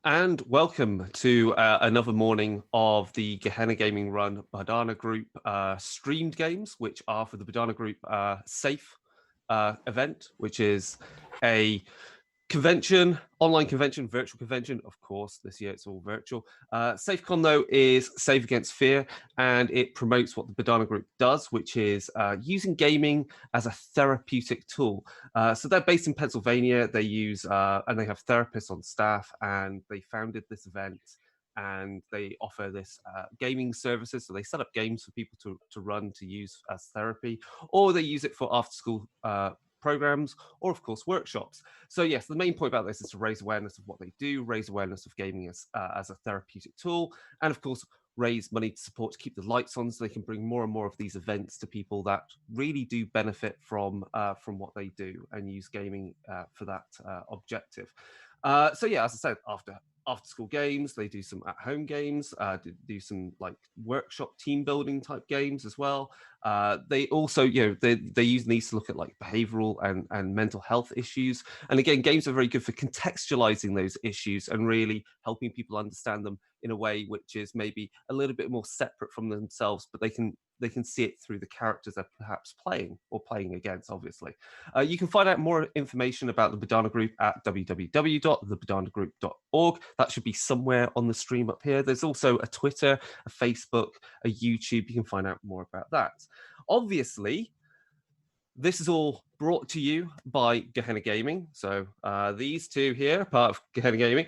And welcome to another morning of the Gehenna Gaming run Bodhana Group streamed games, which are for the Bodhana Group Safe event, which is a convention, online convention, virtual convention. Of course, this year it's all virtual. SAFeCon, though, is Save Against Fear, and it promotes what the Bodhana Group does, which is using gaming as a therapeutic tool. So they're based in Pennsylvania. They use, and they have therapists on staff, and they founded this event. And they offer this gaming services. So they set up games for people to run, to use as therapy, or they use it for after school programs, or of course workshops. So yes, the main point about this is to raise awareness of what they do, raise awareness of gaming as a therapeutic tool, and of course raise money to support to keep the lights on, so they can bring more and more of these events to people that really do benefit from what they do and use gaming for that objective. So yeah, as I said, after school games, they do some at home games, do some like workshop team building type games as well. They also, they use these to look at like behavioral and mental health issues. And again, games are very good for contextualizing those issues and really helping people understand them in a way which is maybe a little bit more separate from themselves, but they can see it through the characters they're perhaps playing or playing against, obviously. You can find out more information about the Bodhana Group at www.thebodhanagroup.org. That should be somewhere on the stream up here. There's also a Twitter, a Facebook, a YouTube. You can find out more about that. Obviously, this is all brought to you by Gehenna Gaming. So these two here, part of Gehenna Gaming,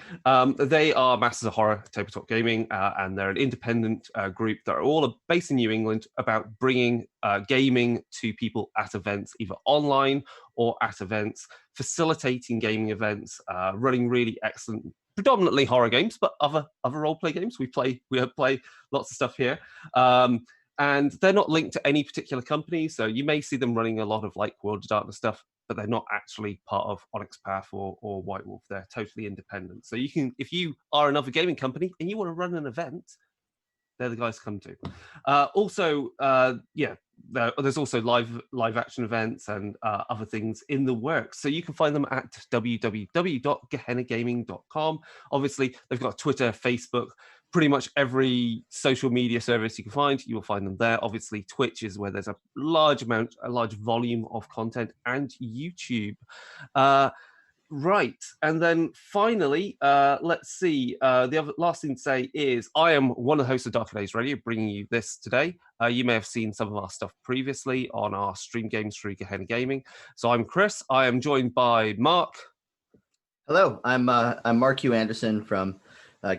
they are Masters of Horror Tabletop Gaming, and they're an independent group that are all based in New England about bringing gaming to people at events, either online or at events, facilitating gaming events, running really excellent, predominantly horror games, but other role-play games. We play lots of stuff here. And they're not linked to any particular company, so you may see them running a lot of like World of Darkness stuff, but they're not actually part of Onyx Path or White Wolf. They're totally independent. So you can, if you are another gaming company and you want to run an event, they're the guys to come to. There's also live action events and other things in the works. So you can find them at www.gehennagaming.com. Obviously, they've got Twitter, Facebook, pretty much every social media service you can find, you will find them there. Obviously, Twitch is where there's a large volume of content, and YouTube. Right, and then finally, let's see. The last thing to say is I am one of the hosts of Darker Days Radio, bringing you this today. You may have seen some of our stuff previously on our stream games through Gehenna Gaming. So I'm Chris. I am joined by Mark. Hello, I'm Mark Hugh Anderson from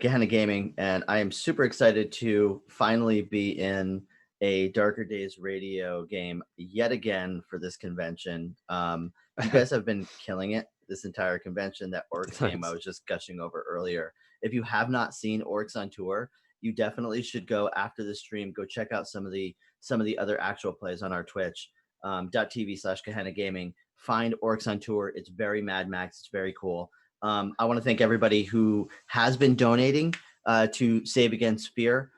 Gehenna Gaming, and I am super excited to finally be in a Darker Days Radio game yet again for this convention. You guys have been killing it this entire convention. That Orcs game I was just gushing over earlier. If you have not seen Orcs on Tour, you definitely should go after the stream. Go check out some of the other actual plays on our Twitch, .tv/Gehenna Gaming. Find Orcs on Tour. It's very Mad Max. It's very cool. I want to thank everybody who has been donating to Save Against Fear.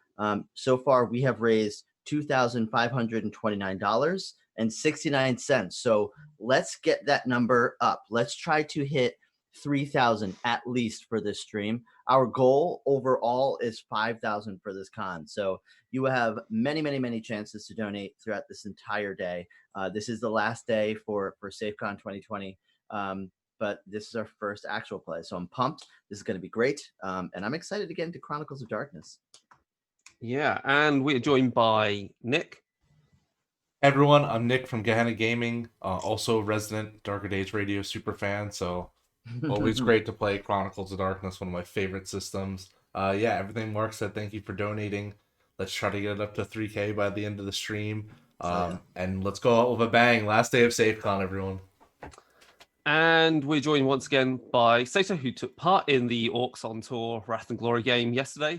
So far, we have raised $2,529.69. So let's get that number up. Let's try to hit 3,000 at least for this stream. Our goal overall is 5,000 for this con. So you have many, many, many chances to donate throughout this entire day. This is the last day for SAFeCon 2020. But this is our first actual play. So I'm pumped. This is going to be great. And I'm excited to get into Chronicles of Darkness. Yeah, and we're joined by Nick. Hey everyone, I'm Nick from Gehenna Gaming, also resident Darker Days Radio super fan, so always great to play Chronicles of Darkness, one of my favorite systems. Everything Mark said, thank you for donating. Let's try to get it up to 3K by the end of the stream. And let's go out with a bang. Last day of SAFeCon, everyone. And we're joined once again by Satyr, who took part in the Orcs on Tour Wrath and Glory game yesterday.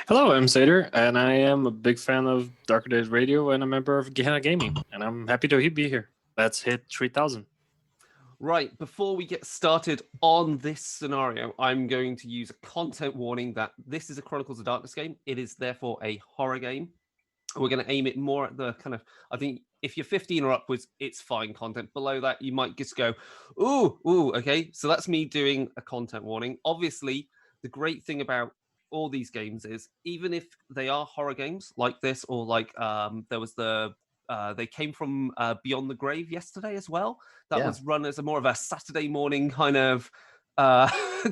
Hello, I'm Satyr, and I am a big fan of Darker Days Radio and a member of Gehenna Gaming, and I'm happy to be here. Let's hit 3,000. Right, before we get started on this scenario, I'm going to use a content warning that this is a Chronicles of Darkness game. It is therefore a horror game. We're going to aim it more at the kind of, I think If you're 15 or upwards, it's fine content. Below that, you might just go, ooh, okay. So that's me doing a content warning. Obviously, the great thing about all these games is, even if they are horror games like this, or like there was they came from Beyond the Grave yesterday as well. That was run as a more of a Saturday morning kind of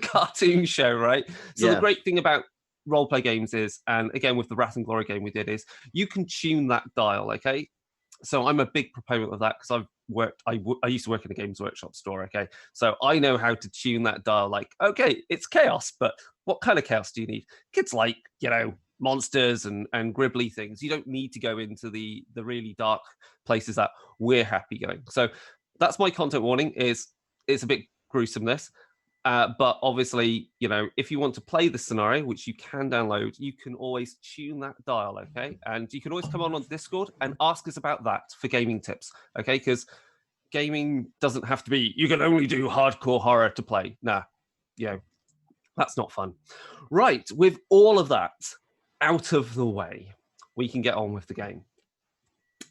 cartoon show, right? So the great thing about roleplay games is, and again with the Wrath and Glory game we did, is you can tune that dial, okay? So I'm a big proponent of that because I used to work in a Games Workshop store, okay? So I know how to tune that dial, like, okay, it's chaos, but what kind of chaos do you need? Kids like, monsters and gribbly things. You don't need to go into the really dark places that we're happy going. So that's my content warning. It's a bit gruesomeness. But obviously, if you want to play the scenario, which you can download, you can always tune that dial, okay? And you can always come on Discord and ask us about that for gaming tips, okay? Because gaming doesn't have to be, you can only do hardcore horror to play. Nah, that's not fun. Right, with all of that out of the way, we can get on with the game.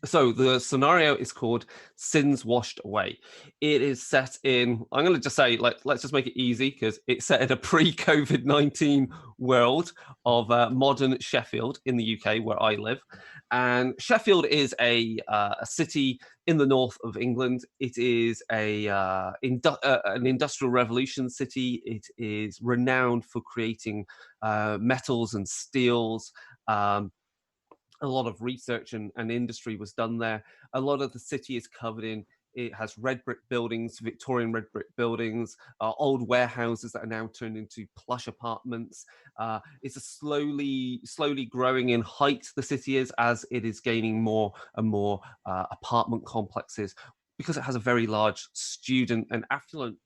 So the scenario is called Sins Washed Away. It is set in, I'm going to just say, let's just make it easy, because it's set in a pre-COVID-19 world of modern Sheffield in the UK, where I live. And Sheffield is a city in the north of England. It is an industrial revolution city. It is renowned for creating metals and steels. A lot of research and industry was done there. A lot of the city is covered in, it has red brick buildings, Victorian red brick buildings, old warehouses that are now turned into plush apartments. It's a slowly growing in height, the city is, as it is gaining more and more apartment complexes, because it has a very large student and affluent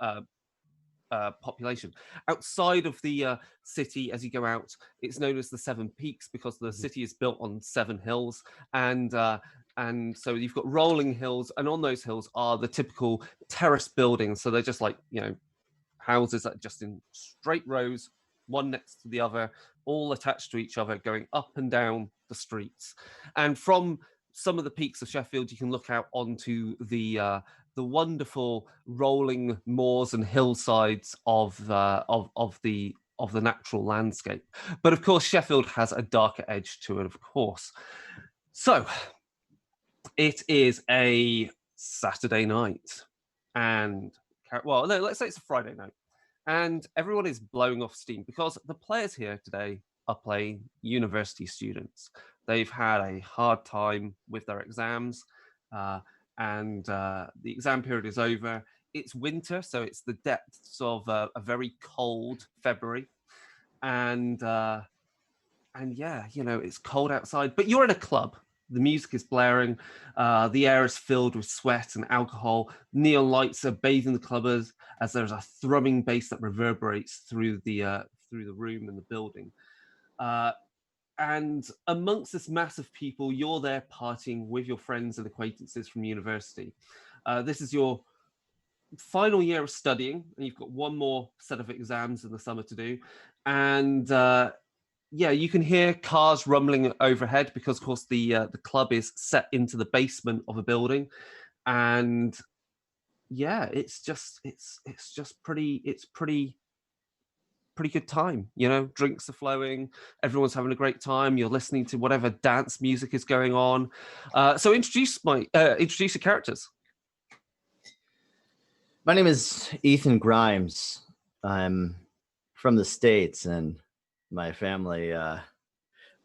population. Outside of the city, as you go out, it's known as the Seven Peaks, because the city is built on 7 hills, and so you've got rolling hills, and on those hills are the typical terrace buildings. So they're just like houses that are just in straight rows, one next to the other, all attached to each other, going up and down the streets. And from some of the peaks of Sheffield, you can look out onto the wonderful rolling moors and hillsides of the natural landscape. But of course, Sheffield has a darker edge to it, of course. So it is a Saturday night, and well, no, let's say it's a Friday night, and everyone is blowing off steam because the players here today are playing university students. They've had a hard time with their exams, and the exam period is over. It's winter, so it's the depths of a very cold February, and yeah, it's cold outside, but you're in a club. The music is blaring, the air is filled with sweat and alcohol. Neon lights are bathing the clubbers as there's a thrumming bass that reverberates through the room and the building. And amongst this mass of people, you're there partying with your friends and acquaintances from university. This is your final year of studying, and you've got one more set of exams in the summer to do. And yeah, you can hear cars rumbling overhead because, of course, the club is set into the basement of a building, and yeah, it's pretty good time. Drinks are flowing, everyone's having a great time. You're listening to whatever dance music is going on. So introduce your characters. My name is Ethan Grimes. I'm from the States, and my family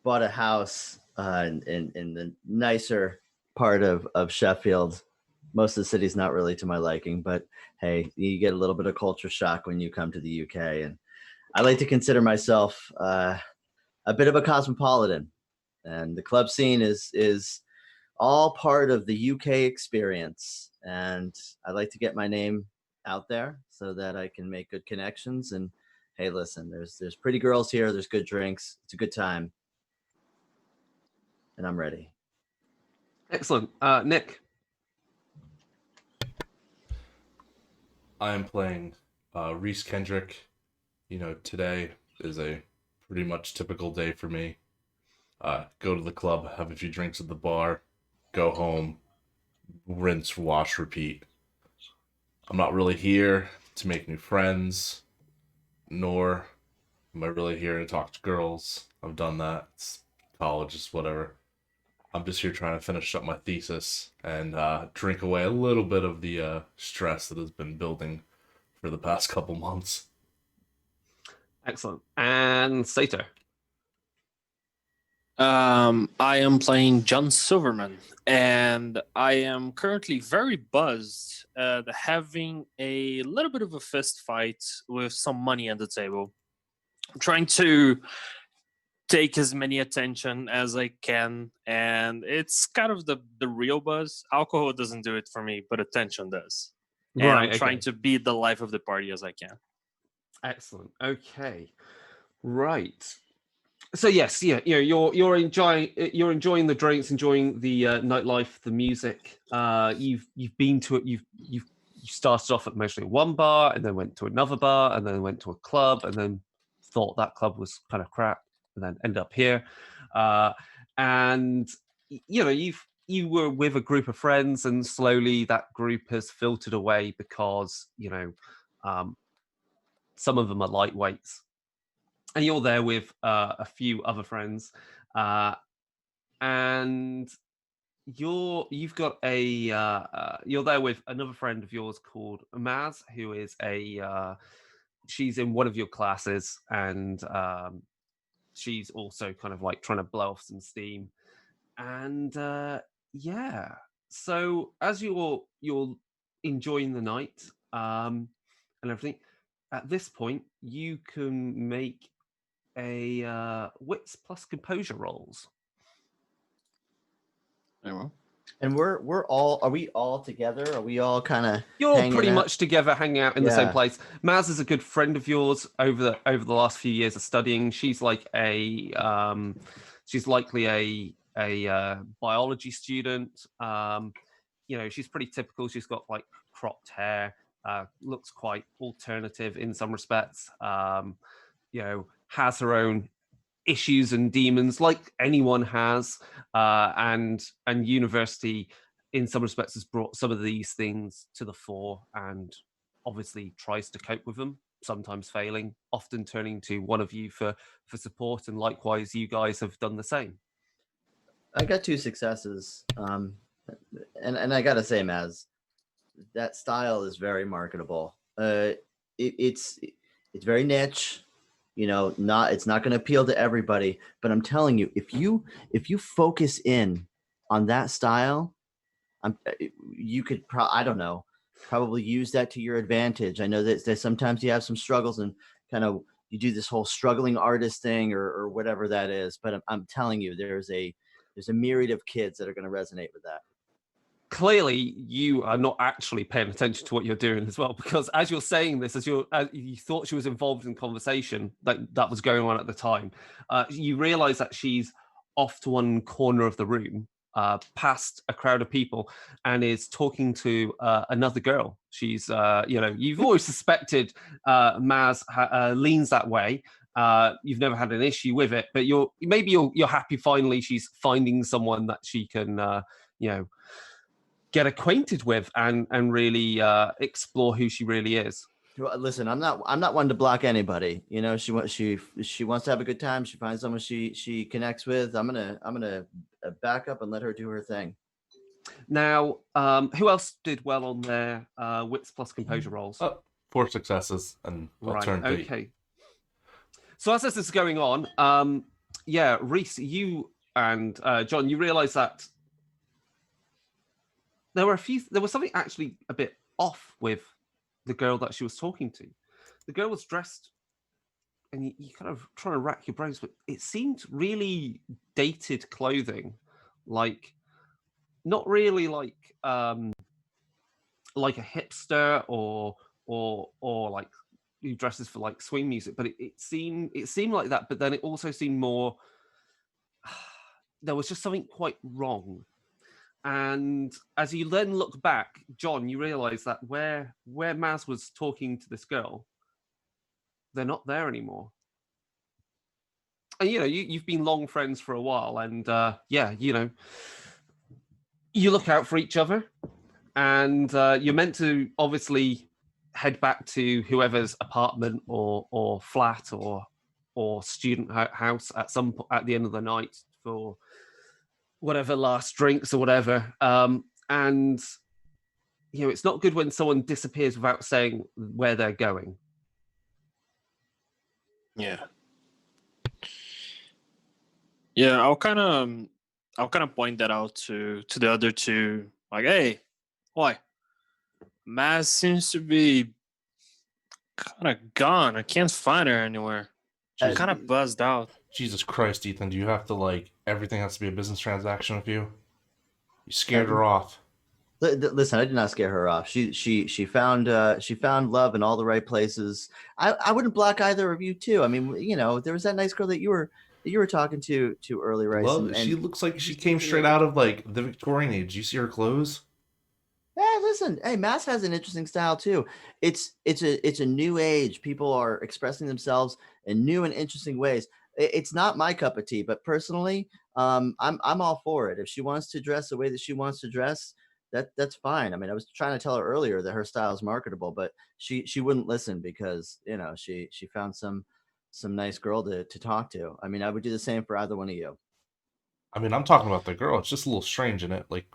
bought a house in the nicer part of Sheffield. Most of the city's not really to my liking, but hey, you get a little bit of culture shock when you come to the UK. And I like to consider myself a bit of a cosmopolitan. And the club scene is all part of the UK experience. And I like to get my name out there so that I can make good connections. And hey, listen, there's pretty girls here. There's good drinks. It's a good time. And I'm ready. Excellent. Nick. I am playing Reese Kendrick. Today is a pretty much typical day for me. Go to the club, have a few drinks at the bar, go home, rinse, wash, repeat. I'm not really here to make new friends, nor am I really here to talk to girls. I've done that. It's college, is whatever. I'm just here trying to finish up my thesis and drink away a little bit of the stress that has been building for the past couple months. Excellent. And Satyr. I am playing John Silverman, and I am currently very buzzed at having a little bit of a fist fight with some money on the table. I'm trying to take as many attention as I can, and it's kind of the real buzz. Alcohol doesn't do it for me, but attention does. And I'm trying to be the life of the party as I can. Excellent. Okay. Right. So yes, yeah, you're enjoying the drinks, enjoying the nightlife, the music. You've been to it. You started off at mostly one bar, and then went to another bar, and then went to a club, and then thought that club was kind of crap, and then end up here. And you were with a group of friends, and slowly that group has filtered away because some of them are lightweights. And you're there with a few other friends, and you're there with another friend of yours called Maz, who is she's in one of your classes, and she's also kind of like trying to blow off some steam. And so as you're enjoying the night and everything, at this point you can make a wits plus composure rolls. Very well. And are we all together? Are we all kind of You're pretty much together, hanging out in the same place. Maz is a good friend of yours over the last few years of studying. She's like she's likely a biology student. She's pretty typical. She's got like cropped hair, looks quite alternative in some respects. Has her own issues and demons like anyone has, and university in some respects has brought some of these things to the fore and obviously tries to cope with them, sometimes failing, often turning to one of you for support, and likewise you guys have done the same. I got 2 successes, and I gotta say, Maz, that style is very marketable. It's very niche. It's not going to appeal to everybody, but I'm telling you, if you focus in on that style, you could probably use that to your advantage. I know that sometimes you have some struggles and kind of you do this whole struggling artist thing or whatever that is, but I'm telling you, there's a myriad of kids that are going to resonate with that. Clearly you are not actually paying attention to what you're doing as well, because as you're saying this, as you thought she was involved in conversation that was going on at the time, you realize that she's off to one corner of the room, past a crowd of people, and is talking to another girl. She's you've always suspected Maz leans that way. You've never had an issue with it, but you're happy finally she's finding someone that she can get acquainted with and really explore who she really is. Well, listen, I'm not one to block anybody. She wants to have a good time. She finds someone she connects with. I'm gonna back up and let her do her thing. Now, who else did well on their wits plus composure rolls? 4 successes and I'll turn 3. Okay. So as this is going on, Reese, you and John, you realise that there was something actually a bit off with the girl that she was talking to. The girl was dressed, and you kind of trying to rack your brains, but it seemed really dated clothing, like not really like a hipster or like who dresses for like swing music, but it seemed like that. But then it also seemed more. There was just something quite wrong. And as you then look back, John, you realise that where Maz was talking to this girl, they're not there anymore. And you've been long friends for a while, and you look out for each other, and you're meant to obviously head back to whoever's apartment or flat or student house at the end of the night for whatever last drinks or whatever. And it's not good when someone disappears without saying where they're going. Yeah. Yeah, I'll kind of point that out to the other two. Like, hey, why? Maz seems to be kind of gone. I can't find her anywhere. She's kind of buzzed out. Jesus Christ, Ethan, do you have to, like, everything has to be a business transaction with you? You scared her off. Listen, I did not scare her off. She found love in all the right places. I wouldn't block either of you too. I mean, there was that nice girl that you were talking to early, right? She looks like she came straight out of, like, the Victorian age. You see her clothes? Hey, listen. Hey, Mass has an interesting style too. It's a new age. People are expressing themselves in new and interesting ways. It's not my cup of tea, but personally, I'm all for it. If she wants to dress the way that she wants to dress, that's fine. I mean, I was trying to tell her earlier that her style is marketable, but she wouldn't listen because she found some nice girl to talk to. I mean, I would do the same for either one of you. I mean, I'm talking about the girl. It's just a little strange in it, like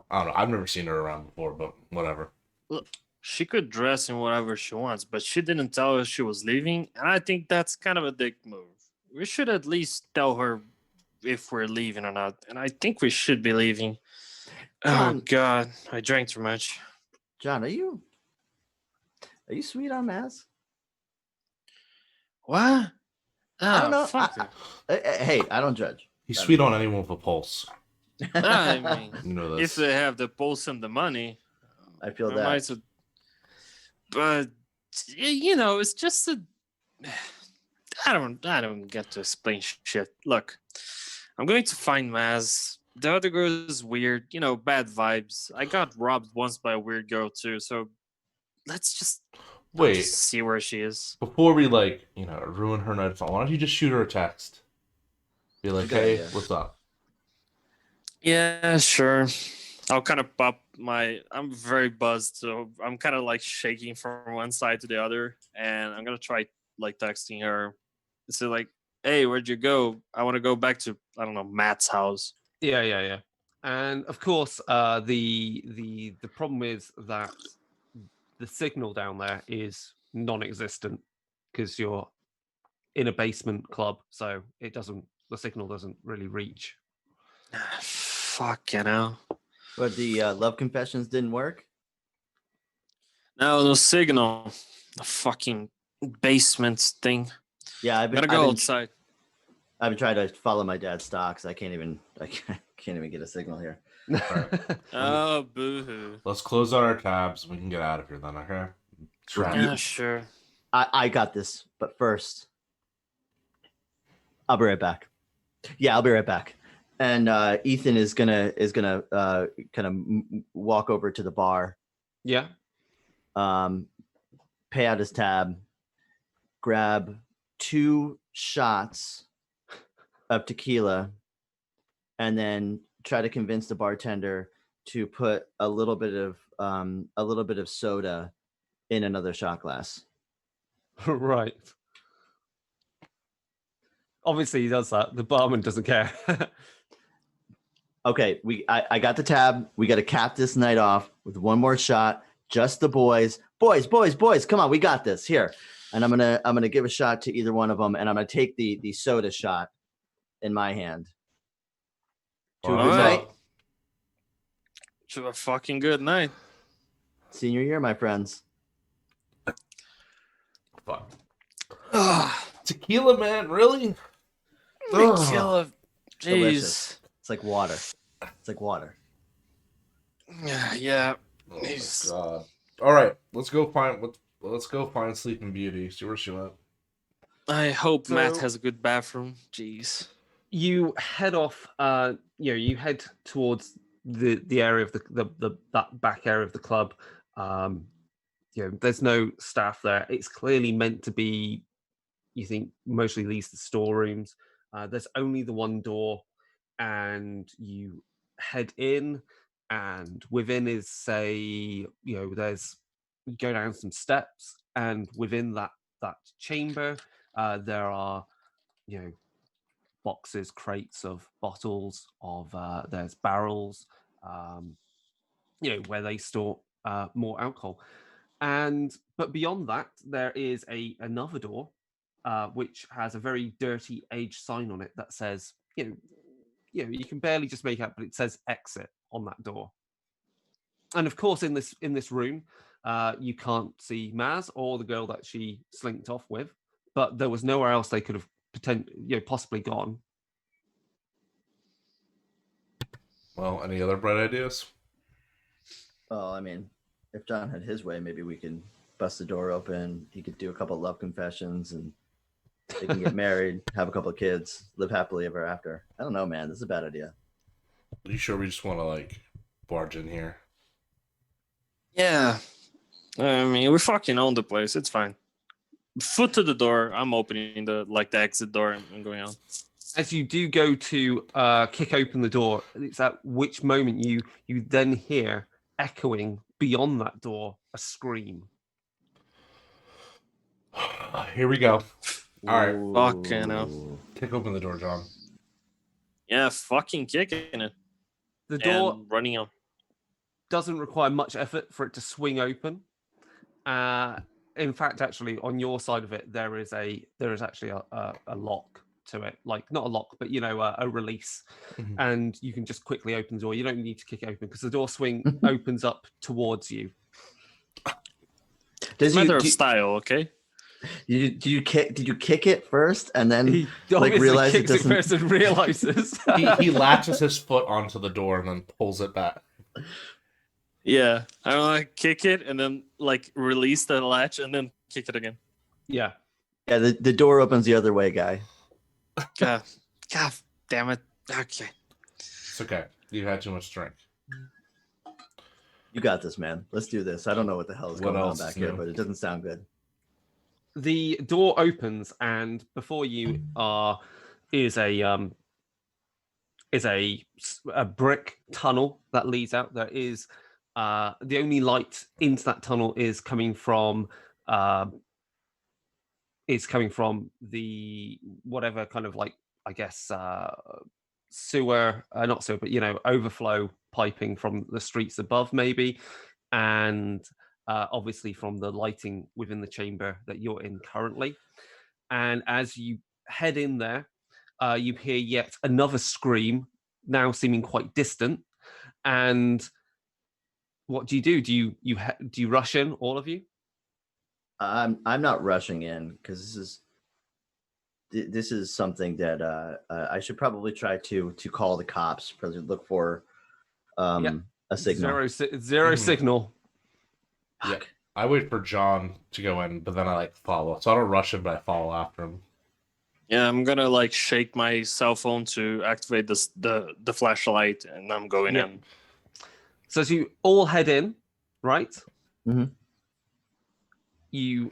I don't know. I've never seen her around before, but whatever. Look, she could dress in whatever she wants, but she didn't tell us she was leaving, and I think that's kind of a dick move. We should at least tell her if we're leaving or not, and I think we should be leaving. John, oh God, I drank too much. John, are you sweet on Mass? What? I don't know. Fuck Hey, I don't judge. He's sweet on anyone with a pulse. I mean, You know if they have the pulse and the money, I feel I that. might but it's just I don't get to explain shit. Look, I'm going to find Maz. The other girl is weird, bad vibes. I got robbed once by a weird girl too, so let's just see where she is. Before we ruin her night of fun, why don't you just shoot her a text? Be like, hey, what's up? Yeah, sure. I'll kind of pop I'm very buzzed, so I'm kind of like shaking from one side to the other, and I'm gonna try like texting her. So like, hey, where'd you go? I want to go back to, I don't know, Matt's house. Yeah. And of course, the problem is that the signal down there is non-existent because you're in a basement club, so the signal doesn't really reach. Fuck, But the love confessions didn't work? No signal. The fucking basement thing. Yeah, I've been outside. I've been trying to follow my dad's stocks. I can't even get a signal here. Right. Oh, boo-hoo. Let's close out our tabs. We can get out of here then, okay? Yeah, sure. I got this, but first, I'll be right back. Yeah, I'll be right back. And Ethan is gonna kind of walk over to the bar. Yeah. Pay out his tab, grab 2 shots of tequila, and then try to convince the bartender to put a little bit of soda in another shot glass. Right. Obviously, he does that. The barman doesn't care. Okay, I got the tab. We got to cap this night off with one more shot. Just the boys. Boys. Come on, we got this. Here. And I'm gonna give a shot to either one of them, and I'm gonna take the soda shot in my hand. To a good night. To a fucking good night. Senior year, my friends. Fuck. Tequila, man, really? Tequila. Jeez. Delicious. It's like water. Yeah. Oh my God. All right, let's go find Sleeping Beauty. See where she went. I hope Matt has a good bathroom. Jeez. You head off. You head towards the area of that back area of the club. There's no staff there. It's clearly meant to be, you think, mostly these the storerooms. There's only the one door, and you head in, and within is, say, there's, you go down some steps, and within that chamber, there are, boxes, crates of bottles of, there's barrels, where they store more alcohol. But beyond that, there is another door, which has a very dirty age sign on it that says, you can barely just make out, but it says exit on that door. And of course, in this room, you can't see Maz or the girl that she slinked off with, but there was nowhere else they could have possibly gone. Well, any other bright ideas? Well, I mean, if John had his way, maybe we can bust the door open. He could do a couple of love confessions, and they can get married, have a couple of kids, live happily ever after. I don't know, man. This is a bad idea. Are you sure we just want to barge in here? Yeah. I mean, we fucking own the place. It's fine. Foot to the door. I'm opening the exit door and going out. As you do go to kick open the door, it's at which moment you then hear echoing beyond that door a scream. Here we go. All right. Fucking hell. Kick open the door, John. Yeah, fucking kicking it. The door and running out. doesn't require much effort for it to swing open. In fact, actually, on your side of it, there is actually a lock to it, not a lock, but a release, and you can just quickly open the door. You don't need to kick it open because the door swing opens up towards you. It's a matter of style, okay? Did you kick it first and then He realize kicks it it doesn't? first and realizes He latches his foot onto the door and then pulls it back. Yeah, I don't kick it and then release the latch and then kick it again. Yeah. Yeah, the door opens the other way, guy. God damn it. Okay. It's okay. You had too much drink. You got this, man. Let's do this. I don't know what the hell is going on back here, but it doesn't sound good. The door opens, and before you is a brick tunnel that leads out. There is the only light into that tunnel is coming from the whatever kind of sewer, not sewer, but overflow piping from the streets above, maybe, and obviously from the lighting within the chamber that you're in currently. And as you head in there, you hear yet another scream, now seeming quite distant. And what do you do? Do you rush in, all of you? I'm not rushing in because this is something that I should probably try to call the cops. Probably look for a signal. Zero signal. Yeah, I wait for John to go in, but then I follow. So I don't rush him, but I follow after him. Yeah, I'm gonna shake my cell phone to activate the flashlight, and I'm going in. So as you all head in, right? Mm-hmm. You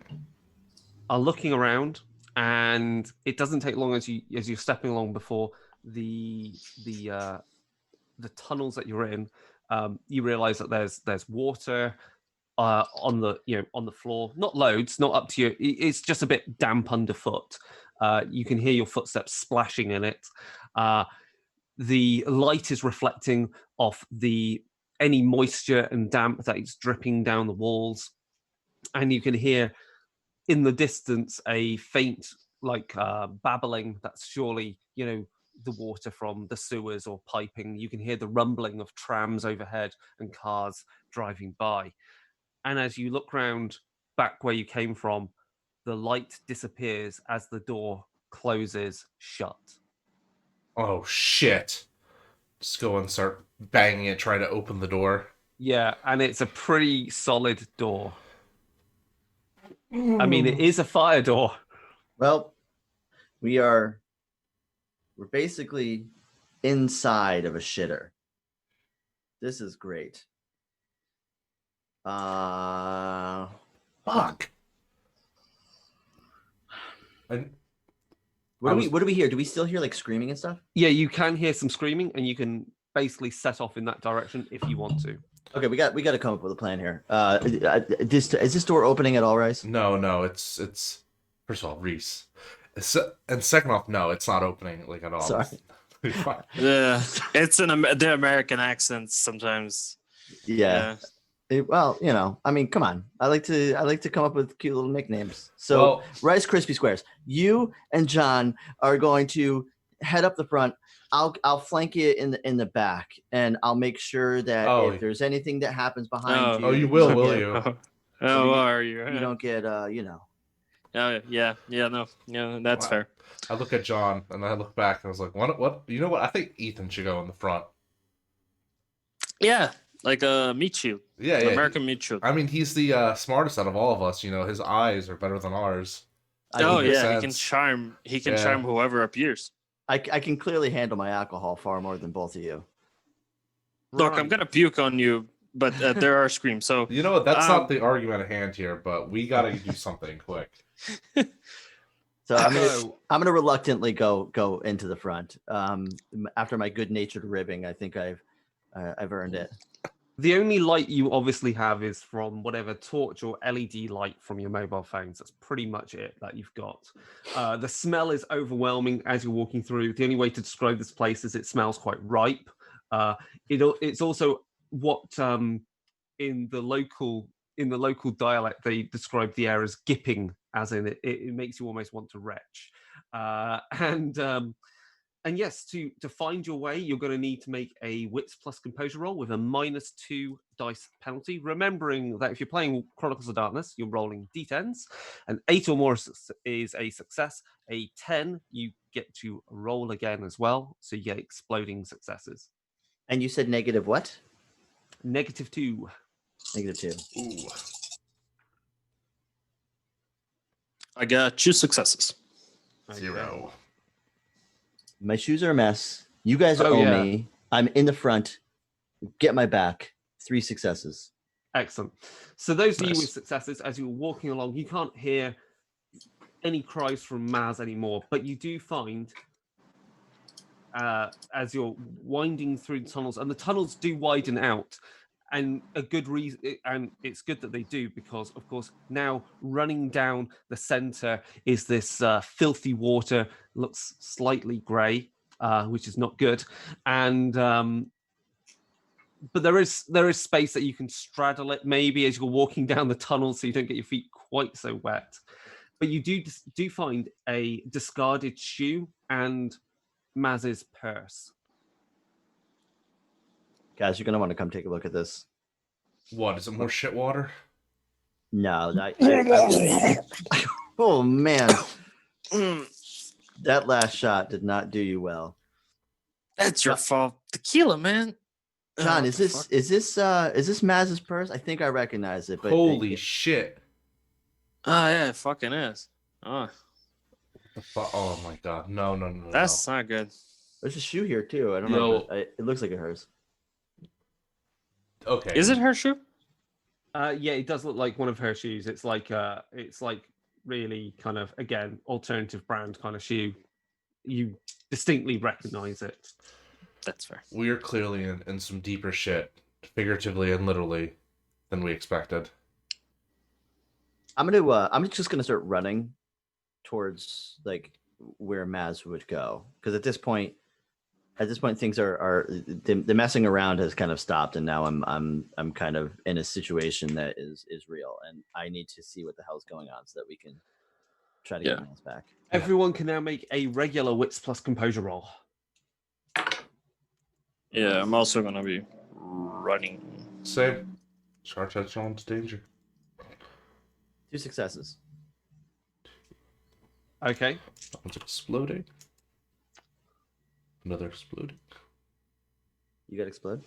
are looking around, and it doesn't take long as you're stepping along before the tunnels that you're in. You realize that there's water on the floor. Not loads, not up to you. It's just a bit damp underfoot. You can hear your footsteps splashing in it. The light is reflecting off any moisture and damp that is dripping down the walls. And you can hear in the distance a faint babbling that's surely the water from the sewers or piping. You can hear the rumbling of trams overhead and cars driving by. And as you look round back where you came from, the light disappears as the door closes shut. Oh shit. Just go and start banging it, trying to open the door. Yeah, and it's a pretty solid door. I mean, it is a fire door. Well, we're basically inside of a shitter. This is great. Fuck. And what do we hear? Do we still hear screaming and stuff? Yeah, you can hear some screaming, and you can basically set off in that direction if you want to. Okay, we got to come up with a plan here. Is this door opening at all, Rice? No, it's first of all, Reese. And second off, no, it's not opening like at all. Sorry. It's fine. Yeah, it's the American accents sometimes. Yeah. Well, I mean, come on. I like to come up with cute little nicknames. So, Rice Krispie Squares, you and John are going to head up the front. I'll flank you in the back, and I'll make sure that if there's anything that happens behind you, you will you? Are you? You don't get Oh yeah, no, that's fair. I look at John and I look back and I was like, what? You know what? I think Ethan should go in the front. Yeah, like a meat shield. Yeah, American meat shield. I mean, he's the smartest out of all of us. His eyes are better than ours. He can charm. He can charm whoever appears. I can clearly handle my alcohol far more than both of you. Look, I'm gonna puke on you, but there are screams. So you know what? That's not the argument at hand here, but we gotta do something quick. So I'm gonna reluctantly go into the front. After my good-natured ribbing, I think I've earned it. The only light you obviously have is from whatever torch or LED light from your mobile phones. That's pretty much it that you've got. The smell is overwhelming as you're walking through. The only way to describe this place is it smells quite ripe. It's also what in the local dialect they describe the air as gipping, as in it makes you almost want to retch. And yes, to find your way, you're going to need to make a wits plus composure roll with a -2 dice penalty. Remembering that if you're playing Chronicles of Darkness, you're rolling d10s. An 8 or more is a success. A 10, you get to roll again as well. So you get exploding successes. And you said negative what? -2. -2. Ooh. I got 2 successes. 0. My shoes are a mess. You guys owe me. I'm in the front. Get my back. 3 successes. Excellent. So those of you with successes, as you're walking along, you can't hear any cries from Maz anymore, but you do find as you're winding through the tunnels, and the tunnels do widen out, and a good reason, and it's good that they do, because of course now running down the center is this filthy water, looks slightly gray, which is not good, and but there is space that you can straddle it maybe as you're walking down the tunnel, so you don't get your feet quite so wet. But you do find a discarded shoe and Maz's purse. Guys, you're going to want to come take a look at this. What, is it more shit water? No. Oh, man. That last shot did not do you well. That's your fault. Tequila, man. John, is this Maz's purse? I think I recognize it. But holy shit. Oh, yeah, it fucking is. Oh. Oh my god. No. That's not good. There's a shoe here, too. I don't know. It looks like it hers. Okay. Is it her shoe? Yeah, it does look like one of her shoes. It's like really kind of, again, alternative brand kind of shoe. You distinctly recognize it. That's fair. We are clearly in some deeper shit, figuratively and literally, than we expected. I'm just gonna start running towards like where Maz would go, because at this point things are the messing around has kind of stopped, and now I'm kind of in a situation that is real, and I need to see what the hell's going on so that we can try to get Maz back. Everyone can now make a regular wits plus composure roll. Yeah, I'm also gonna be running. Same. Charge that on to danger. 2 successes. Okay. That one's exploding. Another exploding. You got explode?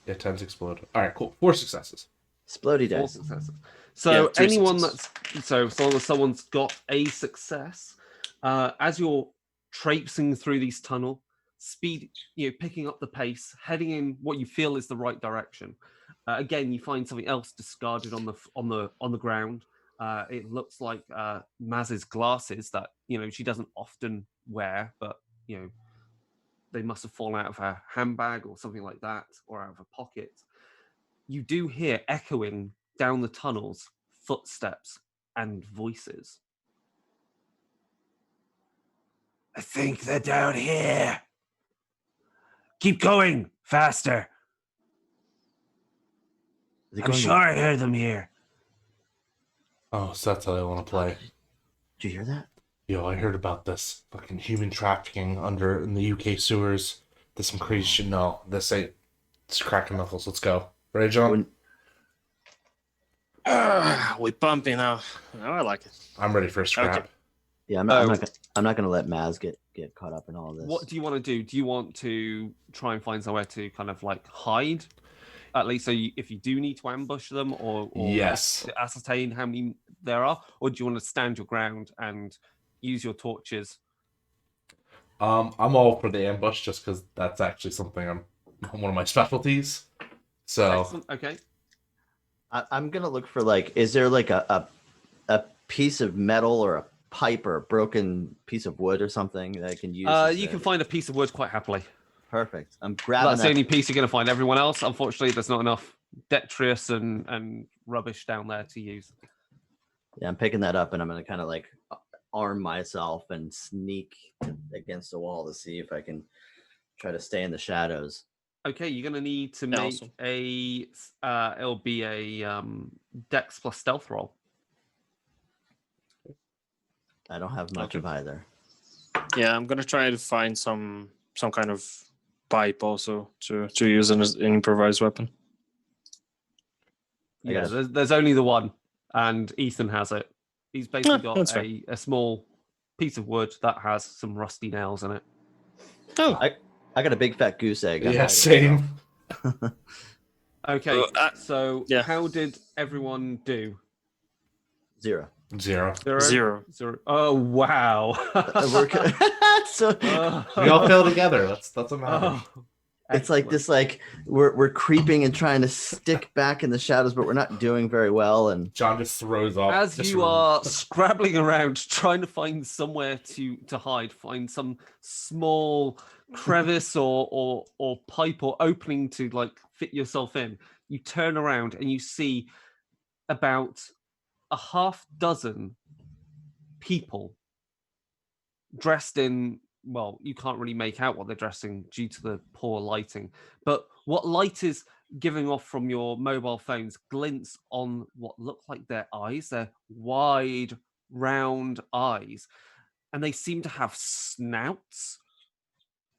Yeah, 10's explode. All right, cool. 4 successes. Explodey 4 dice. successes. So 3 anyone successes. as long as someone's got a success, as you're traipsing through these tunnel, speed, picking up the pace, heading in what you feel is the right direction. Again, you find something else discarded on the ground. It looks like Maz's glasses that she doesn't often wear, but they must have fallen out of her handbag or something like that, or out of her pocket. You do hear echoing down the tunnels footsteps and voices. I think they're down here. Keep going, faster. I'm sure I heard them here. Oh, so that's how they want to play. Did you hear that? Yo, I heard about this fucking human trafficking in the UK sewers. There's some crazy shit. No, this ain't. It's cracking knuckles. Let's go. Ready, John? We bumping now. Oh, I like it. I'm ready for a scrap. Okay. Yeah, I'm not gonna let Maz get caught up in all this. What do you want to do? Do you want to try and find somewhere to kind of like hide? At least, if you do need to ambush them, or Yes. ascertain how many there are, or do you want to stand your ground and use your torches? I'm all for the ambush just because that's actually something one of my specialties. So Excellent. Okay. I'm gonna look for like, is there like a piece of metal or a pipe or a broken piece of wood or something that I can use? You can find a piece of wood quite happily. Perfect. I'm grabbing That's that. the only piece you're going to find. Everyone else, unfortunately, there's not enough detritus and rubbish down there to use. Yeah, I'm picking that up and I'm gonna kind of like arm myself and sneak against the wall to see if I can try to stay in the shadows. Okay, you're going to need to make it'll be a Dex plus stealth roll. I don't have much of either. Yeah, I'm gonna try to find some kind of pipe also to use an improvised weapon. Yeah, there's only the one, and Ethan has it. He's basically got a small piece of wood that has some rusty nails in it. Oh, I got a big fat goose egg. yeah, same. Okay, so yeah. How did everyone do? Zero. Zero. Oh wow! So We all fell together. That's what matters. it's like this, like we're creeping and trying to stick back in the shadows, but we're not doing very well. And John just throws off. As you are scrabbling around, trying to find somewhere to hide, find some small crevice or pipe or opening to like fit yourself in, you turn around and you see about a half dozen people dressed in, well, you can't really make out what they're dressing due to the poor lighting, but what light is giving off from your mobile phones glints on what look like their eyes, their wide, round eyes, and they seem to have snouts.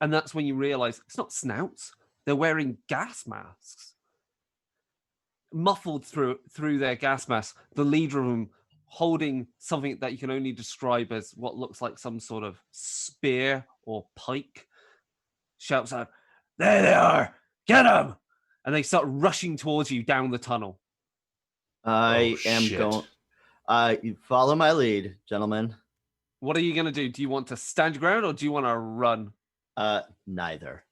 And that's when you realize it's not snouts, they're wearing gas masks. Muffled through their gas mask, the leader of them holding something that you can only describe as what looks like some sort of spear or pike, shouts out, "There they are! Get them!" And they start rushing towards you down the tunnel. I am going. You follow my lead, gentlemen. What are you going to do? Do you want to stand your ground or do you want to run? Neither.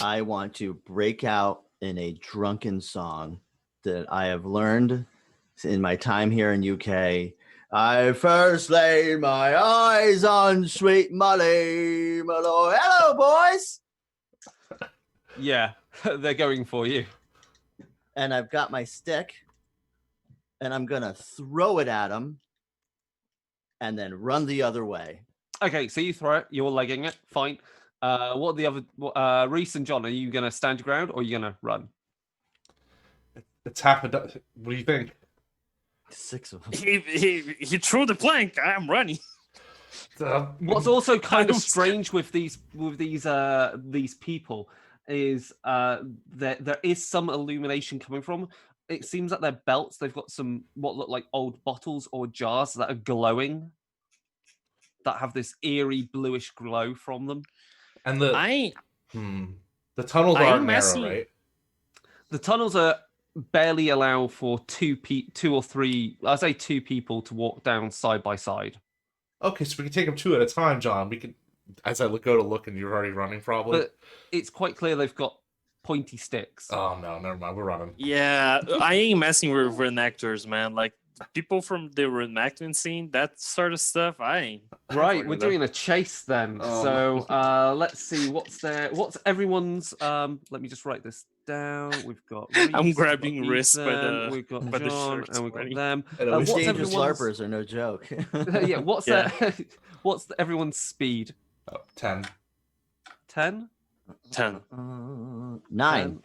I want to break out in a drunken song that I have learned in my time here in UK. I first laid my eyes on sweet Molly. Hello, boys. Yeah, they're going for you. And I've got my stick, and I'm gonna throw it at them, and then run the other way. Okay, so you throw it. You're legging it. Fine. What are the other? Reese and John, are you going to stand your ground or are you going to run? It's half a dozen. What do you think? 6 of them. He threw the plank. I'm running. What's also kind of strange with these people is there is some illumination coming from. It seems like their belts, they've got some what look like old bottles or jars that are glowing, that have this eerie bluish glow from them. And the tunnels are narrow, right? The tunnels are barely allow for two or three. I say 2 people to walk down side by side. Okay, so we can take them 2 at a time, John. We can, as I go to look, and you're already running, probably. But it's quite clear they've got pointy sticks. Oh no, never mind. We're running. Yeah, I ain't messing with reenactors, man. Like people from the reenactment scene, that sort of stuff, I ain't. Right, fucking we're with them. doing a chase then. So let's see what's everyone's. Let me just write this down. We've got. Reese, I'm we've got grabbing wrists by Ethan, the we've got by the John, shirts and we've got already. them. And it was What's Dangerous everyone's? LARPers are no joke. Yeah, what's Yeah. what's everyone's speed? 10. 10? 10. 9.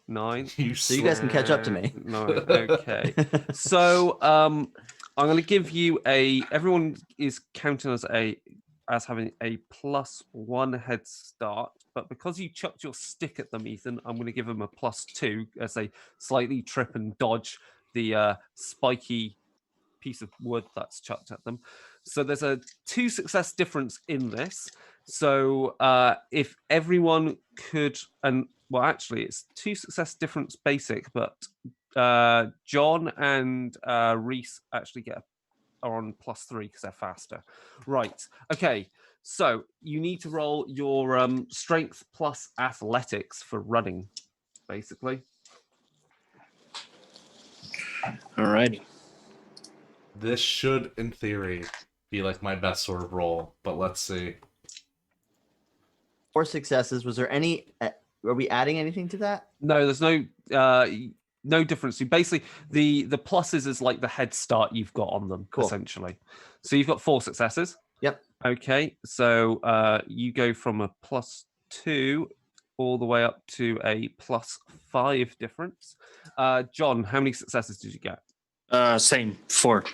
9. So you guys can catch up to me. 9. Okay. So I'm going to give you everyone is counting as having a +1 head start, but because you chucked your stick at them, Ethan, I'm going to give them a +2 as they slightly trip and dodge the spiky piece of wood that's chucked at them. So there's a 2 success difference in this. So if everyone could, actually it's 2 success difference basic, but John and Reese actually are on +3 because they're faster. Right. Okay. So you need to roll your strength plus athletics for running, basically. Alrighty. This should, in theory, be like my best sort of roll, but let's see. 4 successes. Was there any? Are we adding anything to that? No, there's no difference. So basically, the pluses is like the head start you've got on them, Cool. essentially. So you've got 4 successes. Yep. Okay, so you go from a +2 all the way up to a +5 difference. John, how many successes did you get? Same 4.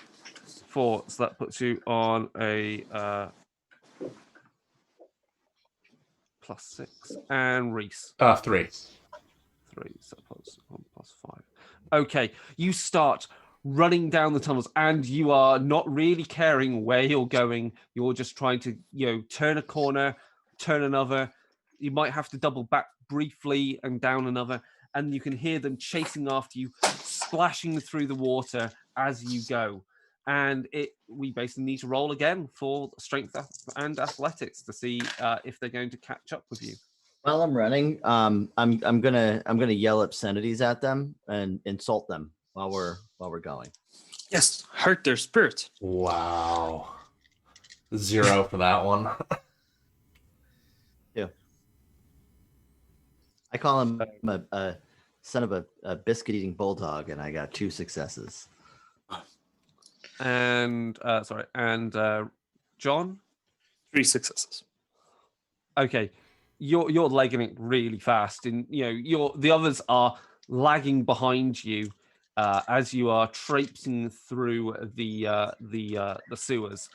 4. So that puts you on a +6. And Reese? 3. 3. So +1 +5. Okay, you start running down the tunnels, and you are not really caring where you're going. You're just trying to, turn a corner, turn another. You might have to double back briefly and down another, and you can hear them chasing after you, splashing through the water as you go. And we basically need to roll again for strength and athletics to see if they're going to catch up with you. While I'm running, I'm gonna yell obscenities at them and insult them while we're going. Yes, hurt their spirit. Wow. 0 for that one. Yeah. I call him a son of a biscuit-eating bulldog, and I got 2 successes. And John? 3 successes. Okay, you're legging it really fast, and the others are lagging behind you as you are traipsing through the sewers.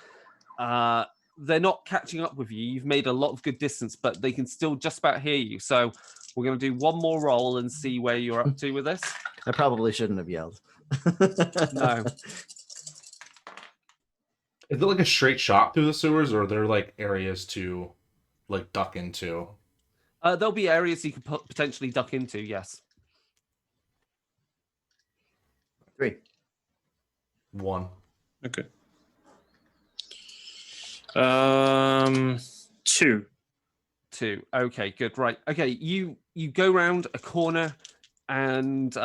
They're not catching up with you. You've made a lot of good distance, but they can still just about hear you. So we're going to do one more roll and see where you're up to with this. I probably shouldn't have yelled. No. Is it like a straight shot through the sewers, or are there like areas to like duck into? There'll be areas you could potentially duck into, yes. 3. 1. Okay. 2. 2. Okay, good. Right. Okay, you go round a corner, and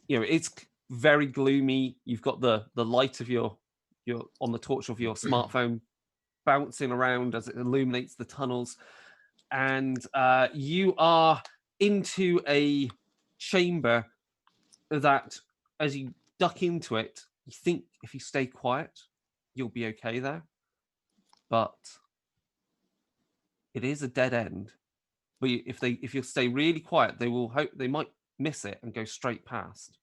it's very gloomy. You've got the light of your on the torch of your smartphone bouncing around as it illuminates the tunnels, and you are into a chamber that, as you duck into it, you think if you stay quiet, you'll be okay there, but it is a dead end. But if you stay really quiet, they might miss it and go straight past,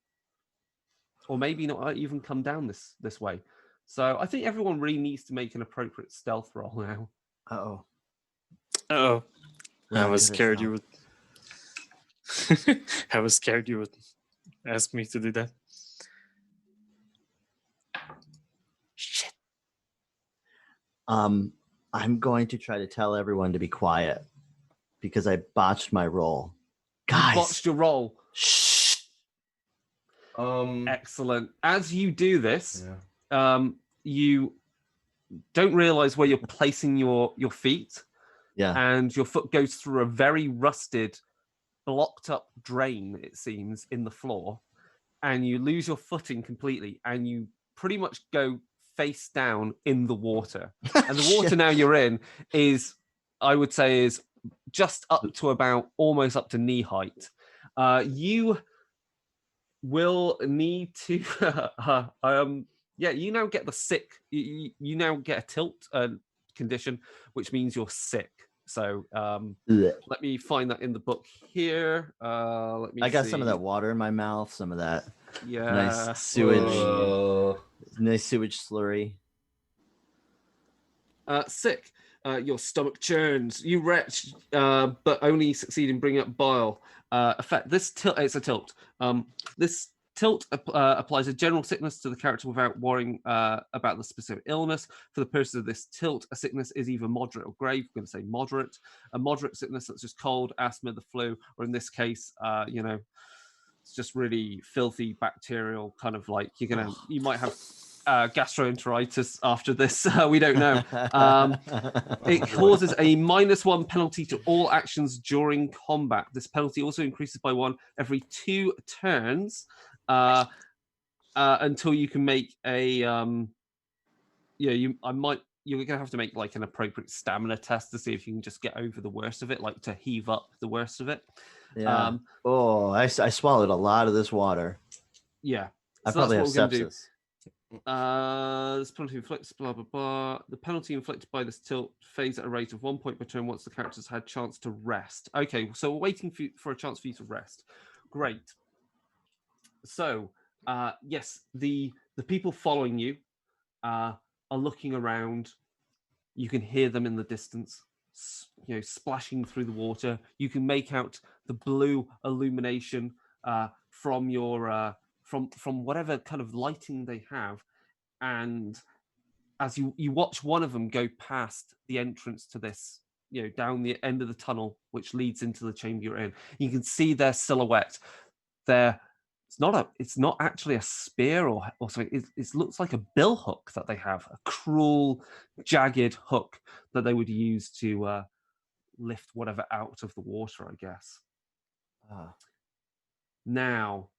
or maybe not even come down this way. So I think everyone really needs to make an appropriate stealth roll now. Uh-oh. Uh-oh. I was Good scared stuff. you would. I was scared you would ask me to do that. Shit. I'm going to try to tell everyone to be quiet because I botched my roll. Guys, You botched your roll. shh. Excellent. As you do this, Yeah. you don't realize where you're placing your feet, Yeah. and your foot goes through a very rusted, blocked up drain, it seems, in the floor, and you lose your footing completely, and you pretty much go face down in the water. And the water now you're in is, I would say, is just up to about almost up to knee height. You will need to you now get the sick, you now get a tilt condition, which means you're sick. So let me find that in the book here. Let me I got see. some of that water in my mouth, some of that nice sewage, nice sewage slurry. Sick. Your stomach churns. You retch, but only succeed in bringing up bile. Effect. This tilt. It's a tilt. This tilt applies a general sickness to the character without worrying about the specific illness. For the purpose of this tilt, a sickness is either moderate or grave. We're going to say moderate. A moderate sickness that's just cold, asthma, the flu, or in this case, it's just really filthy bacterial kind of like you might have gastroenteritis after this. We don't know. It causes a -1 penalty to all actions during combat. This penalty also increases by 1 every 2 turns until you can make a you're gonna have to make like an appropriate stamina test to see if you can just get over the worst of it, like to heave up the worst of it. Yeah. I swallowed a lot of this water. Yeah. I So probably have that's what we're gonna sepsis. This penalty inflicts blah blah blah. The penalty inflicted by this tilt fades at a rate of 1 point per turn once the character's had chance to rest. Okay, so we're waiting for a chance for you to rest. Great. So yes, the people following you are looking around. You can hear them in the distance, splashing through the water. You can make out the blue illumination from your from whatever kind of lighting they have. And as you watch one of them go past the entrance to this, down the end of the tunnel, which leads into the chamber you're in, you can see their silhouette. It's not actually a spear or something. It looks like a bill hook that they have, a cruel, jagged hook that they would use to lift whatever out of the water, I guess. Now,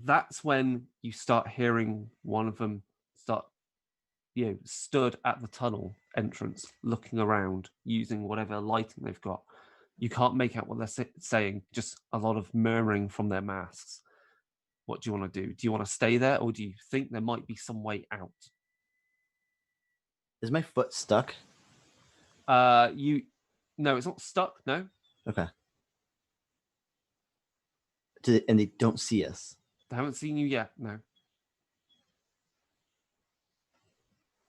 that's when you start hearing one of them stood at the tunnel entrance, looking around, using whatever lighting they've got. You can't make out what they're saying, just a lot of murmuring from their masks. What do you want to do? Do you want to stay there, or do you think there might be some way out? Is my foot stuck? No, it's not stuck, no. Okay. And they don't see us? They haven't seen you yet, no.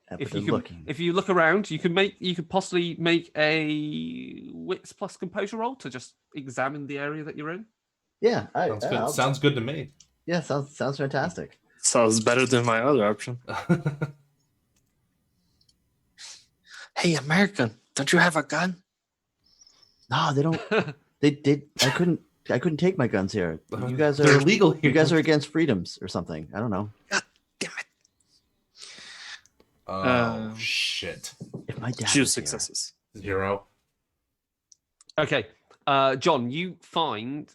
But If you look around, you could possibly make a wits plus composure roll to just examine the area that you're in. Yeah, sounds good. Sounds good to me. Yeah, sounds fantastic. Sounds better than my other option. Hey, American, don't you have a gun? No, they don't. They I couldn't take my guns here. You guys They're are illegal here. You guys are against freedoms or something. I don't know. God damn it. Oh shit. If my dad 2 was successes. 0. Okay, John, you find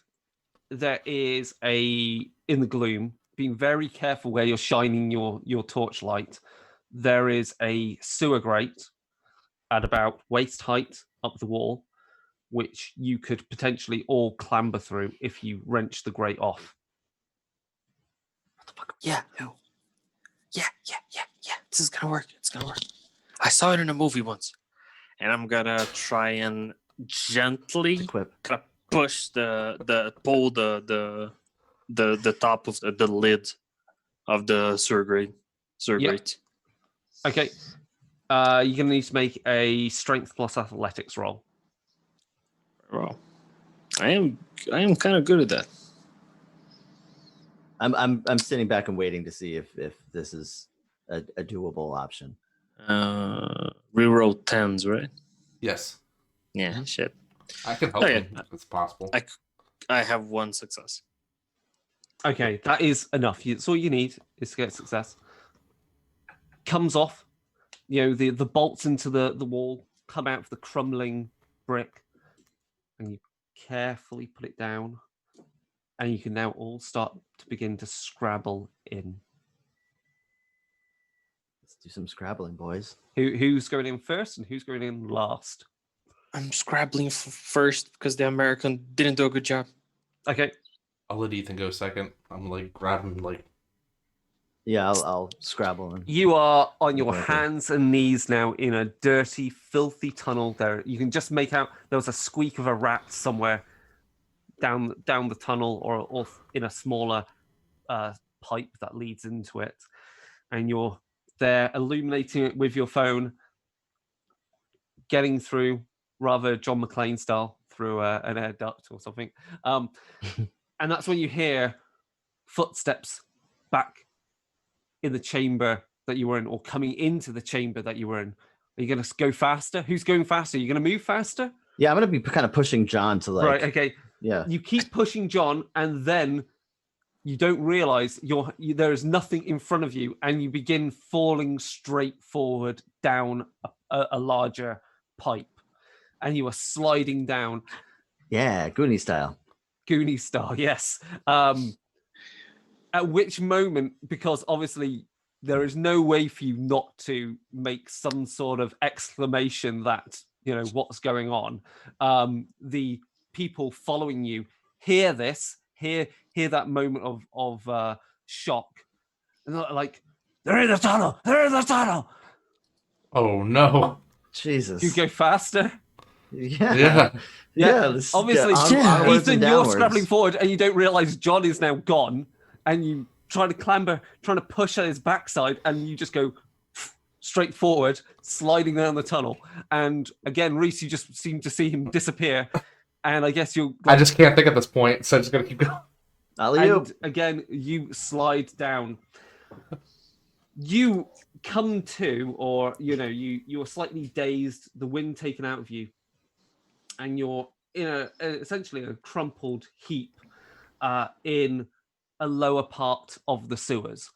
there is in the gloom, being very careful where you're shining your torchlight, there is a sewer grate at about waist height up the wall, which you could potentially all clamber through if you wrench the grate off. What the fuck? Yeah, no. Yeah. This is gonna work. It's gonna work. I saw it in a movie once, and I'm gonna try and gently kind of push pull the top of the lid of the sewer grate. Okay. You're gonna need to make a strength plus athletics roll. Well, I am kind of good at that. I'm sitting back and waiting to see if this is a doable option. Reroll 10s, right? Yes. Yeah, shit. I can help you if it's possible. I have 1 success. Okay, that is enough. That's all you need is to get success. Comes off. The bolts into the wall come out of the crumbling brick, and you carefully put it down. and you can now all start to begin to scrabble in. Let's do some scrabbling, boys. Who's going in first and who's going in last? I'm scrabbling first because the American didn't do a good job. Okay. I'll let Ethan go second. I'm like grabbing like. Yeah, I'll scrabble. You are on your Okay. hands and knees now in a dirty, filthy tunnel. There, you can just make out there was a squeak of a rat somewhere down the tunnel, or in a smaller pipe that leads into it, and you're there illuminating it with your phone, getting through rather John McClane style through an air duct or something, and that's when you hear footsteps back in the chamber that you were in, or coming into the chamber that you were in. Are you going to go faster? Who's going faster? Are you going to move faster? Yeah, I'm gonna be kind of pushing John to like. Right. Okay. Yeah. You keep pushing John, and then you don't realize there is nothing in front of you, and you begin falling straight forward down a larger pipe, and you are sliding down. Yeah, Goonie style. Goonie style, yes. At which moment, because obviously there is no way for you not to make some sort of exclamation that, what's going on. The people following you hear this, hear that moment of shock. And they're like, they're in the tunnel, they're in the tunnel. Oh no. Jesus. You go faster. Yeah. Obviously, onwards Ethan, and you're downwards. scrabbling forward and you don't realize John is now gone, and you try to clamber, trying to push at his backside, and you just go straight forward, sliding down the tunnel. And again, Reese, you just seem to see him disappear. And I guess you'll... I just can't think at this point, so I'm just gonna keep going. And again, you slide down. You come to, or you are slightly dazed, the wind taken out of you, and you're in essentially a crumpled heap in a lower part of the sewers.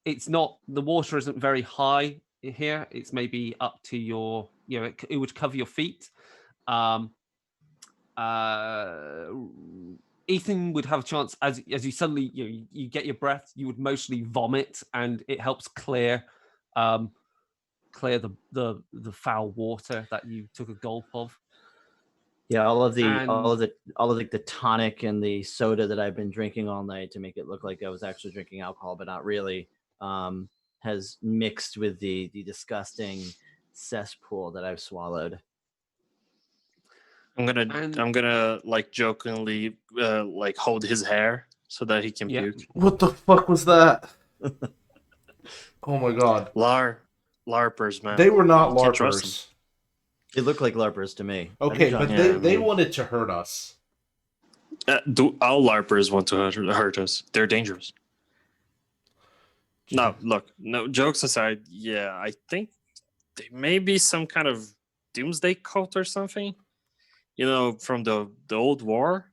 It's not, the water isn't very high here. It's maybe up to your, it would cover your feet. Ethan would have a chance as you suddenly you get your breath, you would mostly vomit, and it helps clear the foul water that you took a gulp of. Yeah, all of the tonic and the soda that I've been drinking all night to make it look like I was actually drinking alcohol, but not really, has mixed with the disgusting cesspool that I've swallowed. I'm gonna like jokingly like hold his hair so that he can puke. What the fuck was that? Oh my god. LARPers, man. They were not You can't trust LARPers. It looked like LARPers to me. Okay, but they wanted to hurt us. Do all LARPers want to hurt us? They're dangerous. No, look, no jokes aside, yeah, I think they may be some kind of doomsday cult or something. From the old war.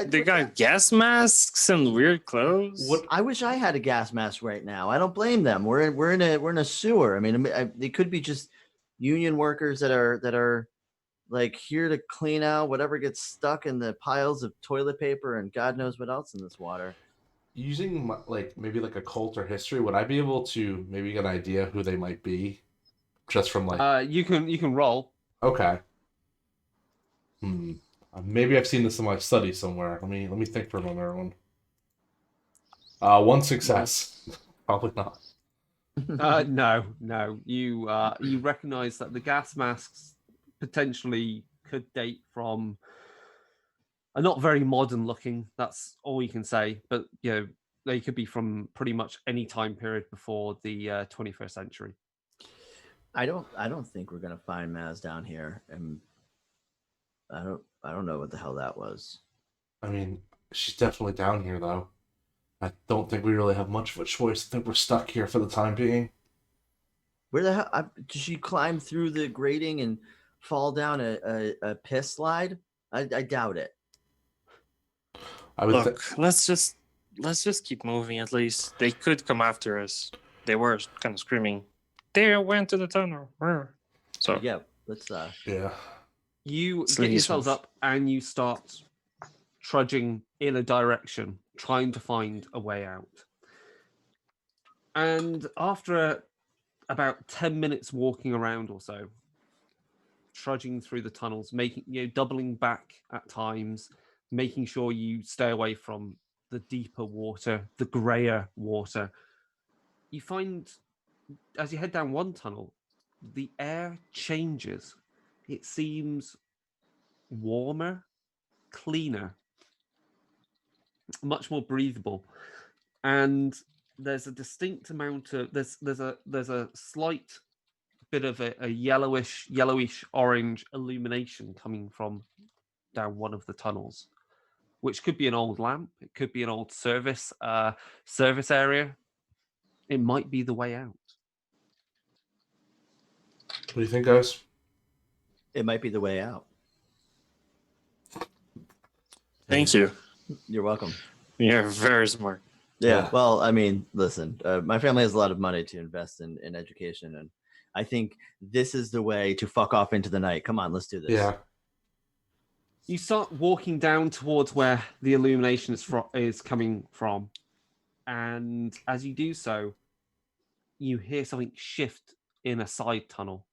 They got gas masks and weird clothes. I wish I had a gas mask right now. I don't blame them. We're in a sewer. I mean, they could be just union workers that are like here to clean out whatever gets stuck in the piles of toilet paper and God knows what else in this water. Using maybe like a cult or history, would I be able to maybe get an idea who they might be, just from like? You can roll. Okay. Maybe I've seen this in my study somewhere. Let me think for a moment, everyone. One success. Probably not. No. You recognize that the gas masks potentially could date from are not very modern looking. That's all you can say. But they could be from pretty much any time period before the 21st century. I don't think we're gonna find Maz down here, and I don't know what the hell that was. I mean, she's definitely down here though. I don't think we really have much of a choice. I think we're stuck here for the time being. Where the hell did she climb through the grating and fall down a piss slide? I doubt it. Let's just keep moving. At least they could come after us. They were kind of screaming. They went to the tunnel. So yeah, let's yeah. You Sling get yourselves yourself. up and you start trudging in a direction, trying to find a way out. And after about 10 minutes walking around or so, trudging through the tunnels, doubling back at times, making sure you stay away from the deeper water, the grayer water, you find as you head down one tunnel, the air changes. It seems warmer, cleaner, much more breathable, and there's a distinct amount of there's a slight bit of a yellowish orange illumination coming from down one of the tunnels, which could be an old lamp, it could be an old service area, it might be the way out. What do you think, guys? It might be the way out. Thank you. You're welcome. You're very smart. Yeah. Well, I mean, listen, my family has a lot of money to invest in education, and I think this is the way to fuck off into the night. Come on, let's do this. Yeah. You start walking down towards where the illumination is coming from, and as you do so, you hear something shift in a side tunnel.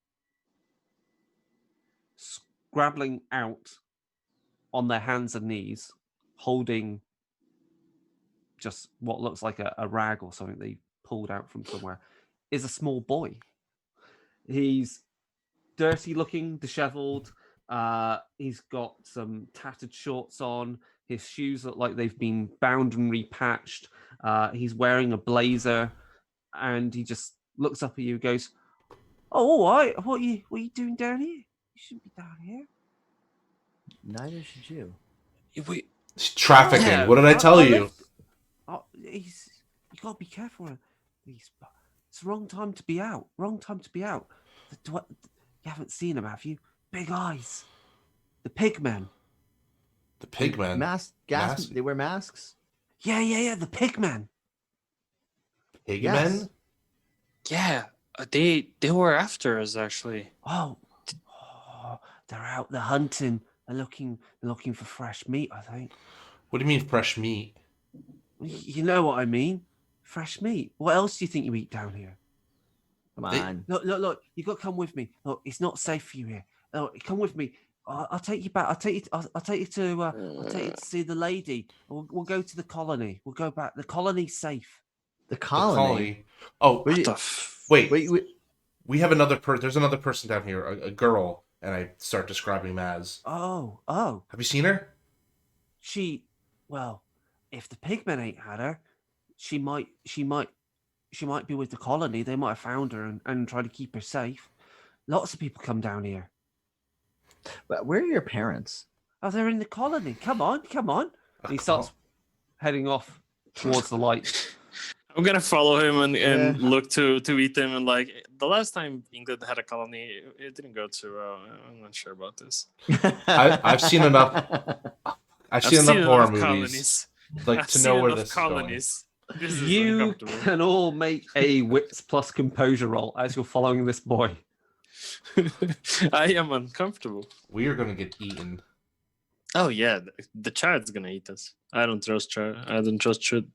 Scrabbling out on their hands and knees, holding just what looks like a rag or something they pulled out from somewhere, is a small boy. He's dirty looking, disheveled. He's got some tattered shorts on. His shoes look like they've been bound and repatched. He's wearing a blazer, and he just looks up at you and goes, "Oh, all right. What are you doing down here? You shouldn't be down here." Neither should you. It's trafficking. Yeah, What did I tell you? You gotta be careful. It's the wrong time to be out. Wrong time to be out. You haven't seen him, have you? Big eyes. The pigmen. The pigmen. Mask. They wear masks. Yeah. The pigmen. Pigmen? Yeah, they were after us actually. Oh, they're out. They're hunting. They're looking for fresh meat, I think. What do you mean fresh meat? You know what I mean. Fresh meat. What else do you think you eat down here? Come on. Look. You got to come with me. Look, it's not safe for you here. Look, come with me. I'll take you back. I'll take you to see the lady. We'll go to the colony. We'll go back. The colony's safe. The colony. Oh, wait. We have another person. There's another person down here, a girl, and I start describing him as. Oh. Have you seen her? Well, if the pigmen ain't had her, she might be with the colony. They might have found her and try to keep her safe. Lots of people come down here. But where are your parents? Oh, they're in the colony. Come on. And he starts heading off towards the light. I'm gonna follow him and look to Ethan, and like the last time England had a colony, it didn't go too well. I'm not sure about this. I've seen enough. I've seen enough horror movies, like to know where this colonies. This is you can all make a wits plus composure roll as you're following this boy. I am uncomfortable. We are gonna get eaten. Oh yeah, the child's gonna eat us. I don't trust child. I don't trust child.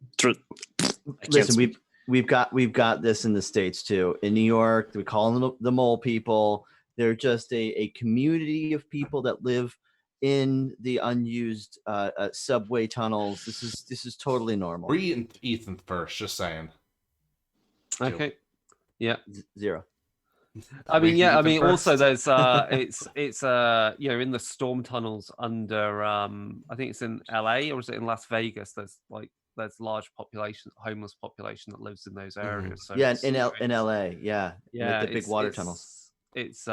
Listen, we've got this in the States too. In New York, we call them the mole people. They're just a community of people that live in the unused subway tunnels. This is totally normal. We're eating Ethan first, just saying. Okay. Yeah. 0. I mean, also there's it's in the storm tunnels under I think it's in LA or is it in Las Vegas? There's large homeless population that lives in those areas. So yeah, in LA, yeah, with the big water tunnels. It's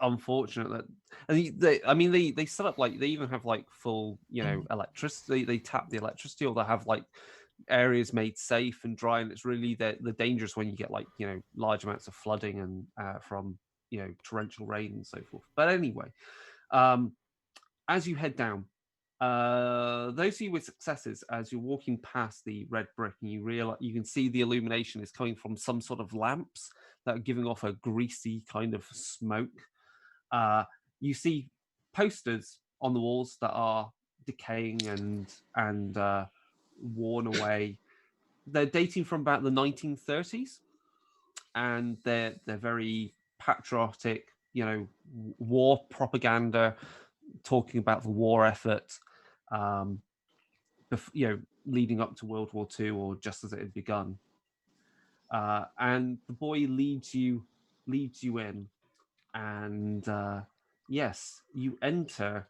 unfortunate that they set up they even have full electricity. They tap the electricity, or they have areas made safe and dry, and it's really the dangerous when you get large amounts of flooding and from torrential rain and so forth. But anyway, as you head down, those of you with successes, as you're walking past the red brick, and you can see the illumination is coming from some sort of lamps that are giving off a greasy kind of smoke. You see posters on the walls that are decaying and worn away. They're dating from about the 1930s, and they're very patriotic, war propaganda, talking about the war effort, leading up to World War II or just as it had begun. And the boy leads you in, and yes, you enter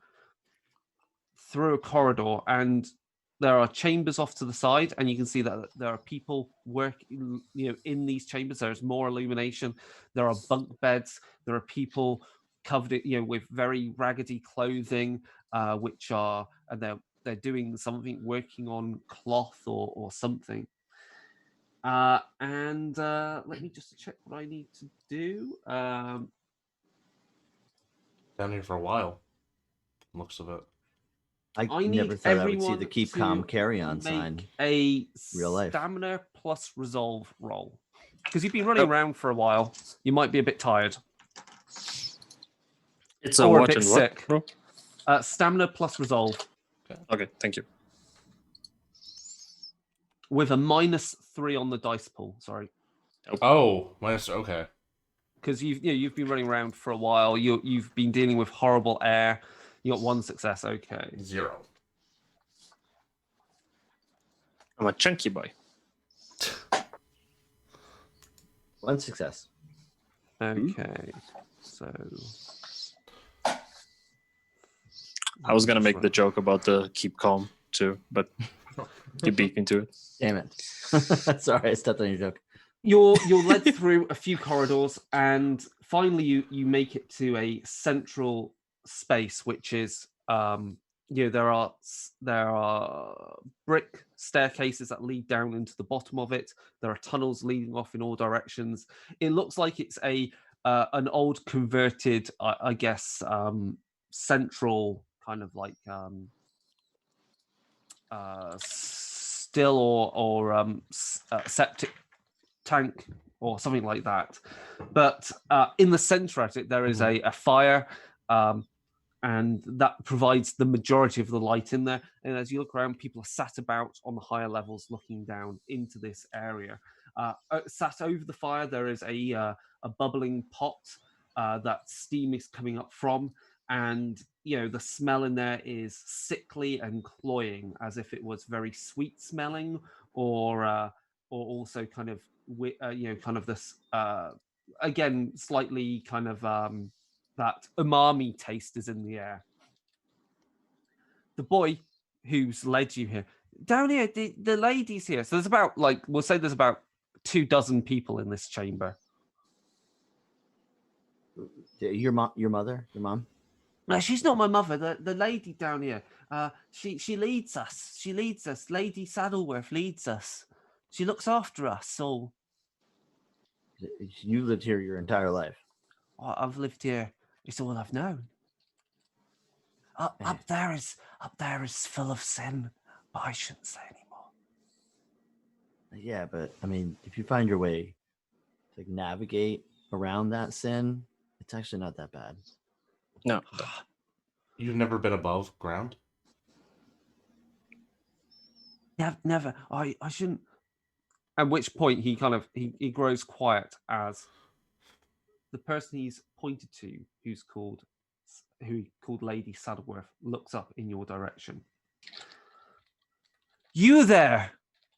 through a corridor, and there are chambers off to the side, and you can see that there are people working, in these chambers. There's more illumination. There are bunk beds. There are people covered, with very raggedy clothing, and they're doing something, working on cloth or something. And let me just check what I need to do. Down here for a while. Looks of it. I never thought I would see the keep calm carry on sign. A real life stamina plus resolve roll, because you've been running around for a while. You might be a bit tired. It's a or what a bit and sick. what? Stamina plus resolve Okay, thank you. with a -3 on the dice pool. Sorry, Oh, okay. because you've been running around for a while. You've been dealing with horrible air. You got 1 success. Okay. 0. I'm a chunky boy. 1 success. Okay. So I was gonna make the joke about the keep calm too, but you beat me to it. Damn it. Sorry, I stepped on your joke. You're led through a few corridors, and finally you make it to a central space, which is there are brick staircases that lead down into the bottom of it. There are tunnels leading off in all directions. It looks like it's an old converted, I guess, central kind of like still or septic tank or something like that. But in the center at it, there is a fire, and that provides the majority of the light in there. And as you look around, people are sat about on the higher levels looking down into this area. Sat over the fire, there is a bubbling pot that steam is coming up from. And, the smell in there is sickly and cloying, as if it was very sweet smelling or also kind of, kind of this, again, slightly kind of that umami taste is in the air. The boy who's led you here, down here, the lady's here. So there's about, we'll say there's about 24 people in this chamber. Your mother? Your mom? No, she's not my mother. The lady down here. She leads us. She leads us. Lady Saddleworth leads us. She looks after us all. You lived here your entire life. I've lived here. It's all I've known. Up there is full of sin, but I shouldn't say anymore. Yeah, but I mean, if you find your way to navigate around that sin, it's actually not that bad. No. You've never been above ground? Never. I shouldn't. At which point he kind of he grows quiet as the person he's pointed to, who he called Lady Saddleworth, looks up in your direction. You there!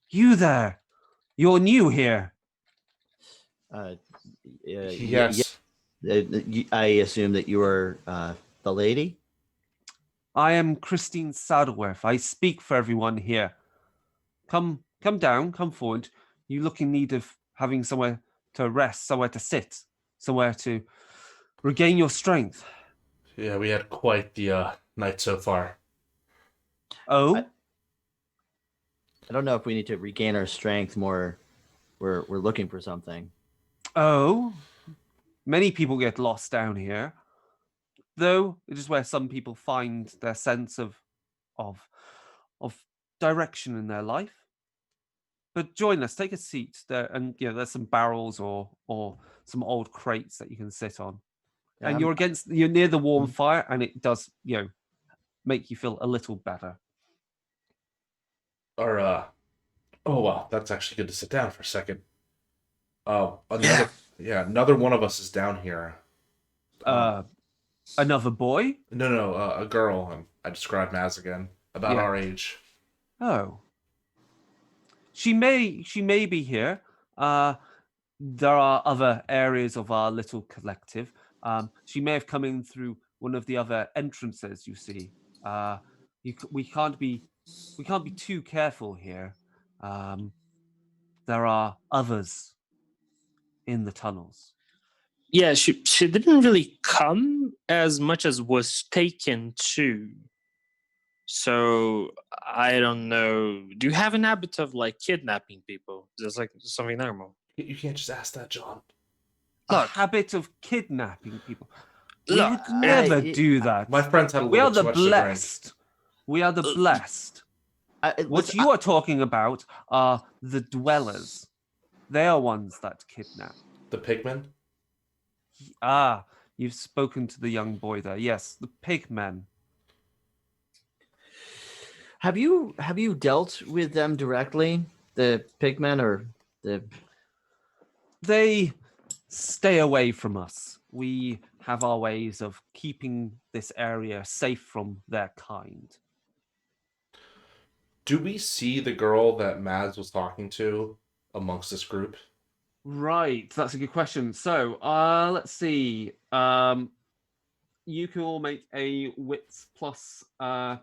You're new here. Yes. I assume that you are the lady? I am Christine Saddleworth. I speak for everyone here. Come down, come forward. You look in need of having somewhere to rest, somewhere to sit, somewhere to regain your strength. Yeah, we had quite the night so far. Oh? I don't know if we need to regain our strength more. We're looking for something. Oh? Many people get lost down here. Though it is where some people find their sense of direction in their life. But join us, take a seat there, and there's some barrels or some old crates that you can sit on. And you're near the warm Mhm. fire, and it does, make you feel a little better. Or oh wow, that's actually good to sit down for a second. Yeah. Another one of us is down here. Another boy? No, a girl. I described Maz again, about Yeah. our age. Oh. She may be here. There are other areas of our little collective. She may have come in through one of the other entrances. You see, we can't be too careful here. There are others in the tunnels. Yeah, she didn't really come as much as was taken to. So I don't know. Do you have an habit of like kidnapping people? Just like something normal. You can't just ask that, John. A Look. habit of kidnapping people. We Look, would never do that. My friends had a We little are the too much to drink. blessed. We are the blessed. What you are talking about are the dwellers. They are ones that kidnap. The pigmen? Ah, you've spoken to the young boy there. Yes, the pigmen. Have you dealt with them directly, the pigmen, or the? They stay away from us. We have our ways of keeping this area safe from their kind. Do we see the girl that Maz was talking to amongst this group? Right, that's a good question. So, let's see. You can all make a wits plus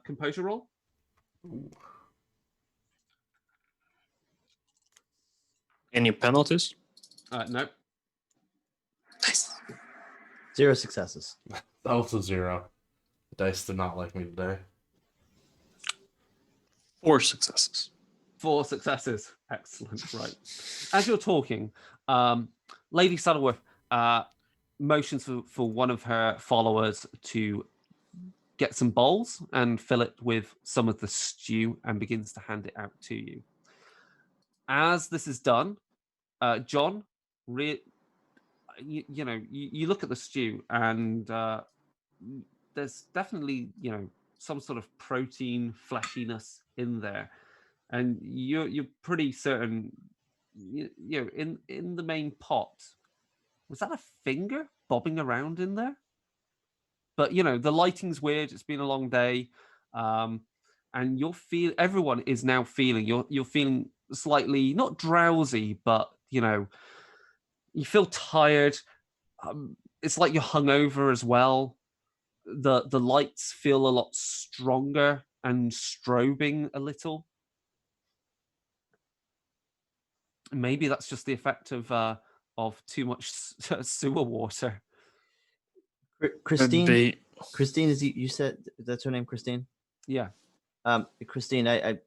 composure roll. any penalties? No. Nice. 0 successes. Also 0. The dice did not like me today. 4 successes. 4 successes. Excellent. Right. As you're talking, Lady Saddleworth motions for one of her followers to get some bowls and fill it with some of the stew and begins to hand it out to you. As this is done, John, you look at the stew and there's definitely, some sort of protein fleshiness in there. And you're pretty certain, in the main pot, was that a finger bobbing around in there? But the lighting's weird. It's been a long day, and everyone is now feeling. You're feeling slightly not drowsy, but you feel tired. It's like you're hungover as well. The lights feel a lot stronger and strobing a little. Maybe that's just the effect of too much sewer water. Christine, Christine, you said that's her name, Christine? Yeah. Christine, I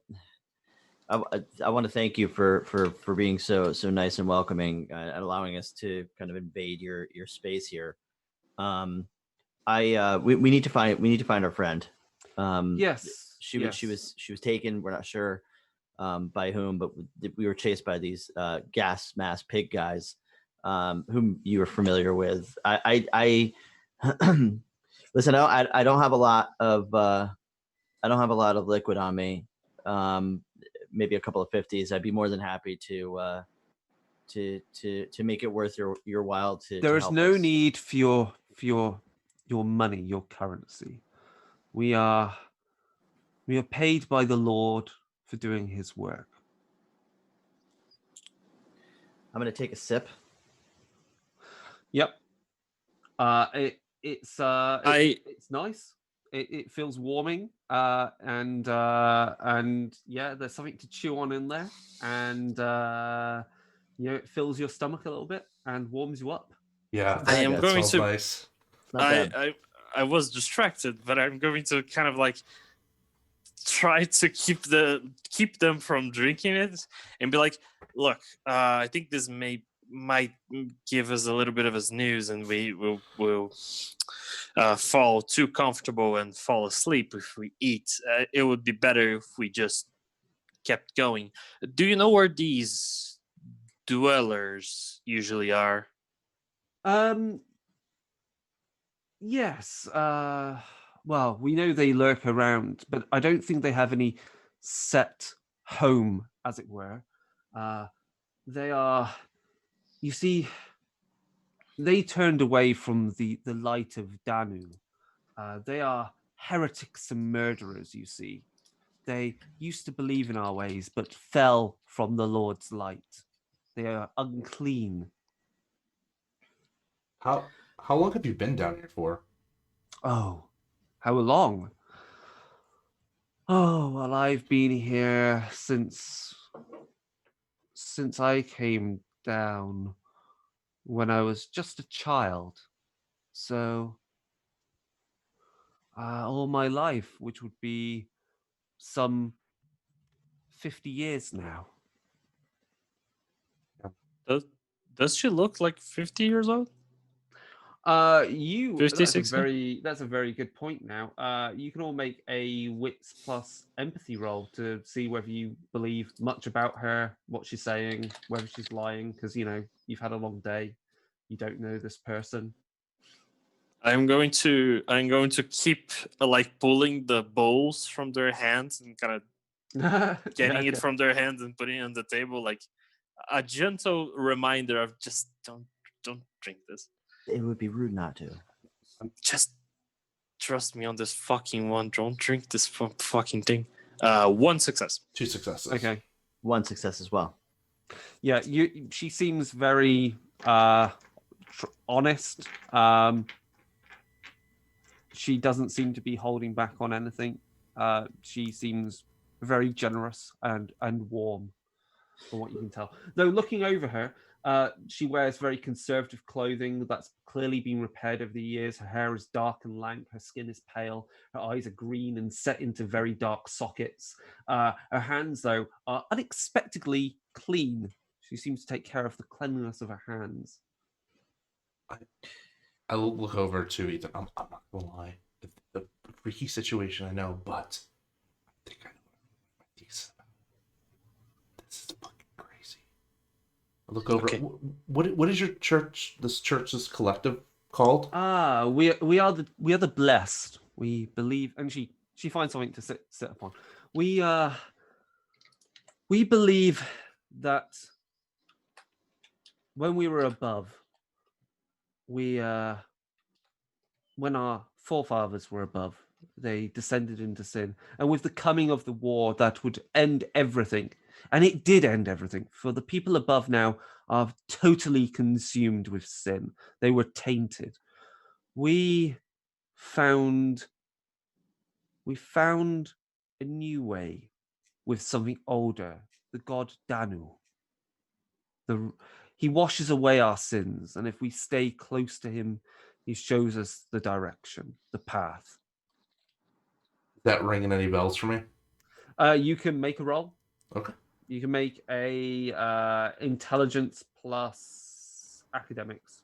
want to thank you for being so nice and welcoming and allowing us to kind of invade your space here. We need to find our friend. Yes. She was taken. We're not sure by whom, but we were chased by these gas mask pig guys, whom you are familiar with. I listen. I don't have a lot of liquid on me. Maybe a couple of 50s. I'd be more than happy to make it worth your while to. There to is help no us. need for your money, your currency. We are paid by the Lord for doing His work. I'm gonna take a sip. Yep. It's nice. It feels warming. And yeah, there's something to chew on in there, and it fills your stomach a little bit and warms you up. Yeah, I am that going smells to- nice. Not bad. I was distracted, but I'm going to kind of like try to keep them from drinking it and be like, look, I think this might give us a little bit of a snooze, and we will fall too comfortable and fall asleep if we eat. It would be better if we just kept going. Do you know where these dwellers usually are? Yes. Well, we know they lurk around, but I don't think they have any set home, as it were. They are, you see, they turned away from the light of Danu. They are heretics and murderers, you see. They used to believe in our ways, but fell from the Lord's light. They are unclean. How long have you been down here for? Oh, how long? Oh, well, I've been here since I came down when I was just a child. So, all my life, which would be some 50 years now. Does does she look like 50 years old? You 50, that's a 60? very good point now. You can all make a wits plus empathy roll to see whether you believe much about her, what she's saying, whether she's lying, because you've had a long day. You don't know this person. I'm going to keep like pulling the bowls from their hands and kind of getting it Okay. from their hands and putting it on the table, like a gentle reminder of just don't drink this. It would be rude not to. Just trust me on this fucking one. Don't drink this fucking thing. One success. 2 successes. Okay. One success as well. Yeah, she seems very honest. She doesn't seem to be holding back on anything. She seems very generous and warm, from what you can tell. Though looking over her, she wears very conservative clothing that's clearly been repaired over the years. Her hair is dark and lank. Her skin is pale. Her eyes are green and set into very dark sockets. Her hands, though, are unexpectedly clean. She seems to take care of the cleanliness of her hands. I look over to Ethan. I'm not gonna lie. The freaky situation, I know, but I think I know what my thesis about. This is fucking crazy. I look over. Okay. What is your church? This church's collective called? We are the blessed. We believe, and she finds something to sit upon. We believe that when we were above, when our forefathers were above, they descended into sin, and with the coming of the war, that would end everything, and it did end everything. For the people above now are totally consumed with sin. They were tainted. We found a new way with something older, the god Danu. He washes away our sins, and if we stay close to him, he shows us the direction, the path. Is that ringing any bells for me? You can make a roll. Okay. You can make a intelligence plus academics.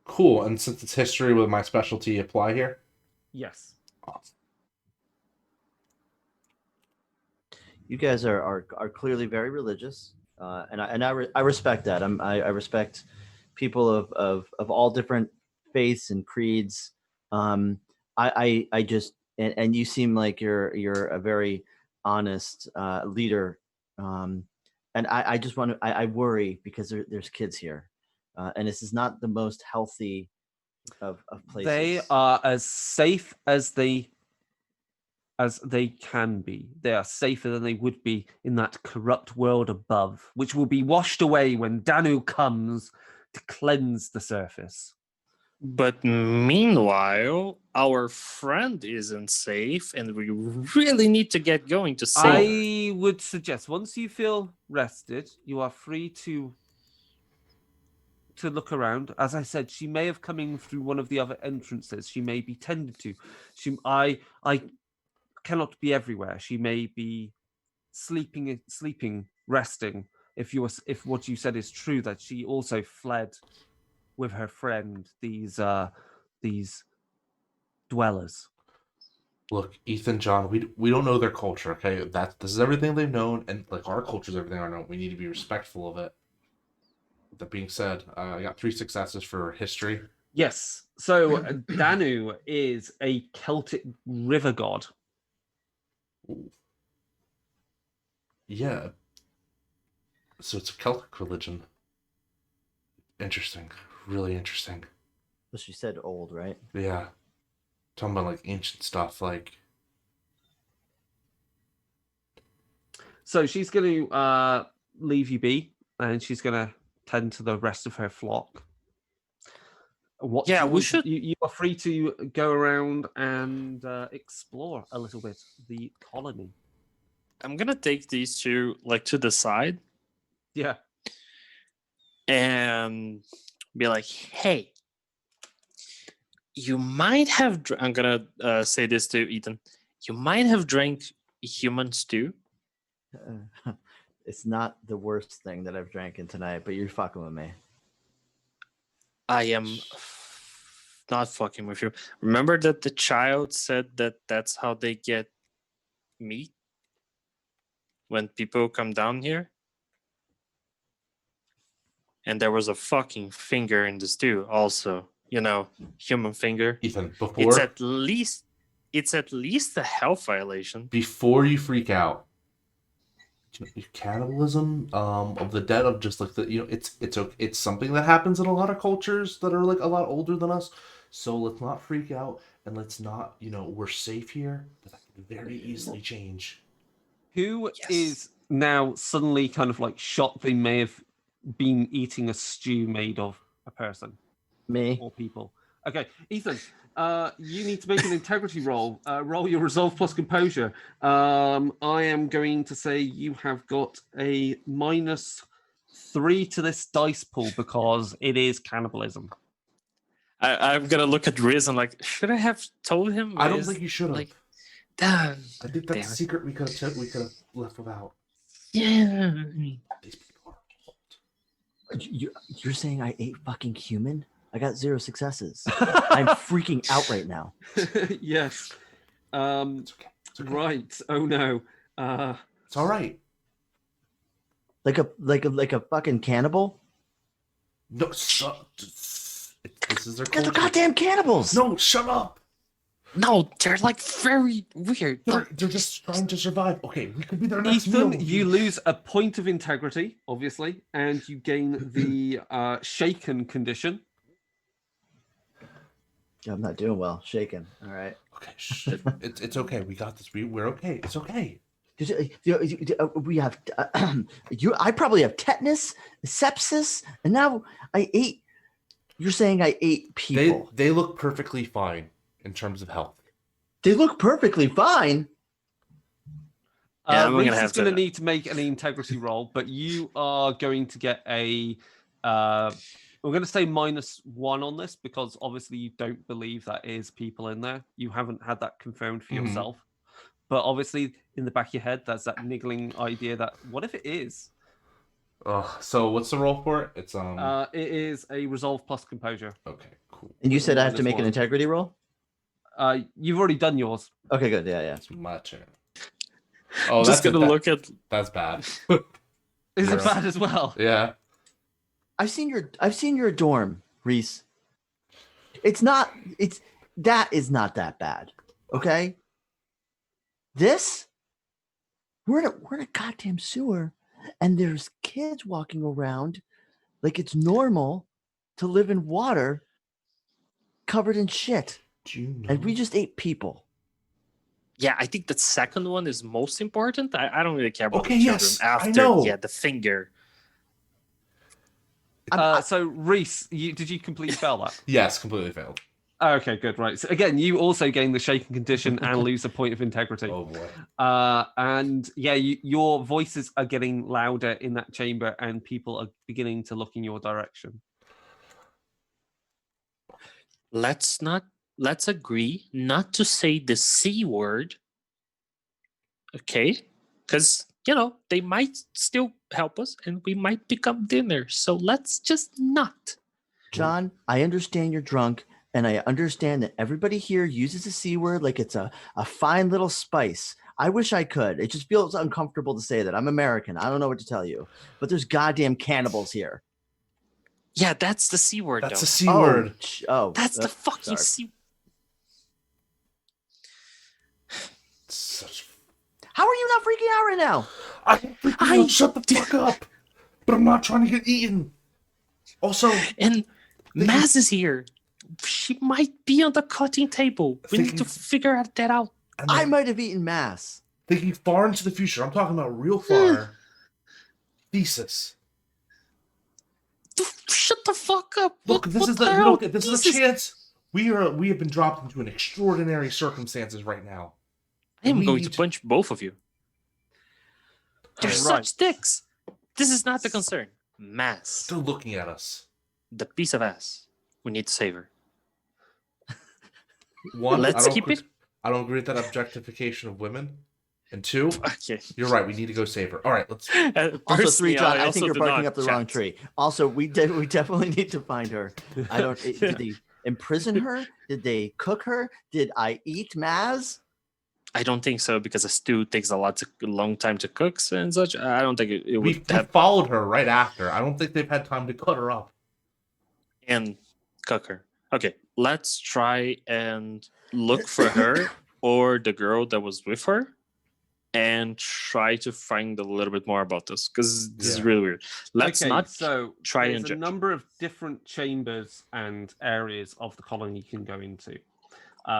Cool. And since it's history, will my specialty apply here? Yes. Awesome. You guys are clearly very religious, and I respect that. I respect people of all different faiths and creeds. I just and you seem like you're a very honest leader, and I just want to I worry because there's kids here, and this is not the most healthy of places. They are as safe as they can be. They are safer than they would be in that corrupt world above, which will be washed away when Danu comes to cleanse the surface. But meanwhile, our friend isn't safe, and we really need to get going to save her. I would suggest once you feel rested, you are free to look around. As I said, she may have come in through one of the other entrances. She may be tended to. I cannot be everywhere. She may be sleeping, resting. If what you said is true, that she also fled with her friend, these dwellers. Look, Ethan, John, we don't know their culture, okay? This is everything they've known, and like our culture is everything I know. We need to be respectful of it. That being said, I got 3 successes for history. Yes. So Danu is a Celtic river god. Ooh. Yeah. So it's a Celtic religion. Interesting. Really interesting. Well, she said old, right? Yeah. Talking about like ancient stuff, like So she's going to leave you be, and she's going to tend to the rest of her flock. What Yeah, do you we want should- You are free to go around and explore a little bit the colony. I'm gonna take these two like to the side Yeah. and be like, "Hey, you might have." I'm gonna say this to Ethan. You might have drank human stew. It's not the worst thing that I've drank in tonight, but you're fucking with me. I am not fucking with you. Remember that the child said that that's how they get meat when people come down here? And there was a fucking finger in the stew also. You know, human finger. Ethan, It's at least a health violation. before you freak out, cannibalism of the dead, of just like it's something that happens in a lot of cultures that are like a lot older than us. So let's not freak out, and let's not, we're safe here, but that can very easily change. Who Yes. is now suddenly kind of like shocked they may have been eating a stew made of a person Me. or people? Okay, Ethan, you need to make an integrity roll. Roll your resolve plus composure. I am going to say you have got a -3 to this dice pool because it is cannibalism. I'm gonna look at Riz and like, should I have told him? I don't Riz? think you should have. Like, damn. I think damn that's a it. secret we could have left without. Yeah. These people are old. You're saying I ate fucking human? I got 0 successes. I'm freaking out right now. Yes. It's okay. It's okay. Right. Oh no. It's all right. Like a fucking cannibal? No, stop. This is their They're culture. goddamn cannibals. No, shut up. No, they're like very weird. They're just trying to survive. Okay, we could be their next Ethan, meal. you lose a point of integrity, obviously, and you gain the shaken condition. I'm not doing well. Shaking. All right. Okay, shit. It's okay. We got this. We're okay. It's okay. We have I probably have tetanus, sepsis, and now I ate. You're saying I ate people. They look perfectly fine in terms of health. They look perfectly fine. Yeah, I'm Reese gonna have is going to to- need to make an integrity roll, but you are going to get a. We're going to say -1 on this because obviously you don't believe that is people in there. You haven't had that confirmed for Mhm. yourself. But obviously, in the back of your head, there's that niggling idea that what if it is? So what's the roll for it? It's It is a resolve plus composure. okay, cool. And you said I have to make an -1. integrity roll? You've already done yours. Okay, good. Yeah. It's my turn. Oh, Just that's gonna look at. that's bad. Is Yeah. it bad as well? Yeah. I've seen your dorm, Reese. That is not that bad. Okay? This we're in a goddamn sewer, and there's kids walking around like it's normal to live in water covered in shit. Do you know? And we just ate people. Yeah, I think the second one is most important. I don't really care about Okay, the children yes, I after. know. Yeah, the finger. So Reese, did you completely fail that? Yes, completely failed. Okay, good. Right. So again, you also gain the shaken condition and lose a point of integrity. Oh boy. And yeah, your voices are getting louder in that chamber, and people are beginning to look in your direction. Let's agree not to say the C word. Okay? Because, they might still help us and we might pick up dinner. So let's just not. John, I understand you're drunk, and I understand that everybody here uses the C word like it's a fine little spice. I wish I could. It just feels uncomfortable to say that. I'm American. I don't know what to tell you. But there's goddamn cannibals here. Yeah, that's the C word. That's though. a C word. That's the fucking sorry. C. How are you not freaking out right now? I'm freaking out. Shut the fuck up. But I'm not trying to get eaten. Also, And Maz is here. She might be on the cutting table. We need to figure that out. I might have eaten mass. Thinking far into the future. I'm talking about real far. Thesis. Shut the fuck up. Look, this is a chance. We have been dropped into an extraordinary circumstances right now. I am going to punch both of you. They're such dicks. This is not the concern. Mass. Still looking at us. The piece of ass. We need to save her. One, let's keep it. I don't agree with that objectification of women. And two, okay, you're right. We need to go save her. All right, let's. Also, three, John. I think you're barking up the wrong tree. Also, we definitely need to find her. I don't. Did they imprison her? Did they cook her? Did I eat Maz? I don't think so because a stew takes a long time to cook and such. I don't think it would. We followed her right after. I don't think they've had time to cut her up and cook her. Okay, let's try and look for her or the girl that was with her, and try to find a little bit more about this because this is really weird. Let's not try and judge. There's a number of different chambers and areas of the colony you can go into.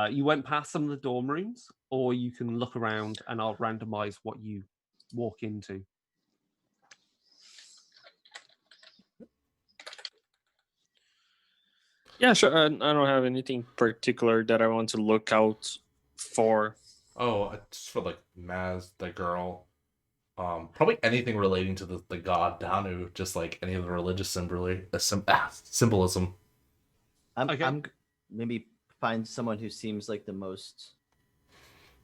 You went past some of the dorm rooms, or you can look around and I'll randomize what you walk into. Yeah, sure. I don't have anything particular that I want to look out for. Oh, just for like Maz, the girl. Probably anything relating to the god Danu, just like any of the religious symbolism. I'm maybe find someone who seems like the most.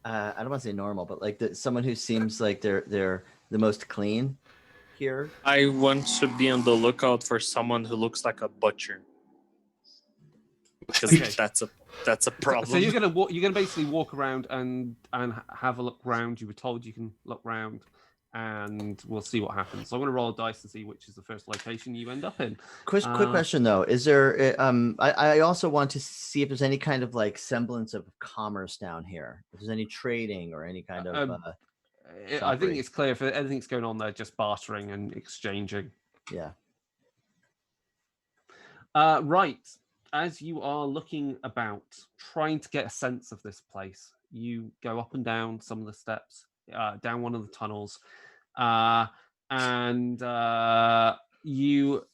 I don't want to say normal, but like someone who seems like they're the most clean here. I want to be on the lookout for someone who looks like a butcher. Because that's a problem. So you're gonna basically walk around and have a look around. You were told you can look around, and we'll see what happens. So I'm gonna roll a dice to see which is the first location you end up in. Quick question though: is there? I also want to see if there's any kind of like semblance of commerce down here. If there's any trading or any kind of. I think it's clear if anything's going on there, just bartering and exchanging. Yeah. Right. As you are looking about, trying to get a sense of this place, you go up and down some of the steps, down one of the tunnels, and you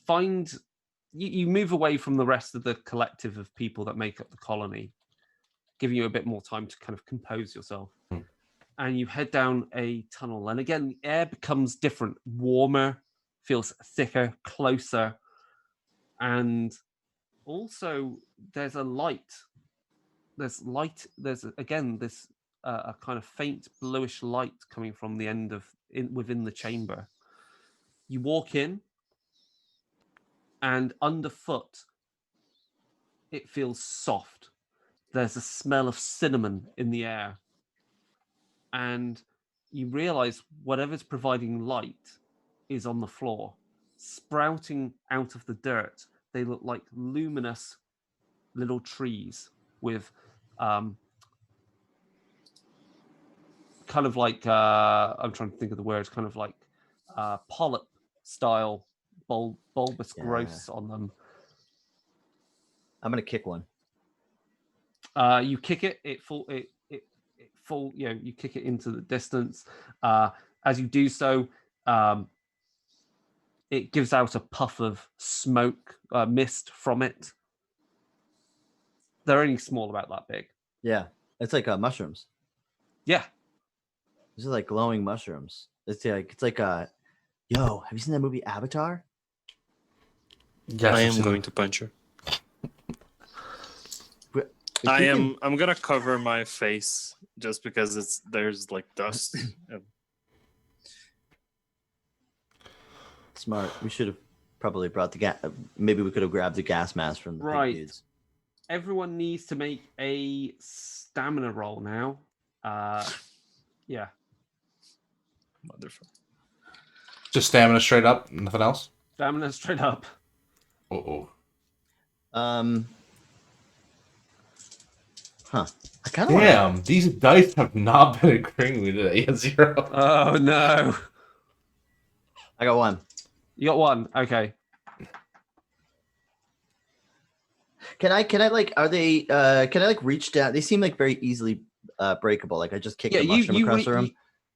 find you move away from the rest of the collective of people that make up the colony, giving you a bit more time to kind of compose yourself. And you head down a tunnel, and again, the air becomes different, warmer, feels thicker, closer. And also, there's a light. There's again this a kind of faint bluish light coming from the end within the chamber. You walk in, and underfoot, it feels soft. There's a smell of cinnamon in the air, and you realize whatever's providing light is on the floor. Sprouting out of the dirt, they look like luminous little trees with kind of like I'm trying to think of the words, kind of like polyp style bulbous growths on them. I'm gonna kick one. You kick it, you kick it into the distance. As you do so, it gives out a puff of smoke, mist from it. They're only small, about that big. Yeah, it's like mushrooms. Yeah, these are like glowing mushrooms. It's like yo, have you seen that movie Avatar? Yes, I am going to punch her. I'm gonna cover my face just because there's like dust. Smart. We should have probably brought the gas. Maybe we could have grabbed the gas mask from the big dudes. Everyone needs to make a stamina roll now. Yeah. Motherfucker. Just stamina straight up, nothing else? Stamina straight up. Uh-oh. Huh. I kind of Damn, these dice have not been agreeing with me today. A 0. Oh no. I got 1. You got 1. Okay. Can I like? Are they? Can I like reach down? They seem like very easily breakable. Like I just kick the mushroom across the room.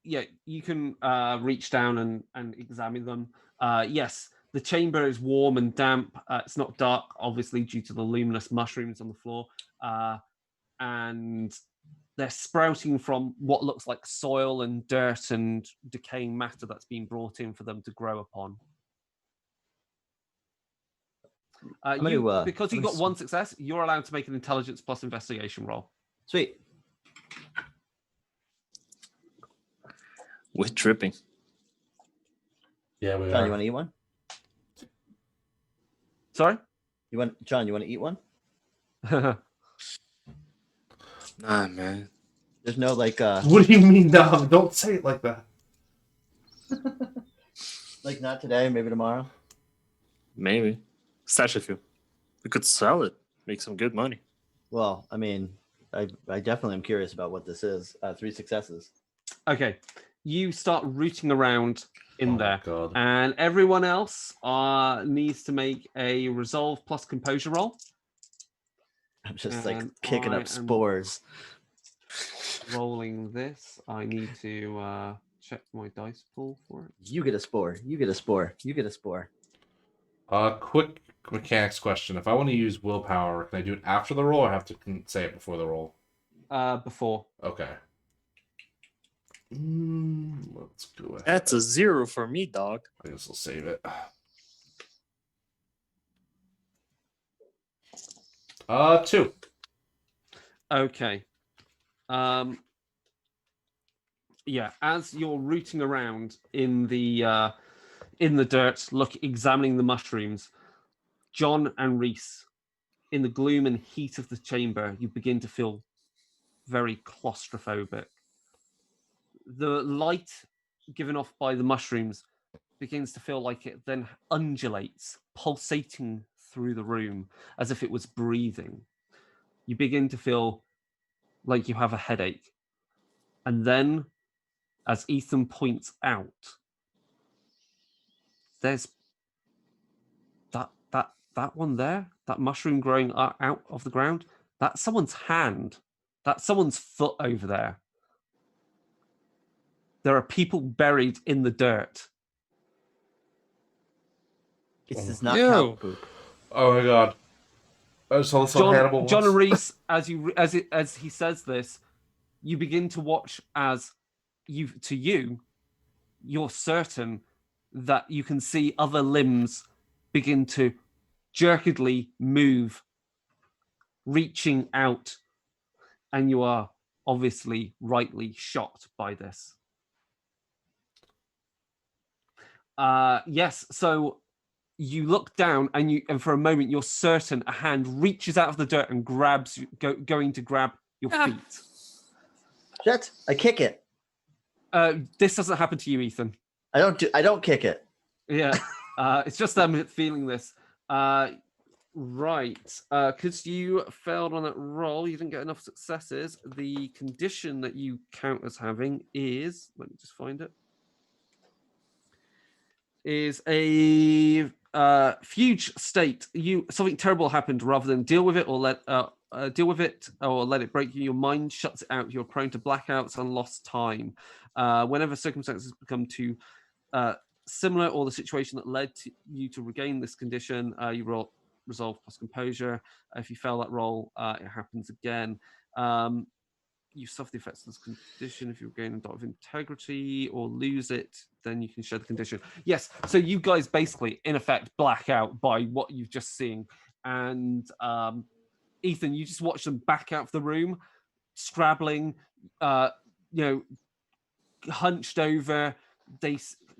You can reach down and examine them. Yes, the chamber is warm and damp. It's not dark, obviously, due to the luminous mushrooms on the floor. And they're sprouting from what looks like soil and dirt and decaying matter that's been brought in for them to grow upon. Because you got 1 success, you're allowed to make an intelligence plus investigation roll. Sweet. We're tripping. Yeah, we John, are. you want to eat one? Sorry? John, you want to eat one? Nah, man. There's no like What do you mean, no? Don't say it like that. like not today, maybe tomorrow. Maybe. Stash a few. We could sell it. Make some good money. Well, I mean, I definitely am curious about what this is. 3 successes. Okay. You start rooting around in there. God. And everyone else needs to make a resolve plus composure roll. I'm just And like kicking I up spores. Rolling this. I need to check my dice pool for it. You get a spore. You get a spore. You get a spore. Quick mechanics question. If I want to use willpower, can I do it after the roll or have to say it before the roll? Before. Okay. Let's go ahead. That's a 0 for me, dog. I guess I'll save it. 2. Okay. Yeah, as you're rooting around in the dirt, examining the mushrooms, John and Reese, in the gloom and heat of the chamber, you begin to feel very claustrophobic. The light given off by the mushrooms begins to feel like it then undulates, pulsating through the room as if it was breathing. You begin to feel like you have a headache. And then, as Ethan points out, there's that one there, that mushroom growing out of the ground. That's someone's hand. That's someone's foot over there. There are people buried in the dirt. This does not count poop. Oh my god. John and Reese, as he says this, you begin to watch as you're certain that you can see other limbs begin to jerkily move, reaching out, and you are obviously rightly shocked by this. Yes, so you look down and for a moment you're certain a hand reaches out of the dirt and grabs you, going to grab your feet. Shit! I kick it. This doesn't happen to you, Ethan. I don't kick it. Yeah, it's just them feeling this. Right, because you failed on that roll, you didn't get enough successes. The condition that you count as having is, let me just find it, is a fugue state. Something terrible happened. Rather than deal with it or let it break you, your mind shuts it out. You're prone to blackouts and lost time. Whenever circumstances become too similar, or the situation that led you to regain this condition, you roll resolve plus composure. If you fail that roll, it happens again. You suffer the effects of this condition. If you gain a dot of integrity or lose it, then you can share the condition. Yes, so you guys basically, in effect, black out by what you've just seen. And Ethan, you just watch them back out of the room, scrabbling, hunched over, they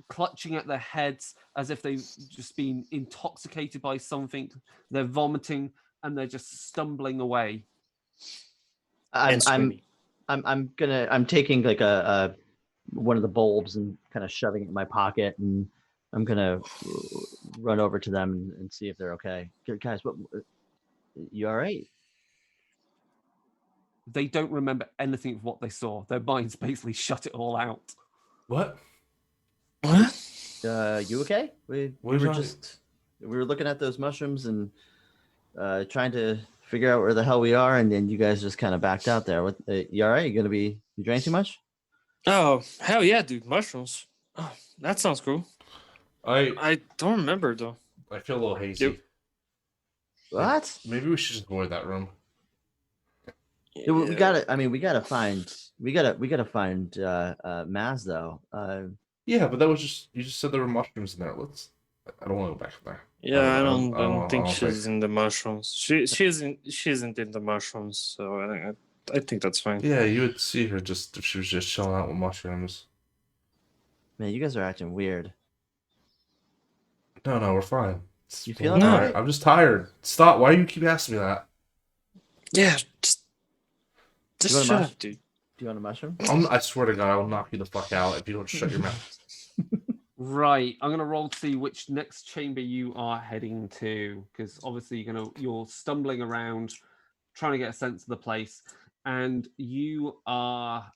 clutching at their heads as if they've just been intoxicated by something. They're vomiting and they're just stumbling away. I'm taking like a one of the bulbs and kind of shoving it in my pocket and I'm gonna run over to them and see if they're okay. Guys, what? You all right? They don't remember anything of what they saw. Their minds basically shut it all out. What? What? You okay? We What were is just we were looking at those mushrooms and trying to figure out where the hell we are, and then you guys just kind of backed out there. What? You all right? You drank too much? Oh, hell yeah, dude. Mushrooms. Oh, that sounds cool. I don't remember, though. I feel a little hazy. Yep. What? Maybe we should just avoid that room. Yeah, we gotta. I mean, we gotta find. We gotta find Maz though. Yeah, but that was just you just said there were mushrooms in there. I don't want to go back there. Yeah, I don't think I don't she's in the mushrooms. She isn't in the mushrooms, so I think that's fine. Yeah, you would see her just if she was just chilling out with mushrooms. Man, you guys are acting weird. No, we're fine. You feeling I'm all tired. right? I'm just tired. Stop. Why do you keep asking me that? Yeah, just want a shut mush- up, dude. Do you want a mushroom? I swear to God, I will knock you the fuck out if you don't shut your mouth. Right, I'm gonna roll to see which next chamber you are heading to, because obviously you're stumbling around, trying to get a sense of the place, and you are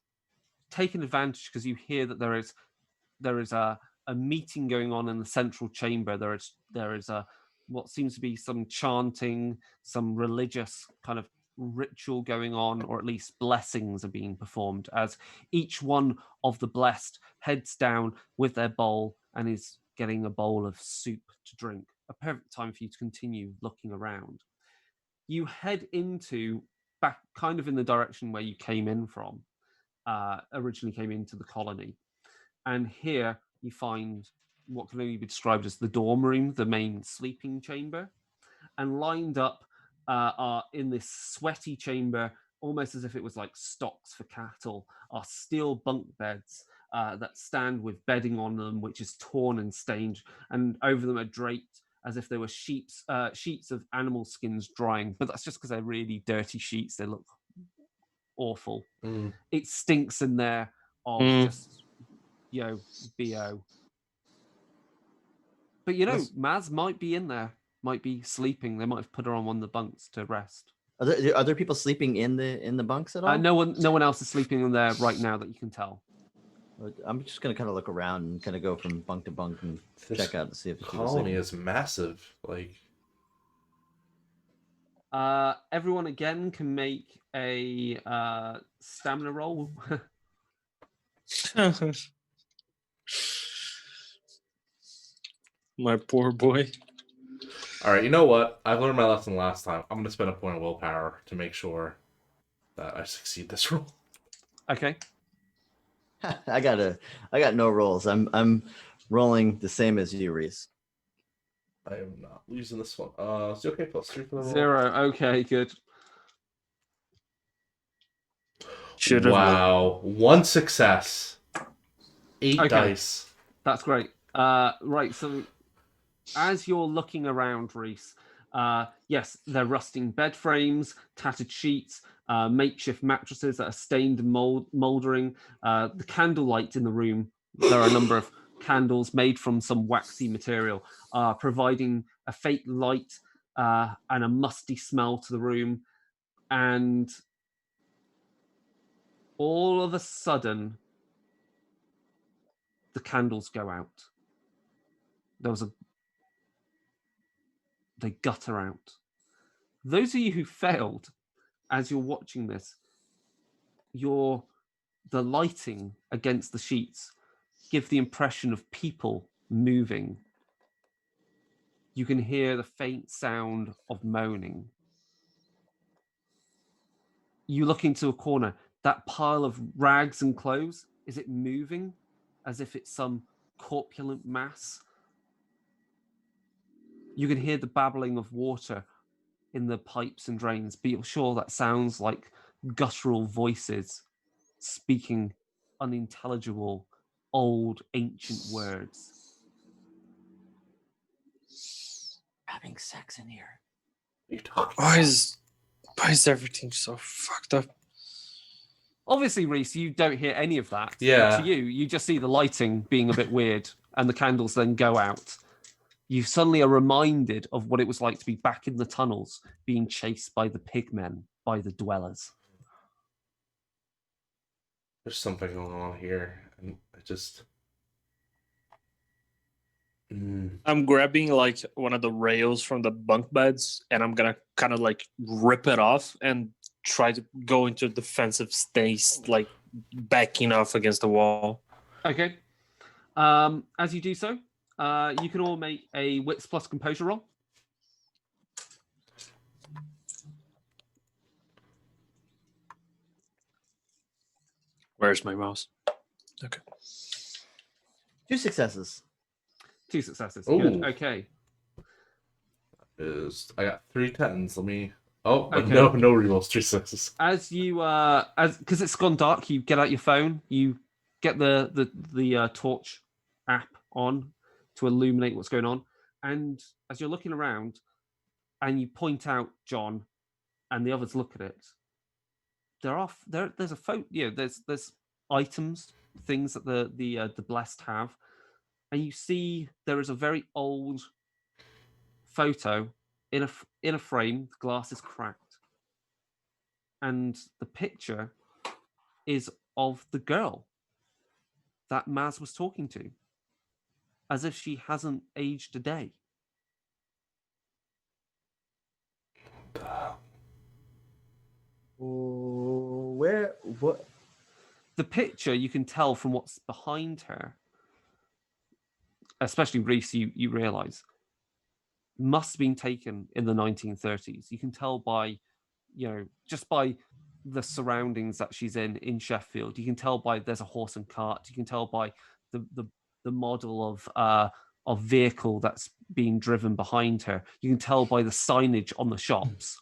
taking advantage because you hear that there is a meeting going on in the central chamber. There is a what seems to be some chanting, some religious kind of ritual going on, or at least blessings are being performed as each one of the blessed heads down with their bowl and is getting a bowl of soup to drink. A perfect time for you to continue looking around. You head into back kind of in the direction where you came in from, originally came into the colony. And here you find what can only be described as the dorm room, the main sleeping chamber. And lined up are in this sweaty chamber, almost as if it was like stocks for cattle, are steel bunk beds that stand with bedding on them, which is torn and stained, and over them are draped as if they were sheets of animal skins drying. But that's just because they're really dirty sheets. They look awful. Mm. It stinks in there of just, BO. But Maz might be in there, might be sleeping. They might have put her on one of the bunks to rest. Are there other people sleeping in the bunks at all? No one else is sleeping in there right now that you can tell. I'm just gonna kind of look around and kind of go from bunk to bunk and check out and see if the colony is massive. Like, everyone again can make a stamina roll. My poor boy. all right, you know what? I learned my lesson last time. I'm gonna spend a point of willpower to make sure that I succeed this roll. Okay. I got no rolls. I'm rolling the same as you, Reese. I am not losing this one. Is it okay? +3 for the roll? 0. Okay, good. Wow, 1 success, 8 Okay. dice. That's great. Right, so as you're looking around, Reese, yes, they're rusting bed frames, tattered sheets, makeshift mattresses that are stained and mouldering. The candlelight in the room, there are a number of candles made from some waxy material, providing a faint light and a musty smell to the room. And all of a sudden, the candles go out. They gutter out. Those of you who failed, as you're watching this, the lighting against the sheets give the impression of people moving. You can hear the faint sound of moaning. You look into a corner. That pile of rags and clothes, is it moving as if it's some corpulent mass? You can hear the babbling of water in the pipes and drains, but you're sure that sounds like guttural voices speaking unintelligible, old, ancient words. Having sex in here. What are you talking Why is everything so fucked up? Obviously, Reese, you don't hear any of that. Yeah. To you just see the lighting being a bit weird and the candles then go out, you suddenly are reminded of what it was like to be back in the tunnels, being chased by the pigmen, by the dwellers. There's something going on here, and I just. I'm grabbing like one of the rails from the bunk beds, and I'm gonna kind of like rip it off and try to go into a defensive stance, like backing off against the wall. Okay. As you do so, you can all make a wits plus composure roll. Where's my mouse? Okay. 2 successes. 2 successes. Ooh. Good. Okay. I got 3 10s. Let me. Oh, Okay. no rerolls. 3 6s. As you because it's gone dark, you get out your phone, you get the torch app on to illuminate what's going on, and as you're looking around, and you point out John, and the others look at it. There's a photo. There's items, things that the blessed have, and you see there is a very old photo in a frame. The glass is cracked, and the picture is of the girl that Maz was talking to, as if she hasn't aged a day. Where? What? The picture, you can tell from what's behind her, especially Reese, you realize, must have been taken in the 1930s. You can tell by, just by the surroundings that she's in Sheffield. You can tell by there's a horse and cart. You can tell by the model of vehicle that's being driven behind her. You can tell by the signage on the shops.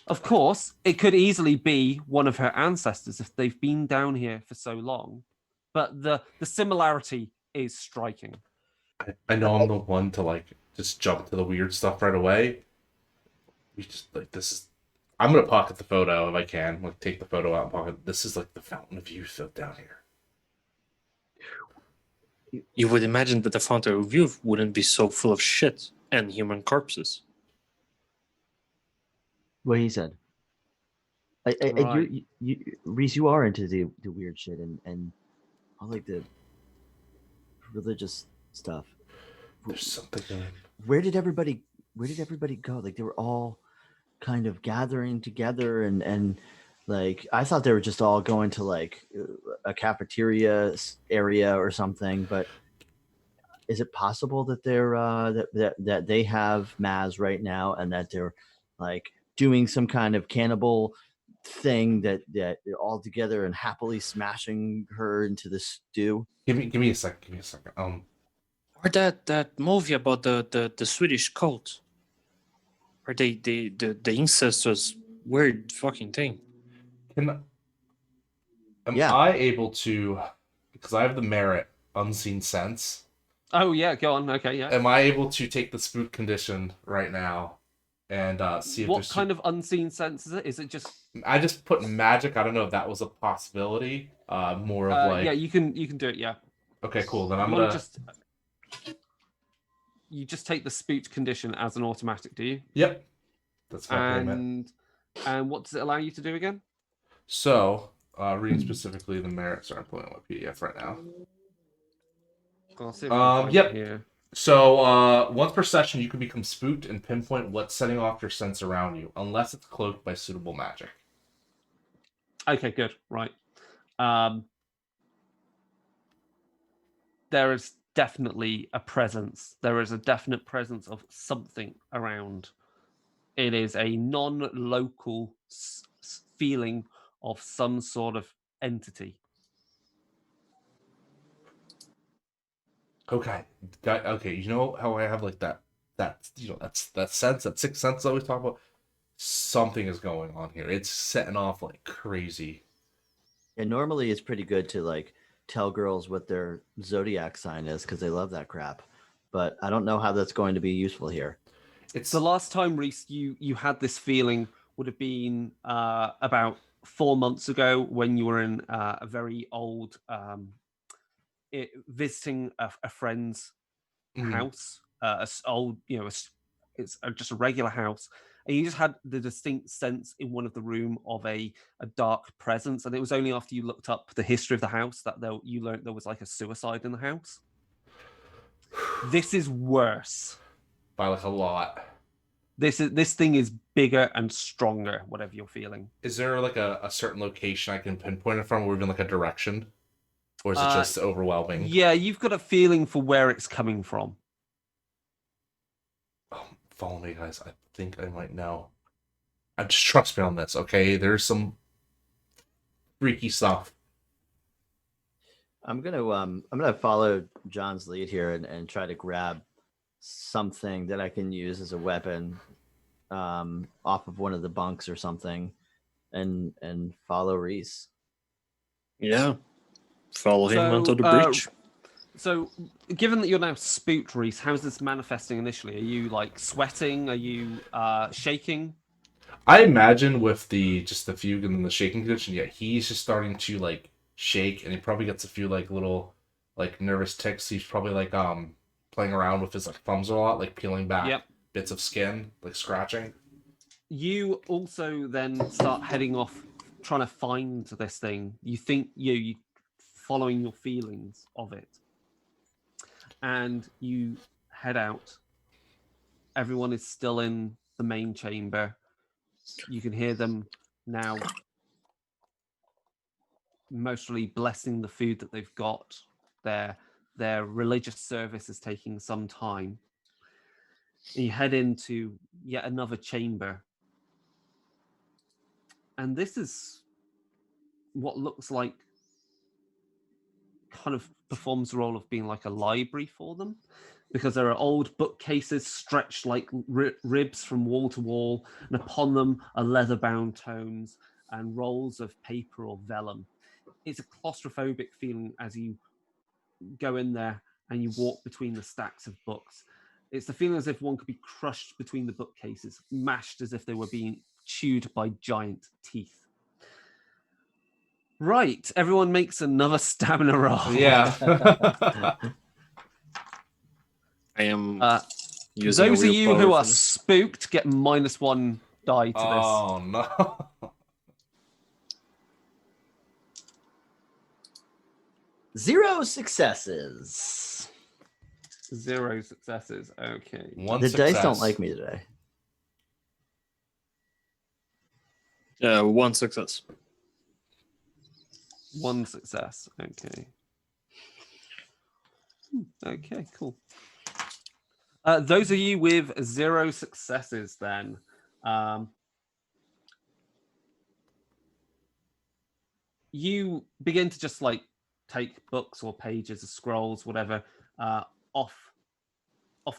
Of course, it could easily be one of her ancestors if they've been down here for so long, but the similarity is striking. I know I'm the one to like just jump to the weird stuff right away. We just like this is. I'm gonna pocket the photo if I can. Like take the photo out and pocket. This is like the fountain of youth down here. You would imagine that the fountain of youth wouldn't be so full of shit and human corpses. What he said. Right. Reese, you are into the weird shit and all like the religious stuff. There's something going. Where did everybody go? Like they were all kind of gathering together and like I thought they were just all going to like a cafeteria area or something, but is it possible that they're that they have Maz right now and that they're like doing some kind of cannibal thing that they're all together and happily smashing her into the stew? Give me a second. Or that movie about the Swedish cult, where the incest was weird fucking thing. Am I able to, because I have the merit unseen sense? Oh yeah, go on. Okay, yeah. Am I able to take the spook condition right now and see if what there's kind of unseen sense is it? Is it just? I just put magic. I don't know if that was a possibility. More of like. Yeah, you can do it. Yeah. Okay, cool. Then I'm gonna You just take the spooked condition as an automatic, do you? Yep. That's fine. And what does it allow you to do again? So, reading specifically the merits. Sorry, I'm pulling up my PDF right now. I'll see if I can find it here. So, once per session, you can become spooked and pinpoint what's setting off your sense around you, unless it's cloaked by suitable magic. Okay, good. Right. There is definitely a presence. There is a definite presence of something around. It is a non-local feeling of some sort of entity. Okay. You know how I have like that sense, that sixth sense I always talk about? Something is going on here. It's setting off like crazy. Yeah, normally it's pretty good to like tell girls what their zodiac sign is because they love that crap. But I don't know how that's going to be useful here. It's the last time, Reese, you had this feeling would have been about 4 months ago when you were in a very old visiting a friend's Mhm. house, old, it's just a regular house, and you just had the distinct sense in one of the room of a dark presence, and it was only after you looked up the history of the house that you learned there was like a suicide in the house. This is worse. By like a lot. This thing is bigger and stronger, whatever you're feeling. Is there like a certain location I can pinpoint it from, or even like a direction? Or is it just overwhelming? Yeah, you've got a feeling for where it's coming from. Oh, follow me, guys. I think I might know. Just trust me on this, okay? There's some freaky stuff. I'm gonna follow John's lead here and try to grab something that I can use as a weapon off of one of the bunks or something, and follow Reese. Yeah. Follow him onto the breach. So, given that you're now spooked, Reese, how's this manifesting initially? Are you like sweating? Are you shaking? I imagine with the fugue and then the shaking condition, yeah, he's just starting to like shake, and he probably gets a few like little like nervous ticks. He's probably like playing around with his like thumbs a lot, like peeling back bits of skin, like scratching. You also then start heading off, trying to find this thing. You think you following your feelings of it, and you head out. Everyone is still in the main chamber. You can hear them now mostly blessing the food that they've got. Their religious service is taking some time. And you head into yet another chamber. And this is what looks like kind of performs the role of being like a library for them, because there are old bookcases stretched like ribs from wall to wall, and upon them are leather-bound tomes and rolls of paper or vellum. It's a claustrophobic feeling as you go in there and you walk between the stacks of books. It's the feeling as if one could be crushed between the bookcases, mashed as if they were being chewed by giant teeth. Right, everyone makes another stamina roll. Yeah. I am those of you who are spooked get -1 die to this. Oh no. 0 successes. 0 successes. Okay. One The success. dice don't like me today. 1 success. 1 success. Okay. Okay, cool. Those of you with 0 successes, then, you begin to just like take books or pages or scrolls, whatever, off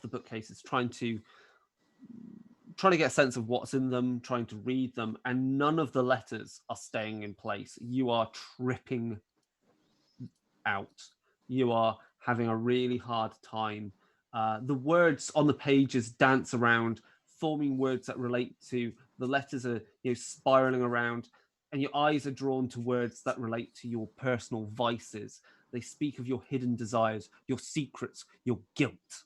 the bookcases, trying to get a sense of what's in them, trying to read them, and none of the letters are staying in place. You are tripping out. You are having a really hard time. The words on the pages dance around, forming words that relate to the letters are spiraling around, and your eyes are drawn to words that relate to your personal vices. They speak of your hidden desires, your secrets, your guilt.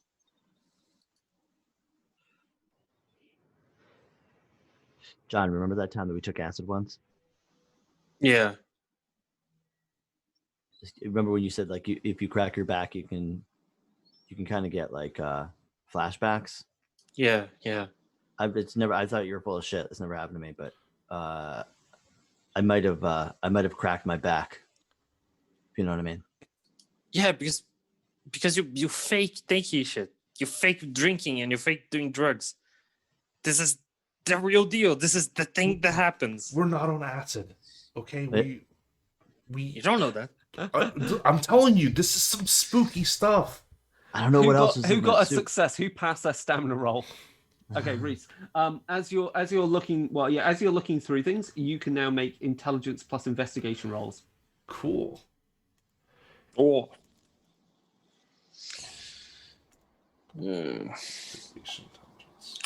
John, remember that time that we took acid once? Yeah. Remember when you said like if you crack your back, you can kind of get like flashbacks? Yeah. I thought you were full of shit. It's never happened to me, but I might have cracked my back. If you know what I mean? Yeah, because you fake tanky shit. You fake drinking and you fake doing drugs. This is the real deal. This is the thing that happens. We're not on acid, okay? You don't know that. I'm telling you, this is some spooky stuff. I don't know what else is. Who got a success? Who passed their stamina roll? Okay, Reese. As you're looking, as you're looking through things, you can now make intelligence plus investigation rolls. Cool. Oh.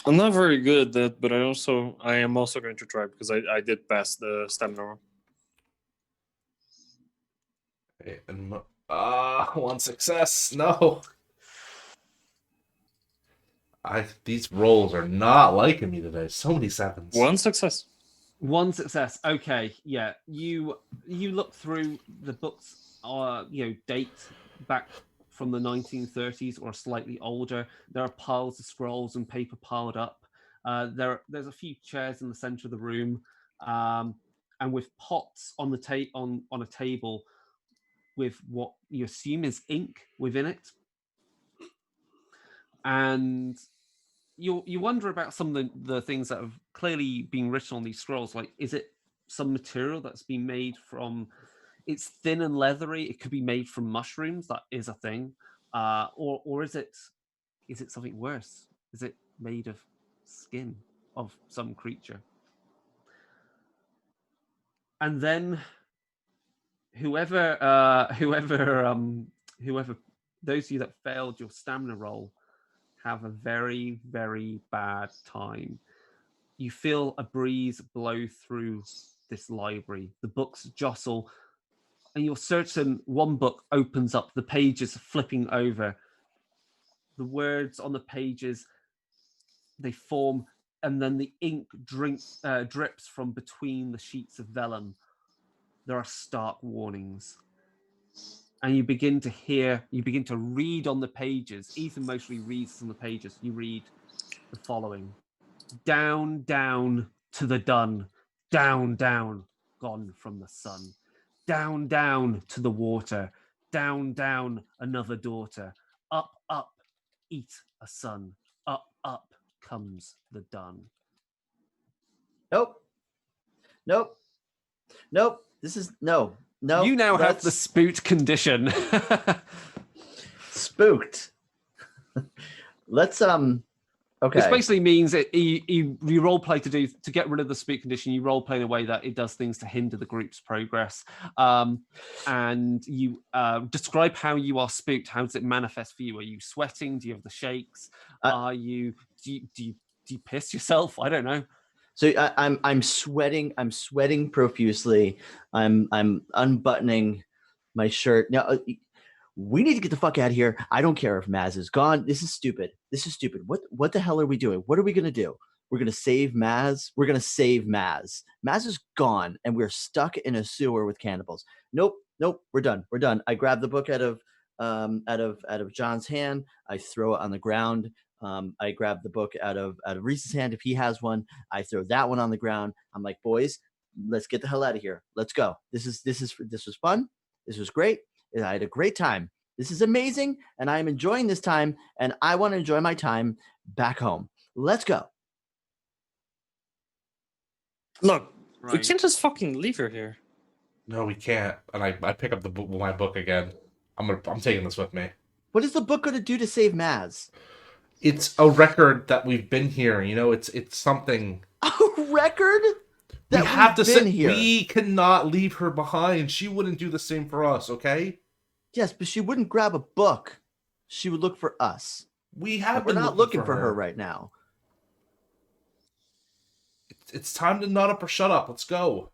I'm not very good at that, but I am also going to try because I did pass the stamina roll. Okay, and One success. No. These rolls are not liking me today. So many sevens. One success. One success. Okay, yeah. You look through the books, date back from the 1930s or slightly older. There are piles of scrolls and paper piled up. There's a few chairs in the center of the room, and with pots on the on a table with what you assume is ink within it. And you wonder about some of the things that have clearly been written on these scrolls. Like, is it some material that's been made from? It's thin and leathery. It could be made from mushrooms. That is a thing. Or is it something worse? Is it made of skin of some creature? And then whoever those of you that failed your stamina roll have a very, very bad time. You feel a breeze blow through this library. The books jostle, and you're certain one book opens up, the pages flipping over. The words on the pages, they form, and then the ink drips from between the sheets of vellum. There are stark warnings. And you begin to read on the pages. Ethan mostly reads on the pages. You read the following: down, down to the dun, down, down, gone from the sun, down, down to the water, down, down, another daughter, up, up, eat a son, up, up comes the dun. Nope. This is no. You now have the spooked condition. Spooked. Let's okay. Which basically means that you role play to get rid of the spook condition. You role play in a way that it does things to hinder the group's progress, and you describe how you are spooked. How does it manifest for you? Are you sweating? Do you have the shakes? Do you piss yourself? I don't know. So I'm sweating. I'm sweating profusely. I'm unbuttoning my shirt. Now we need to get the fuck out of here. I don't care if Maz is gone. This is stupid. What the hell are we doing? What are we gonna do? We're gonna save Maz. We're gonna save Maz. Maz is gone, and we're stuck in a sewer with cannibals. Nope. We're done. I grab the book out of John's hand. I throw it on the ground. I grab the book out of Reese's hand if he has one. I throw that one on the ground. I'm like, boys, let's get the hell out of here. Let's go. This was fun. This was great. I had a great time. This is amazing, and I am enjoying this time, and I want to enjoy my time back home. Let's go. Look, we can't just fucking leave her here. No, we can't. And I pick up my book again. I'm taking this with me. What is the book going to do to save Maz? It's a record that we've been here. You know, it's something. A record? We have to sit here. We cannot leave her behind. She wouldn't do the same for us, okay? Yes, but she wouldn't grab a book. She would look for us. We're not looking for her right now. It's time to nut up or shut up. Let's go.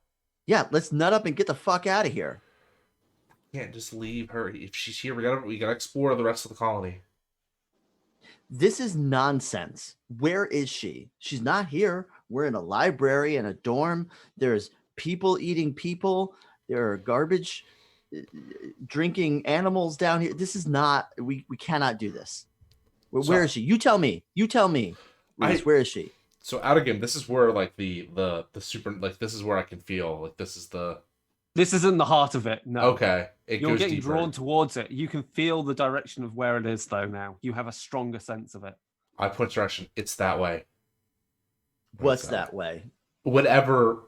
Yeah, let's nut up and get the fuck out of here. Can't just leave her. If she's here, we gotta explore the rest of the colony. This is nonsense. Where is she? She's not here. We're in a library and a dorm. There's people eating people. There are garbage drinking animals down here. This is not, we cannot do this. Where is she? You tell me. Reese, where is she? So out of game, this is where like the super, like this is where I can feel like this isn't the heart of it. No. Okay. You're getting drawn towards it. You can feel the direction of where it is though now. You have a stronger sense of it. I put direction. It's that way. What's that way? Whatever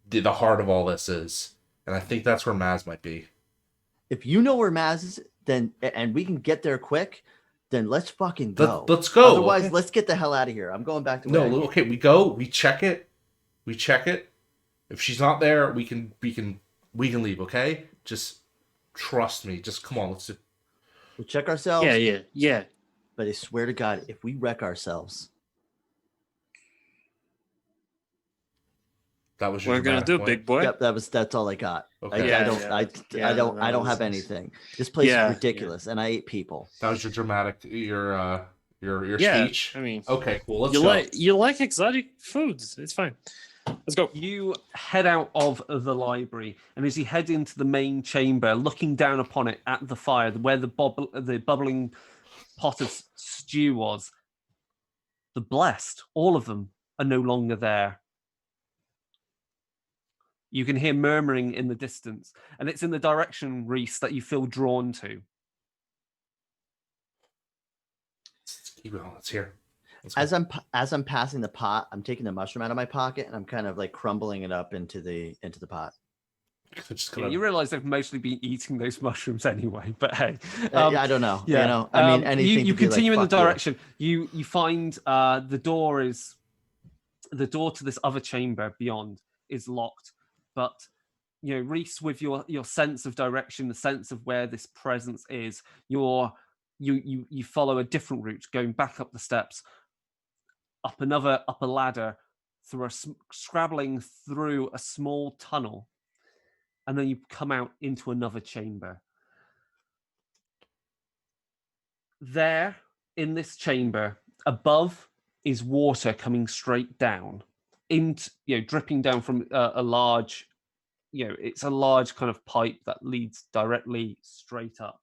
the heart of all this is. And I think that's where Maz might be. If you know where Maz is, then and we can get there quick, then let's fucking go. Let's go. Otherwise, let's get the hell out of here. I'm going back to okay, we go, we check it. If she's not there, we can leave, okay? Just trust me. Just come on, let's do. We'll check ourselves. Yeah. But I swear to God, if we wreck ourselves. That was your We're gonna dramatic do, point? big boy. Yep, that's all I got. Okay. I don't that have was- anything. This place Yeah, is ridiculous, and I ate people. That was your dramatic, your Yeah, speech. I mean, Okay, cool. Let's you go. like exotic foods. It's fine. Let's go. You head out of the library, and as you head into the main chamber, looking down upon it at the fire, where the bubbling pot of stew was, the blessed, all of them, are no longer there. You can hear murmuring in the distance, and it's in the direction, Reese, that you feel drawn to. Let's keep going. Let's hear. Let's go. As I'm passing the pot, I'm taking the mushroom out of my pocket and I'm kind of like crumbling it up into the pot. Just Yeah, gonna- you realize they've mostly been eating those mushrooms anyway, but hey. I don't know. Yeah. You know, I mean, anything. You to be like, continue in the "Fuck you." direction. You find the door to this other chamber beyond is locked, but you know, Reese, with your sense of direction, the sense of where this presence is, you follow a different route, going back up the steps, up a ladder, through scrabbling through a small tunnel, and then you come out into another chamber. There, in this chamber, above is water coming straight down, dripping down from a large, it's a large kind of pipe that leads directly straight up.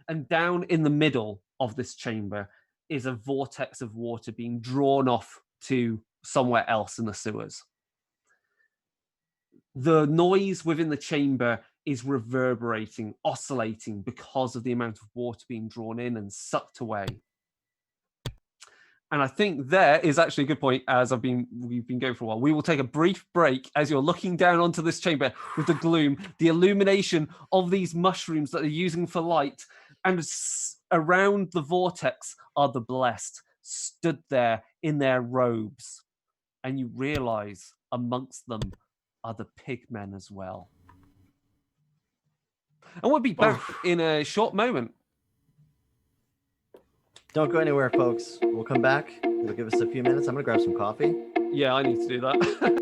And down in the middle of this chamber is a vortex of water being drawn off to somewhere else in the sewers. The noise within the chamber is reverberating, oscillating because of the amount of water being drawn in and sucked away. And I think there is actually a good point, as we've been going for a while. We will take a brief break as you're looking down onto this chamber with the gloom, the illumination of these mushrooms that they're using for light, and around the vortex are the blessed, stood there in their robes. And you realize amongst them are the pigmen as well. And we'll be back in a short moment. Don't go anywhere, folks. We'll come back. It'll give us a few minutes. I'm gonna grab some coffee. Yeah, I need to do that.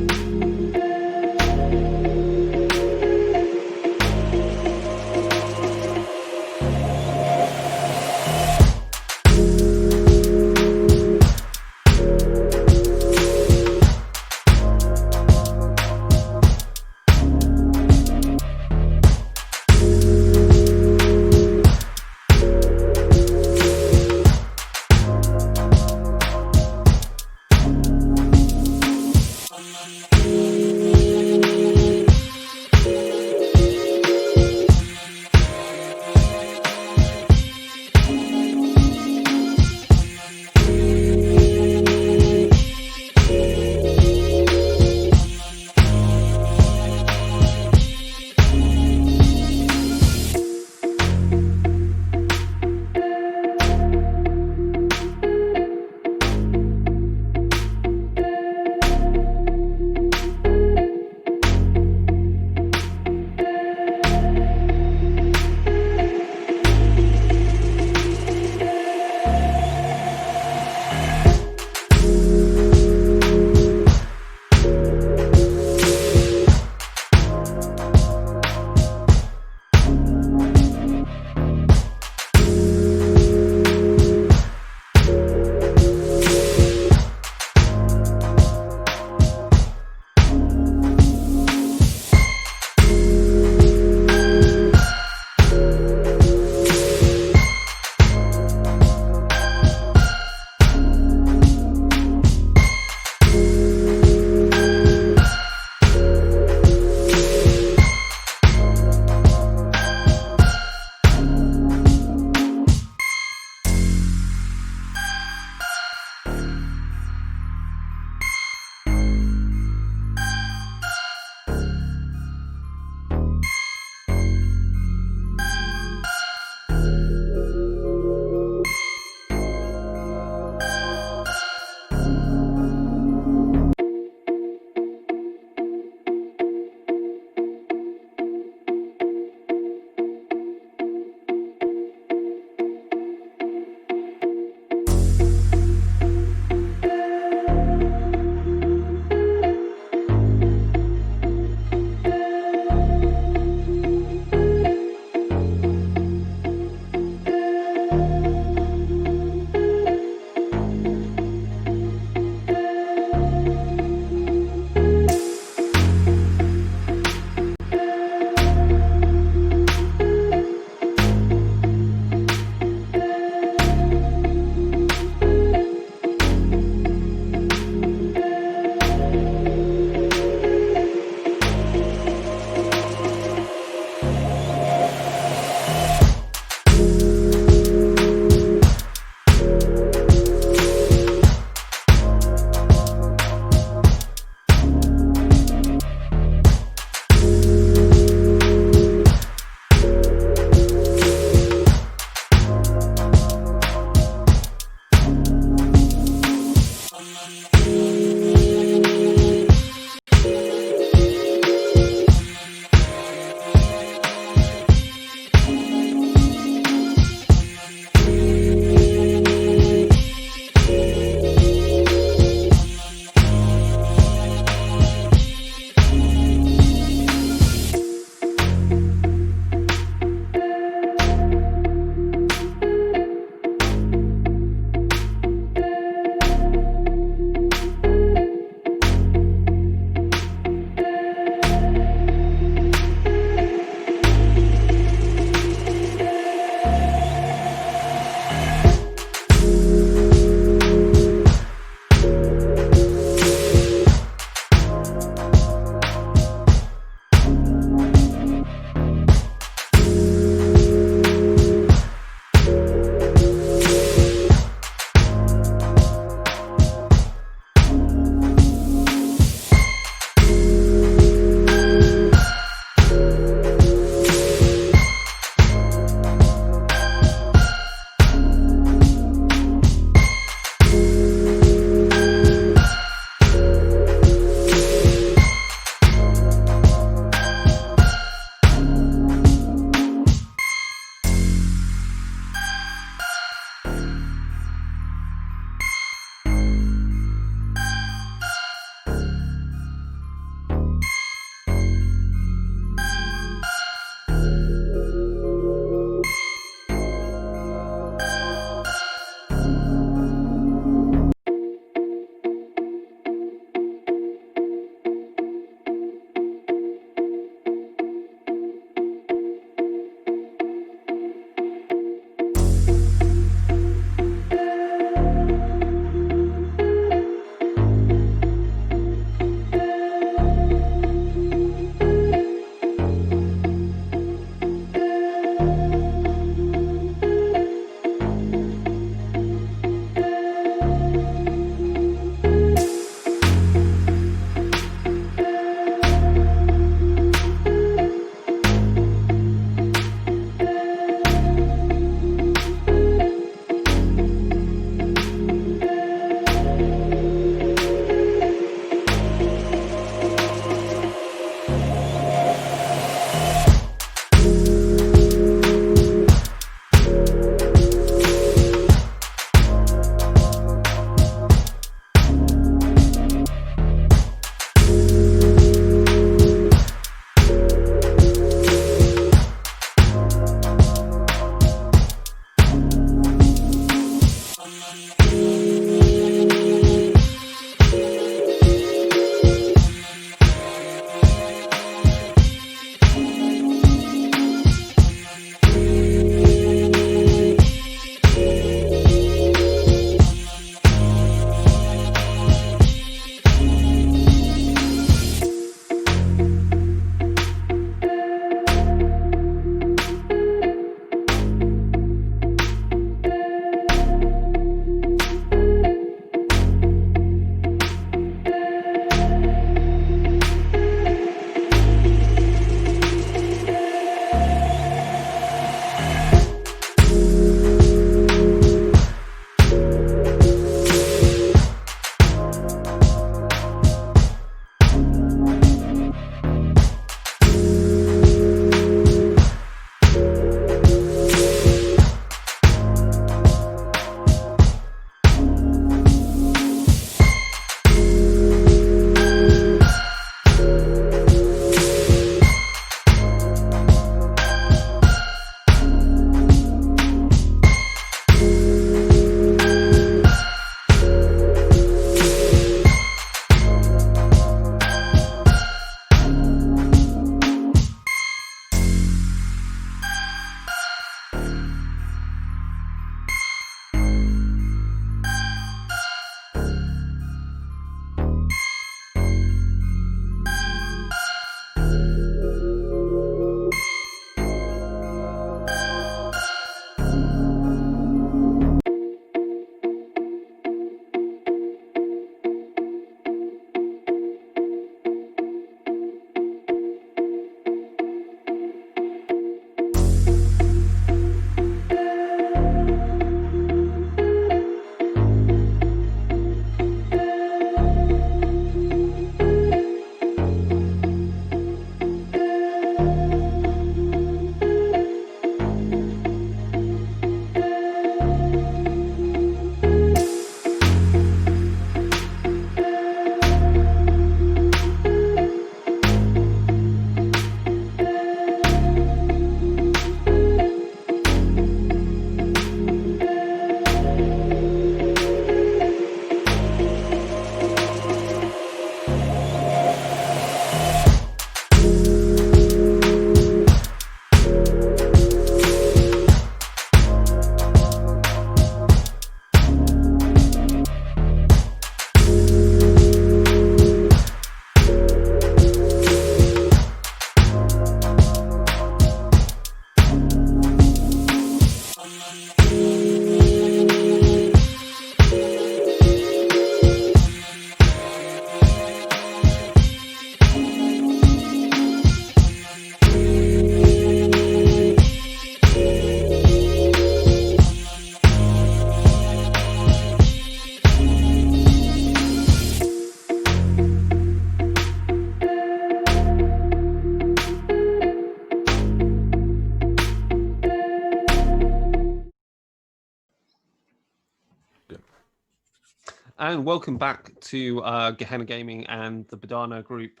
and welcome back to Gehenna Gaming and the Bodhana Group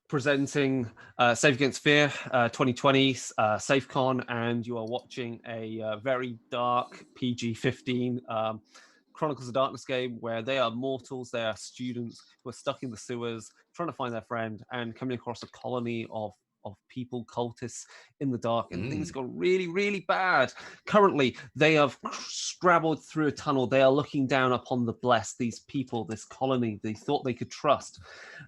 presenting Safe Against Fear 2020 SAFeCon, and you are watching a very dark PG-15 Chronicles of Darkness game where they are mortals, they are students who are stuck in the sewers trying to find their friend and coming across a colony of people, cultists in the dark, and things got really, really bad. Currently, they have scrabbled through a tunnel. They are looking down upon the blessed, these people, this colony they thought they could trust.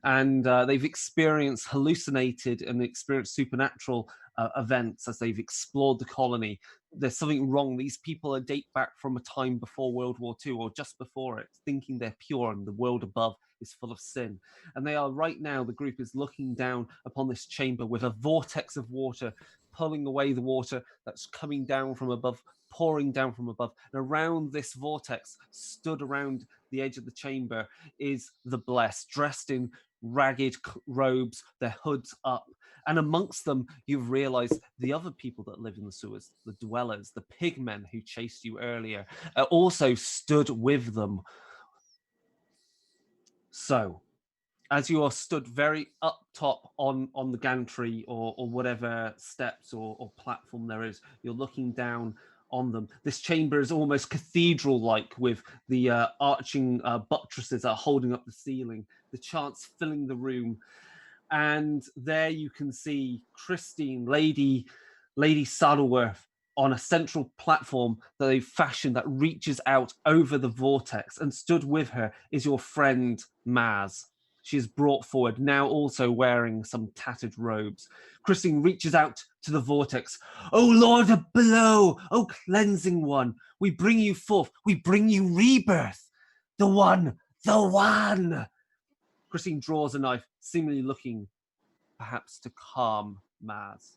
And they've experienced hallucinated and experienced supernatural events as they've explored the colony. There's something wrong. These people date back from a time before World War II or just before it, thinking they're pure and the world above is full of sin. And they are right now, the group is looking down upon this chamber with a vortex of water pulling away the water that's coming down from above, pouring down from above. And around this vortex, stood around the edge of the chamber, is the blessed, dressed in ragged robes, their hoods up. And amongst them, you've realized the other people that live in the sewers, the dwellers, the pigmen who chased you earlier, also stood with them. So, as you are stood very up top on the gantry or whatever steps or platform there is, you're looking down on them. This chamber is almost cathedral-like, with the arching buttresses that are holding up the ceiling, the chants filling the room. And there you can see Christine, Lady Saddleworth, on a central platform that they've fashioned that reaches out over the vortex, and stood with her is your friend Maz. She is brought forward, now also wearing some tattered robes. Christine reaches out to the vortex. "O Lord of below, O cleansing one, we bring you forth, we bring you rebirth. The one. Christine draws a knife, seemingly looking perhaps to calm Maz.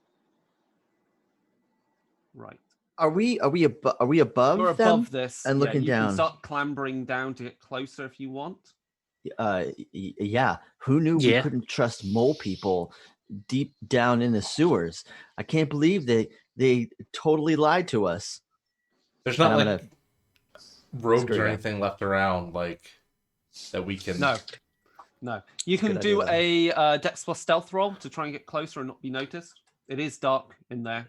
Right. Are we above You're them above this and looking you down? can start clambering down to get closer if you want. Yeah. Who knew we couldn't trust mole people deep down in the sewers? I can't believe they totally lied to us. There's not And like robes or anything left around like that we can. No. You can do a Dex plus stealth roll to try and get closer and not be noticed. It is dark in there.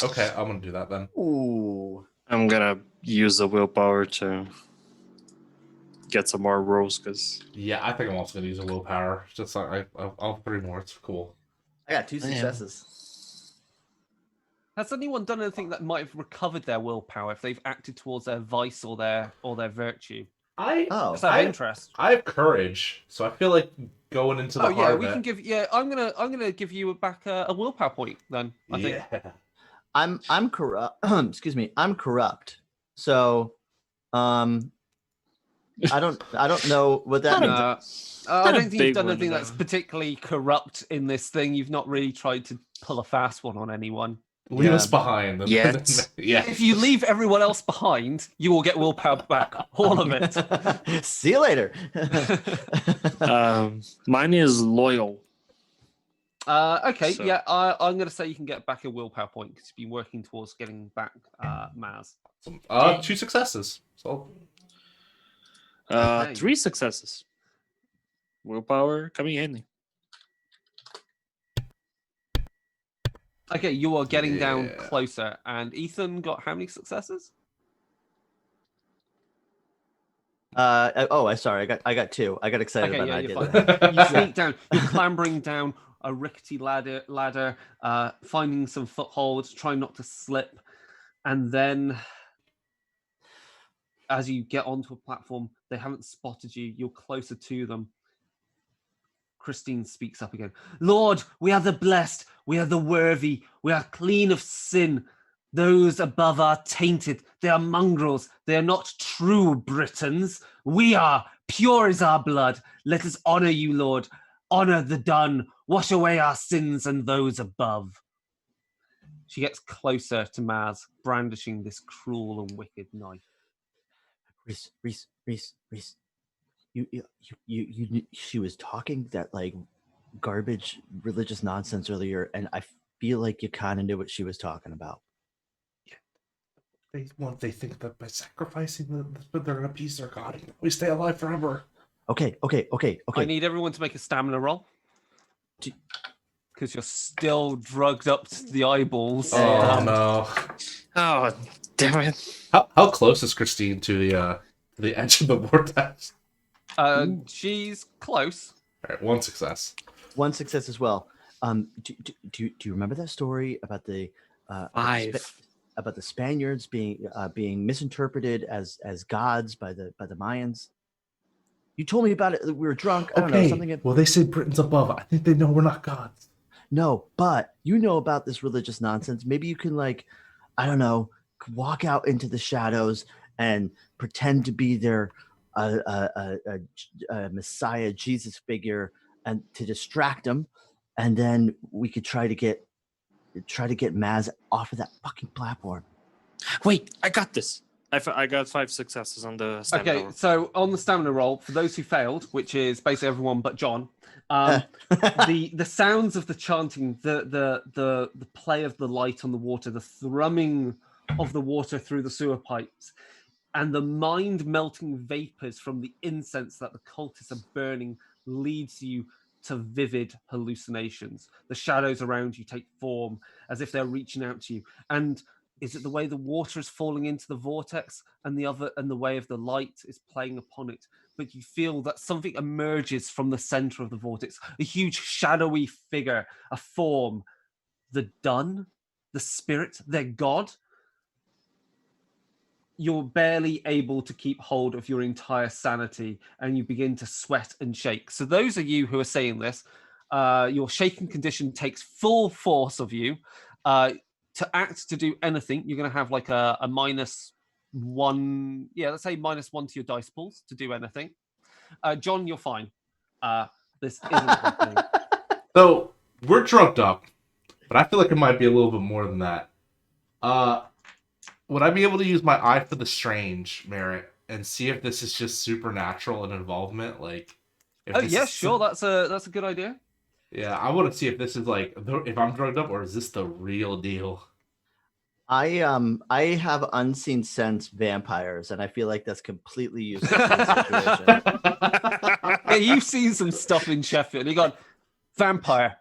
Okay, I'm gonna do that then. Ooh. I'm gonna use the willpower to get some more rolls, because Yeah, I think I'm also gonna use a willpower. Just like I'll 3 more. It's cool. I got 2 successes. Has anyone done anything that might have recovered their willpower if they've acted towards their vice or their virtue? Just out of interest. I have courage, so I feel like going into the heart we can give. Yeah, I'm gonna give you back a willpower point then. I think. I'm corrupt. Excuse me. I'm corrupt. So, I don't know what that means. I don't think you've done anything that's particularly corrupt in this thing. You've not really tried to pull a fast one on anyone. Leave us behind. Yeah. If you leave everyone else behind, you will get willpower back. All of it. See you later. Mine is loyal. Okay, So- yeah, I'm going to say you can get back a willpower point because you've been working towards getting back Maz. 2 successes. So 3 successes. Willpower coming handy. Okay, you are getting down closer. And Ethan got how many successes? Sorry, I got 2. I got excited when I you're did fine. that. You sneak down. You're clambering down a rickety ladder, finding some footholds, trying not to slip, and then as you get onto a platform, they haven't spotted you. You're closer to them. Christine speaks up again. "Lord, we are the blessed, we are the worthy, we are clean of sin. Those above are tainted, they are mongrels, they are not true Britons. We are, pure is our blood. Let us honor you, Lord. Honor the done, wash away our sins and those above." She gets closer to Maz, brandishing this cruel and wicked knife. Reese. She was talking that like garbage religious nonsense earlier, and I feel like you kind of knew what she was talking about. They think that by sacrificing they're gonna appease their god. We stay alive forever. Okay. I need everyone to make a stamina roll. Because you're still drugged up to the eyeballs. Oh no! Oh, damn it. How close is Christine to the edge of the vortex? She's close. All right, 1 success. 1 success as well. Do you remember that story about the 5. about the Spaniards being misinterpreted as gods by the Mayans? You told me about it. We were drunk. I don't know something. Well, they say Britain's above. I think they know we're not gods. No, but you know about this religious nonsense. Maybe you can, like, I don't know, walk out into the shadows and pretend to be their Messiah, Jesus figure, and to distract them, and then we could try to get Maz off of that fucking platform. Wait, I got this. I got 5 successes on the stamina Okay, roll. so on the stamina roll, for those who failed, which is basically everyone but John, the sounds of the chanting, the play of the light on the water, the thrumming of the water through the sewer pipes, and the mind-melting vapors from the incense that the cultists are burning leads you to vivid hallucinations. The shadows around you take form as if they're reaching out to you. And is it the way the water is falling into the vortex and the way of the light is playing upon it? But you feel that something emerges from the center of the vortex, a huge shadowy figure, a form, the Dun, the spirit, their god. You're barely able to keep hold of your entire sanity and you begin to sweat and shake. So those of you who are saying this, your shaking condition takes full force of you. To do anything, you're going to have like a -1. Yeah, let's say -1 to your dice pools to do anything. John, you're fine. This isn't happening. So we're drugged up, but I feel like it might be a little bit more than that. Would I be able to use my eye for the strange, Merritt, and see if this is just supernatural and involvement? Like, Yeah, sure. That's a good idea. Yeah, I want to see if this is like if I'm drugged up or is this the real deal? I have unseen sense vampires, and I feel like that's completely useless in this situation. Yeah, you've seen some stuff in Sheffield. You got vampire.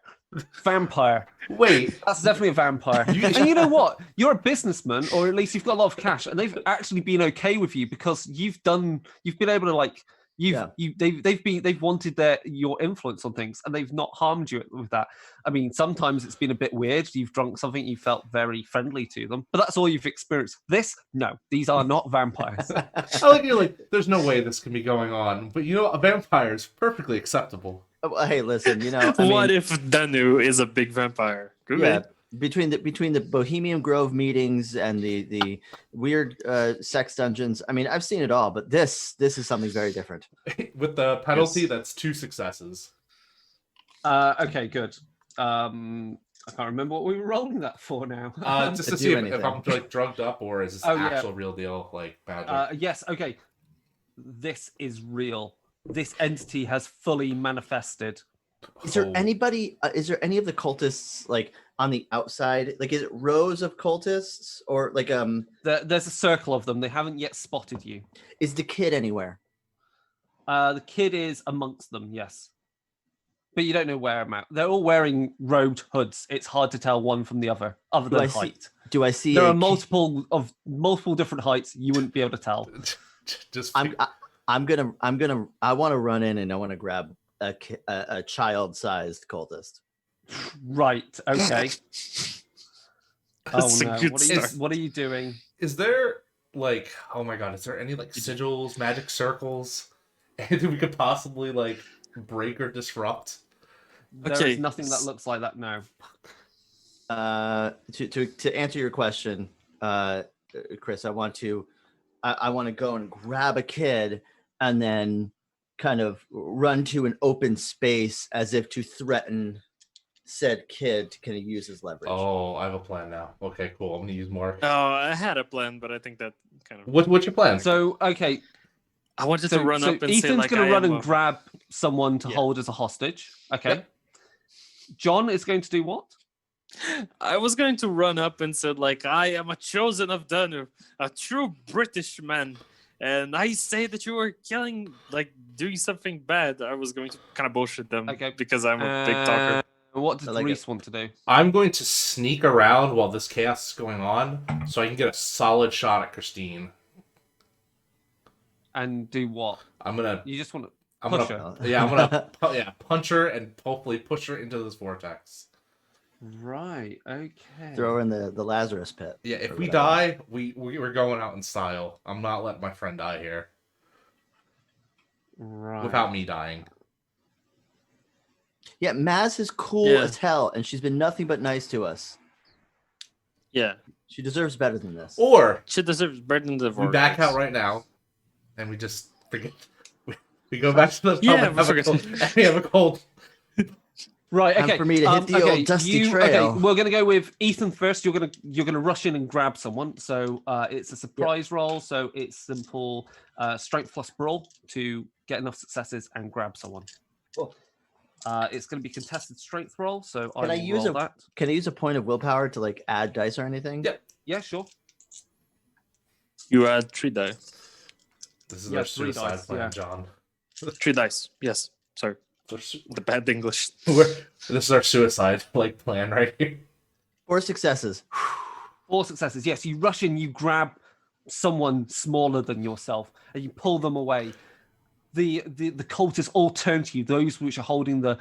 Wait, that's definitely a vampire. And you know what? You're a businessman, or at least you've got a lot of cash, and they've actually been okay with you because you've been able to like. They've wanted your influence on things, and they've not harmed you with that. I mean, sometimes it's been a bit weird. You've drunk something, you felt very friendly to them, but that's all you've experienced. No, these are not vampires. I like you're like, there's no way this can be going on, but you know, a vampire is perfectly acceptable. Hey, listen, you know, what if Danu is a big vampire? Between the Bohemian Grove meetings and the weird sex dungeons, I mean, I've seen it all, but this is something very different. With the penalty, that's 2 successes. Okay, good. I can't remember what we were rolling that for now. Just to see if I'm like drugged up or is this actual real deal, like magic? Yes, okay. This is real. This entity has fully manifested. Is there anybody? Is there any of the cultists like on the outside? Like, is it rows of cultists or like There's a circle of them. They haven't yet spotted you. Is the kid anywhere? The kid is amongst them, yes, but you don't know where I'm at. They're all wearing robed hoods. It's hard to tell one from the other than height. Do I see? There are multiple different heights. You wouldn't be able to tell. I want to run in and I want to grab a child-sized cultist. Right. Okay. That's no. What are you doing? Is there like, oh my god, is there any like sigils, magic circles, anything we could possibly like break or disrupt? There's nothing that looks like that now. To answer your question, Chris, I want to go and grab a kid and then kind of run to an open space as if to threaten said kid to kind of use his leverage. Oh, I have a plan now. Okay, cool. I'm gonna use Mark. Oh, I had a plan, but I think that kind of. What's your plan? So okay, I wanted to run up and Ethan's say, like, going to run and grab someone to hold as a hostage. Okay. Yep. John is going to do what? I was going to run up and said, like, I am a chosen of Danu, a true British man. And I say that you were killing, like, doing something bad. I was going to kind of bullshit them because I'm a big talker. What does like Reese want to do? I'm going to sneak around while this chaos is going on so I can get a solid shot at Christine. And do what? You just want to push her? Yeah, I'm gonna punch her and hopefully push her into this vortex. Right, okay. Throw her in the Lazarus pit. Yeah, if we die, we're going out in style. I'm not letting my friend die here. Right. Without me dying. Yeah, Maz is cool as hell, and she's been nothing but nice to us. Yeah. She deserves better than this. Or she deserves better than the vortex. We back out right now, and we just forget. We go back to the pub we have a cold. Right, okay. Time for me to hit the old dusty trail. Okay, we're gonna go with Ethan first. You're gonna rush in and grab someone. So it's a surprise roll. So it's simple strength plus brawl to get enough successes and grab someone. Cool. It's gonna be contested strength roll. So Can I use a point of willpower to like add dice or anything? Yep. Yeah, sure. You add 3 dice. This is our suicide plan, John. 3 dice. Yes. Sorry. The bad English. This is our suicide plan right here. 4 successes. 4 successes. Yes, you rush in, you grab someone smaller than yourself, and you pull them away. The cultists all turn to you. Those which are holding the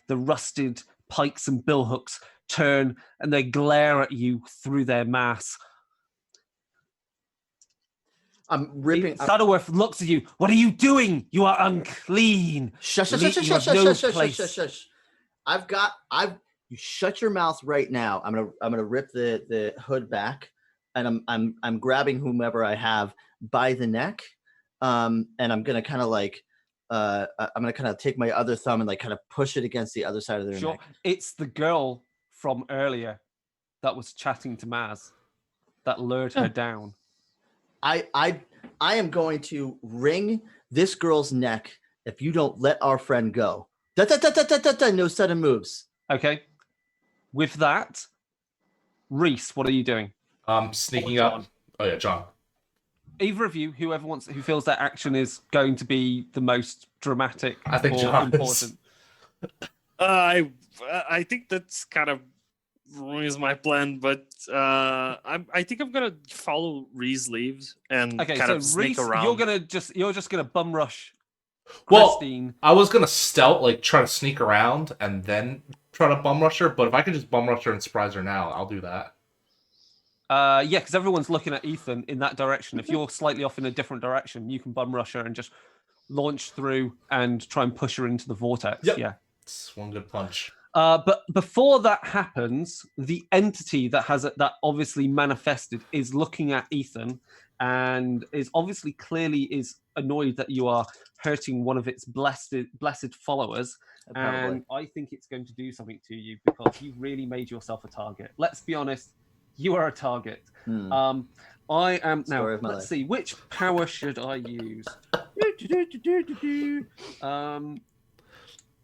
rusted pikes and billhooks turn, and they glare at you through their mass. I'm ripping. Saddleworth looks at you. What are you doing? You are unclean. Shush. You shut your mouth right now. I'm gonna rip the hood back, and I'm grabbing whomever I have by the neck, and I'm gonna kind of take my other thumb and like kind of push it against the other side of their neck. It's the girl from earlier that was chatting to Maz that lured her down. I am going to wring this girl's neck if you don't let our friend go. No sudden moves. Okay. With that, Reese, what are you doing? Sneaking up. Oh yeah, John. Either of you, who feels that action is going to be the most dramatic. I think John important. I think that's kind of ruins my plan, but I think I'm gonna follow Ree's leaves and kind of sneak around. You're just gonna bum rush Christine. Well, I was gonna stealth, try to sneak around and then try to bum rush her. But if I could just bum rush her and surprise her now, I'll do that. Yeah, because everyone's looking at Ethan in that direction. If you're slightly off in a different direction, you can bum rush her and just launch through and try and push her into the vortex. Yep. Yeah, it's one good punch. But before that happens, the entity that obviously manifested is looking at Ethan and is obviously clearly annoyed that you are hurting one of its blessed followers. Probably. And I think it's going to do something to you because you've really made yourself a target. Let's be honest, you are a target. I am now. Let's see, which power should I use?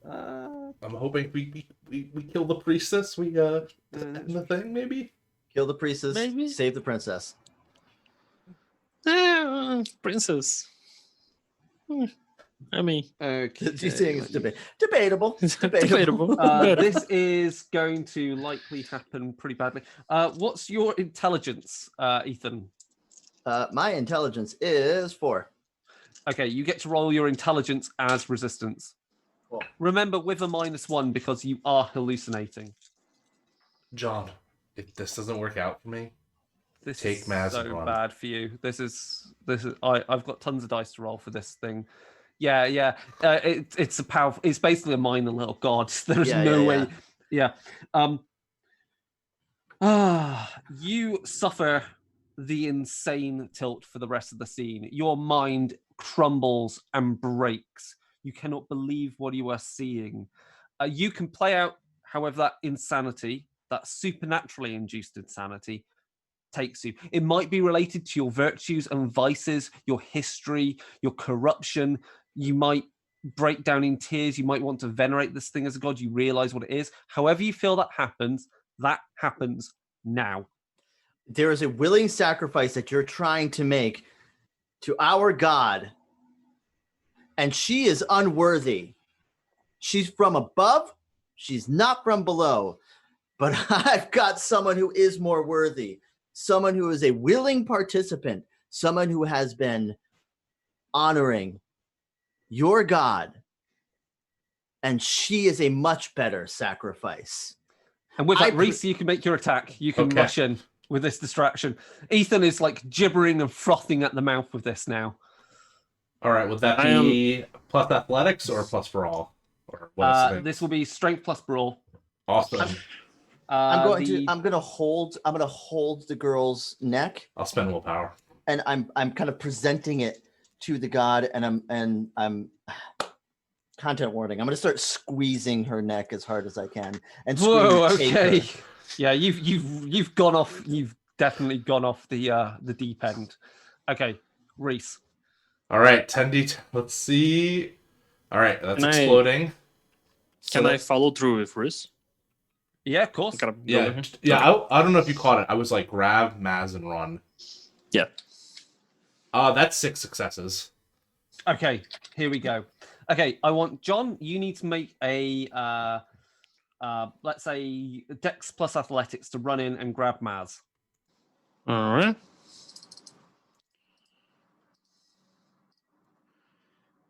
I'm hoping we kill the priestess. We in the thing maybe. Kill the priestess. Maybe. Save the princess. Princess. I mean, okay. She's saying it's debatable. Debatable. This is going to likely happen pretty badly. What's your intelligence, Ethan? My intelligence is 4. Okay, you get to roll your intelligence as resistance. Cool. Remember, with a -1 because you are hallucinating. John, if this doesn't work out for me, this take is Maz so and run. bad for you. This is. I've got tons of dice to roll for this thing. Yeah. It's a powerful. It's basically a minor little god. There's no way. Yeah. You suffer the insane tilt for the rest of the scene. Your mind crumbles and breaks. You cannot believe what you are seeing. You can play out, however, that insanity, that supernaturally induced insanity, takes you. It might be related to your virtues and vices, your history, your corruption. You might break down in tears. You might want to venerate this thing as a god. You realize what it is. However you feel that happens, That happens now. There is a willing sacrifice that you're trying to make to our God, and she is unworthy. She's from above. She's not from below. But I've got someone who is more worthy, someone who is a willing participant, someone who has been honoring your God, and she is a much better sacrifice. And with that, Reese, you can make your attack. You can rush in with this distraction. Ethan is like gibbering and frothing at the mouth with this now. All right, would that be plus athletics or plus brawl? Or what this will be strength plus brawl. Awesome. I'm gonna hold the girl's neck. I'll spend willpower. And I'm kind of presenting it to the god, and I'm content warning. I'm gonna start squeezing her neck as hard as I can. And whoa, okay. Yeah, you've gone off. You've definitely gone off the deep end. Okay, Reese. All right, 10d. Let's see. All right, that's exploding. Can I follow through with Reese? Yeah, of course. Yeah. I don't know if you caught it. I was like, grab Maz and run. Yeah. That's 6 successes. Okay, here we go. Okay, I want John. You need to make a let's say Dex plus Athletics to run in and grab Maz. All right.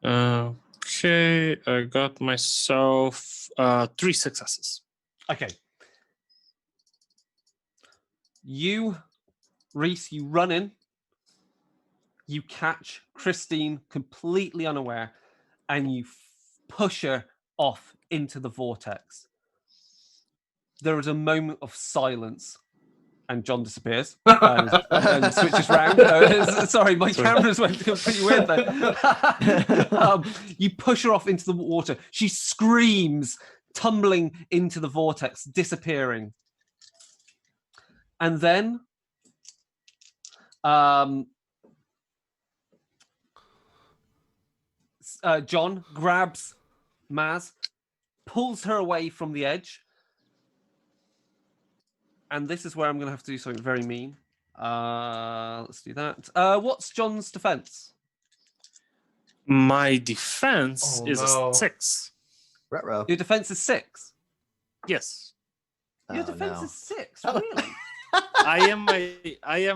Okay, I got myself 3 successes. Okay. You, Reese, you run in. You catch Christine completely unaware, and you push her off into the vortex. There is a moment of silence, and John disappears and switches round. Sorry, my cameras went completely weird there. You push her off into the water. She screams, tumbling into the vortex, disappearing. And then John grabs Maz, pulls her away from the edge. And this is where I'm going to have to do something very mean. Let's do that. What's John's defense? My defense is a 6. Ruh-roh. Your defense is 6? Yes. Your defense is 6? Really? I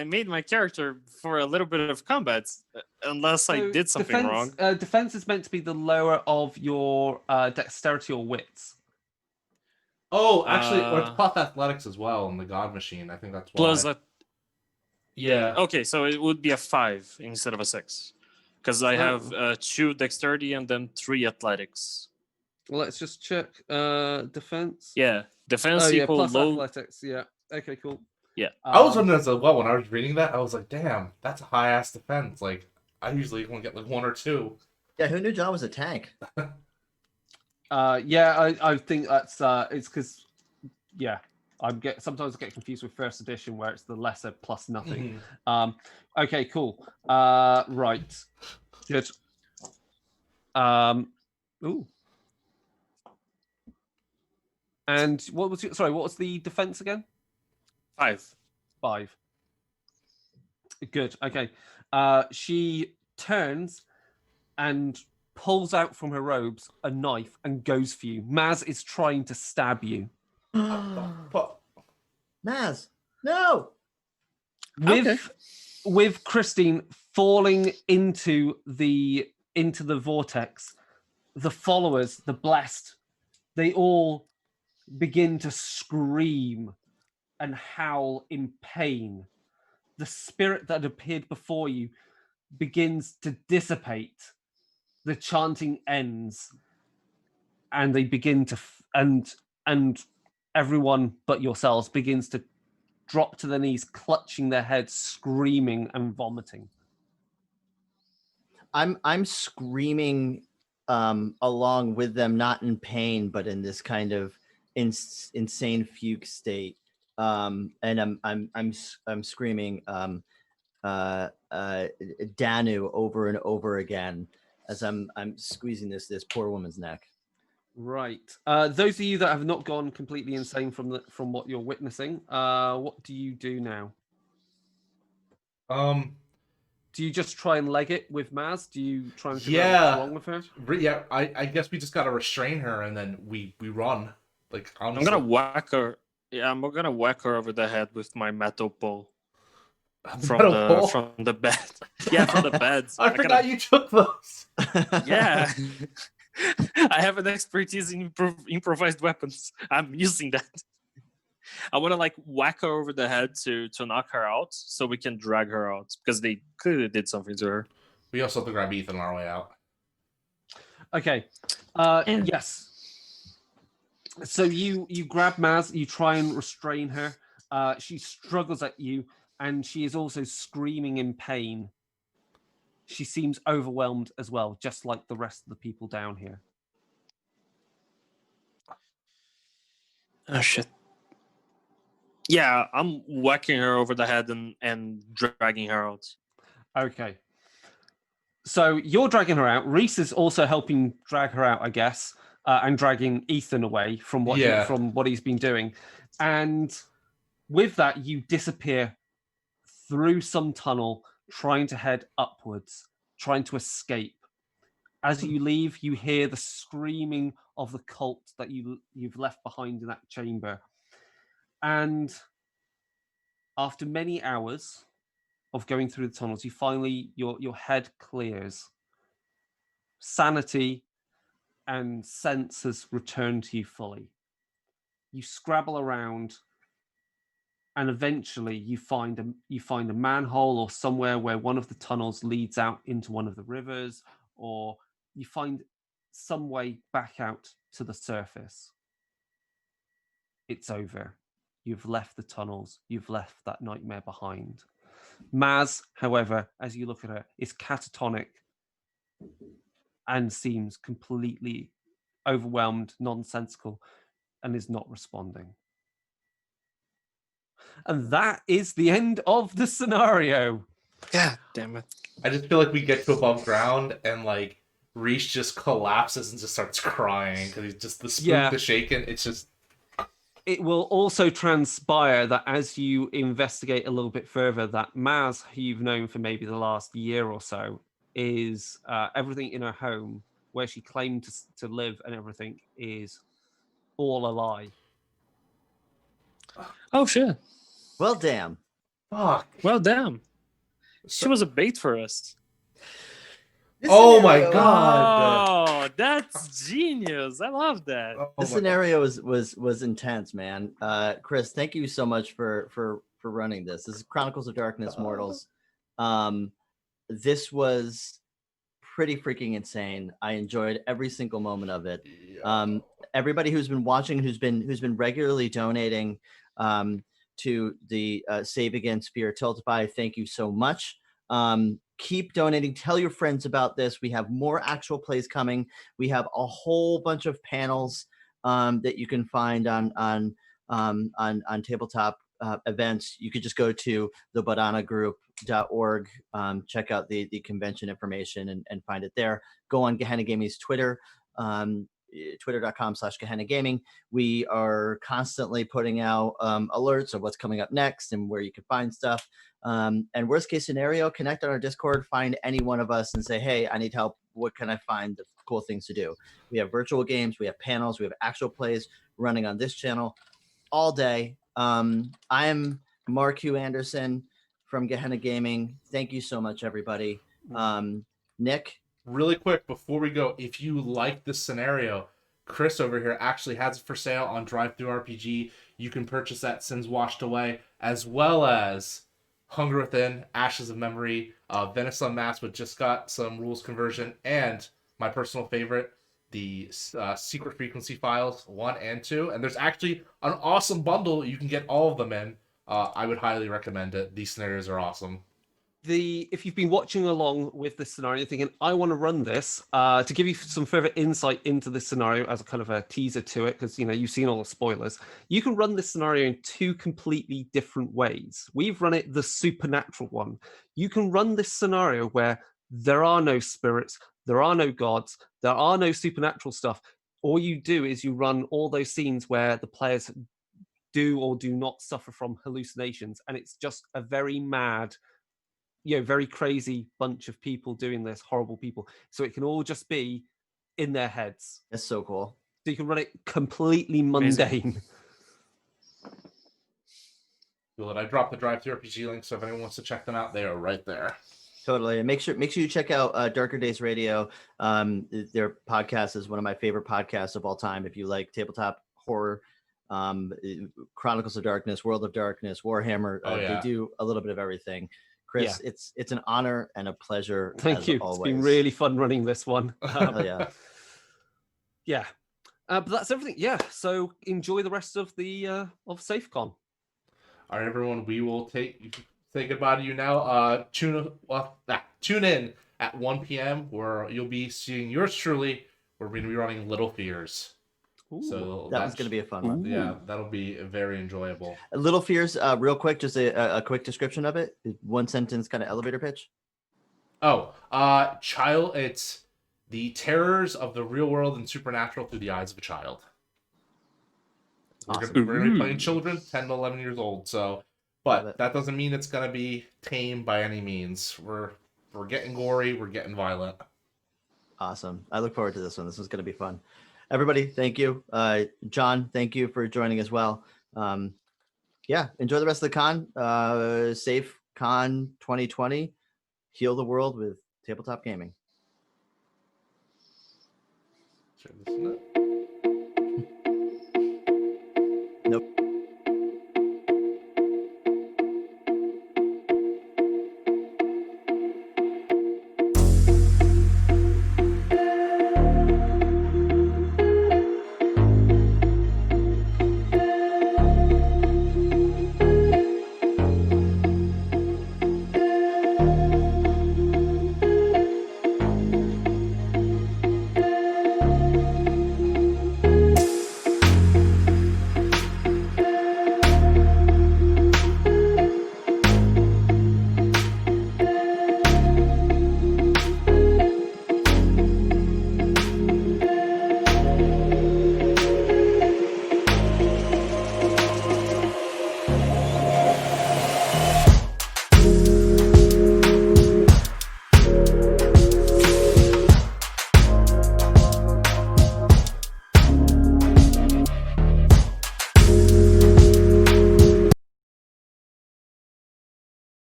made my character for a little bit of combat, unless I did something wrong. Defense is meant to be the lower of your dexterity or wits. Oh, actually, or it's plus athletics as well in the God Machine. I think that's why. Plus that. Yeah. Okay, so it would be a 5 instead of a 6, because I have 2 dexterity and then 3 athletics. Well, let's just check. Defense. Yeah, defense equal plus low athletics. Yeah. Okay. Cool. Yeah. I was wondering as well when I was reading that. I was like, damn, that's a high ass defense. Like, I usually only get like 1 or 2. Yeah, who knew John was a tank? I think that's it's because sometimes I get confused with first edition where it's the lesser plus nothing. Okay, cool. Right. Good. Ooh. And what was the defense again? 5. 5. Good. Okay. She turns and pulls out from her robes a knife and goes for you. Maz is trying to stab you. Maz, no. With Christine falling into the vortex, the followers, the blessed, they all begin to scream and howl in pain. The spirit that appeared before you begins to dissipate. The chanting ends, and they begin to and everyone but yourselves begins to drop to their knees, clutching their heads, screaming and vomiting. I'm screaming along with them, not in pain, but in this kind of insane fugue state. And I'm screaming Danu over and over again as I'm squeezing this poor woman's neck. Right. Those of you that have not gone completely insane from what you're witnessing, what do you do now? Do you just try and leg it with Maz? Do you try and figure out what's wrong with her? Yeah, I guess we just gotta restrain her and then we run. Like, honestly. I'm gonna whack her. Yeah, I'm gonna whack her over the head with my metal pole from the bed. Yeah, from the bed. I forgot you took those. Yeah. I have an expertise in improvised weapons. I'm using that. I want to like whack her over the head to knock her out so we can drag her out because they clearly did something to her. We also have to grab Ethan on our way out. Okay. Yes. So you grab Maz, you try and restrain her. She struggles at you, and she is also screaming in pain. She seems overwhelmed as well, just like the rest of the people down here. Oh, shit. Yeah, I'm whacking her over the head and dragging her out. Okay. So you're dragging her out. Reese is also helping drag her out, I guess, and dragging Ethan away from what he's been doing. And with that, you disappear through some tunnel, trying to head upwards, trying to escape. As you leave, you hear the screaming of the cult that you've left behind in that chamber. And after many hours of going through the tunnels, you finally, your head clears. Sanity and sense has returned to you fully. You scrabble around, and eventually you find a manhole or somewhere where one of the tunnels leads out into one of the rivers, or you find some way back out to the surface. It's over. You've left the tunnels. You've left that nightmare behind. Maz, however, as you look at her, is catatonic and seems completely overwhelmed, nonsensical, and is not responding. And that is the end of the scenario. God damn it. I just feel like we get to above ground and like Reese just collapses and just starts crying because he's just the spook, the shaken. It's just. It will also transpire that as you investigate a little bit further, that Maz, who you've known for maybe the last year or so, is everything in her home where she claimed to live and everything is all a lie. Oh, shit. Well, damn. Fuck. Well, damn. She was a bait for us. Oh my god! Oh, that's genius! I love that. This scenario was intense, man. Chris, thank you so much for running this. This is Chronicles of Darkness, Mortals. This was pretty freaking insane. I enjoyed every single moment of it. Everybody who's been watching, who's been regularly donating to the Save Against Fear Tiltify, thank you so much. Keep donating. Tell your friends about this. We have more actual plays coming. We have a whole bunch of panels that you can find on tabletop events. You could just go to the bodhanagroup.org, check out the convention information and find it there. Go on Gehenna Gaming's Twitter, twitter.com/Gehenna Gaming. We are constantly putting out alerts of what's coming up next and where you can find stuff. And worst case scenario, connect on our Discord, find any one of us and say, hey, I need help. What can I find the cool things to do? We have virtual games, we have panels, we have actual plays running on this channel all day. I'm Mark Hugh Anderson from Gehenna Gaming. Thank you so much, everybody. Nick? Really quick, before we go, if you like this scenario, Chris over here actually has it for sale on DriveThruRPG. You can purchase that Sins Washed Away, as well as Hunger Within, Ashes of Memory, Venice Unmasked, which just got some rules conversion, and my personal favorite, the Secret Frequency Files 1 and 2. And there's actually an awesome bundle you can get all of them in. I would highly recommend it. These scenarios are awesome. If you've been watching along with this scenario thinking, I want to run this, to give you some further insight into this scenario as a kind of a teaser to it, because you've seen all the spoilers, you can run this scenario in two completely different ways. We've run it the supernatural one. You can run this scenario where there are no spirits, there are no gods, there are no supernatural stuff. all you do is you run all those scenes where the players do or do not suffer from hallucinations, and it's just a very mad, very crazy bunch of people doing this, horrible people. So it can all just be in their heads. That's so cool. So you can run it completely Amazing. mundane. Good. I dropped the TTRPG link, so if anyone wants to check them out, they are right there. Totally. And make sure you check out Darker Days Radio. Their podcast is one of my favorite podcasts of all time. If you like tabletop horror, Chronicles of Darkness, World of Darkness, Warhammer, they do a little bit of everything. Chris, it's an honor and a pleasure. Thank you. Always. It's been really fun running this one. Yeah. Yeah. But that's everything. Yeah. So enjoy the rest of the of SAFeCon. All right, everyone. We will say goodbye to you now. Tune in at 1 p.m. where you'll be seeing yours truly. We're going to be running Little Fears. Ooh, So that was going to be a fun one. Yeah, that'll be very enjoyable. Little Fears, real quick, just a quick description of it. One sentence kind of elevator pitch. It's the terrors of the real world and supernatural through the eyes of a child. Awesome. We're going to be playing children, 10 to 11 years old. So, but that doesn't mean it's going to be tame by any means. We're getting gory. We're getting violent. Awesome. I look forward to this one. This is going to be fun. Everybody, thank you. John, thank you for joining as well. Enjoy the rest of the con. SAFeCon 2020. Heal the world with tabletop gaming. Sure, this is it. Nope.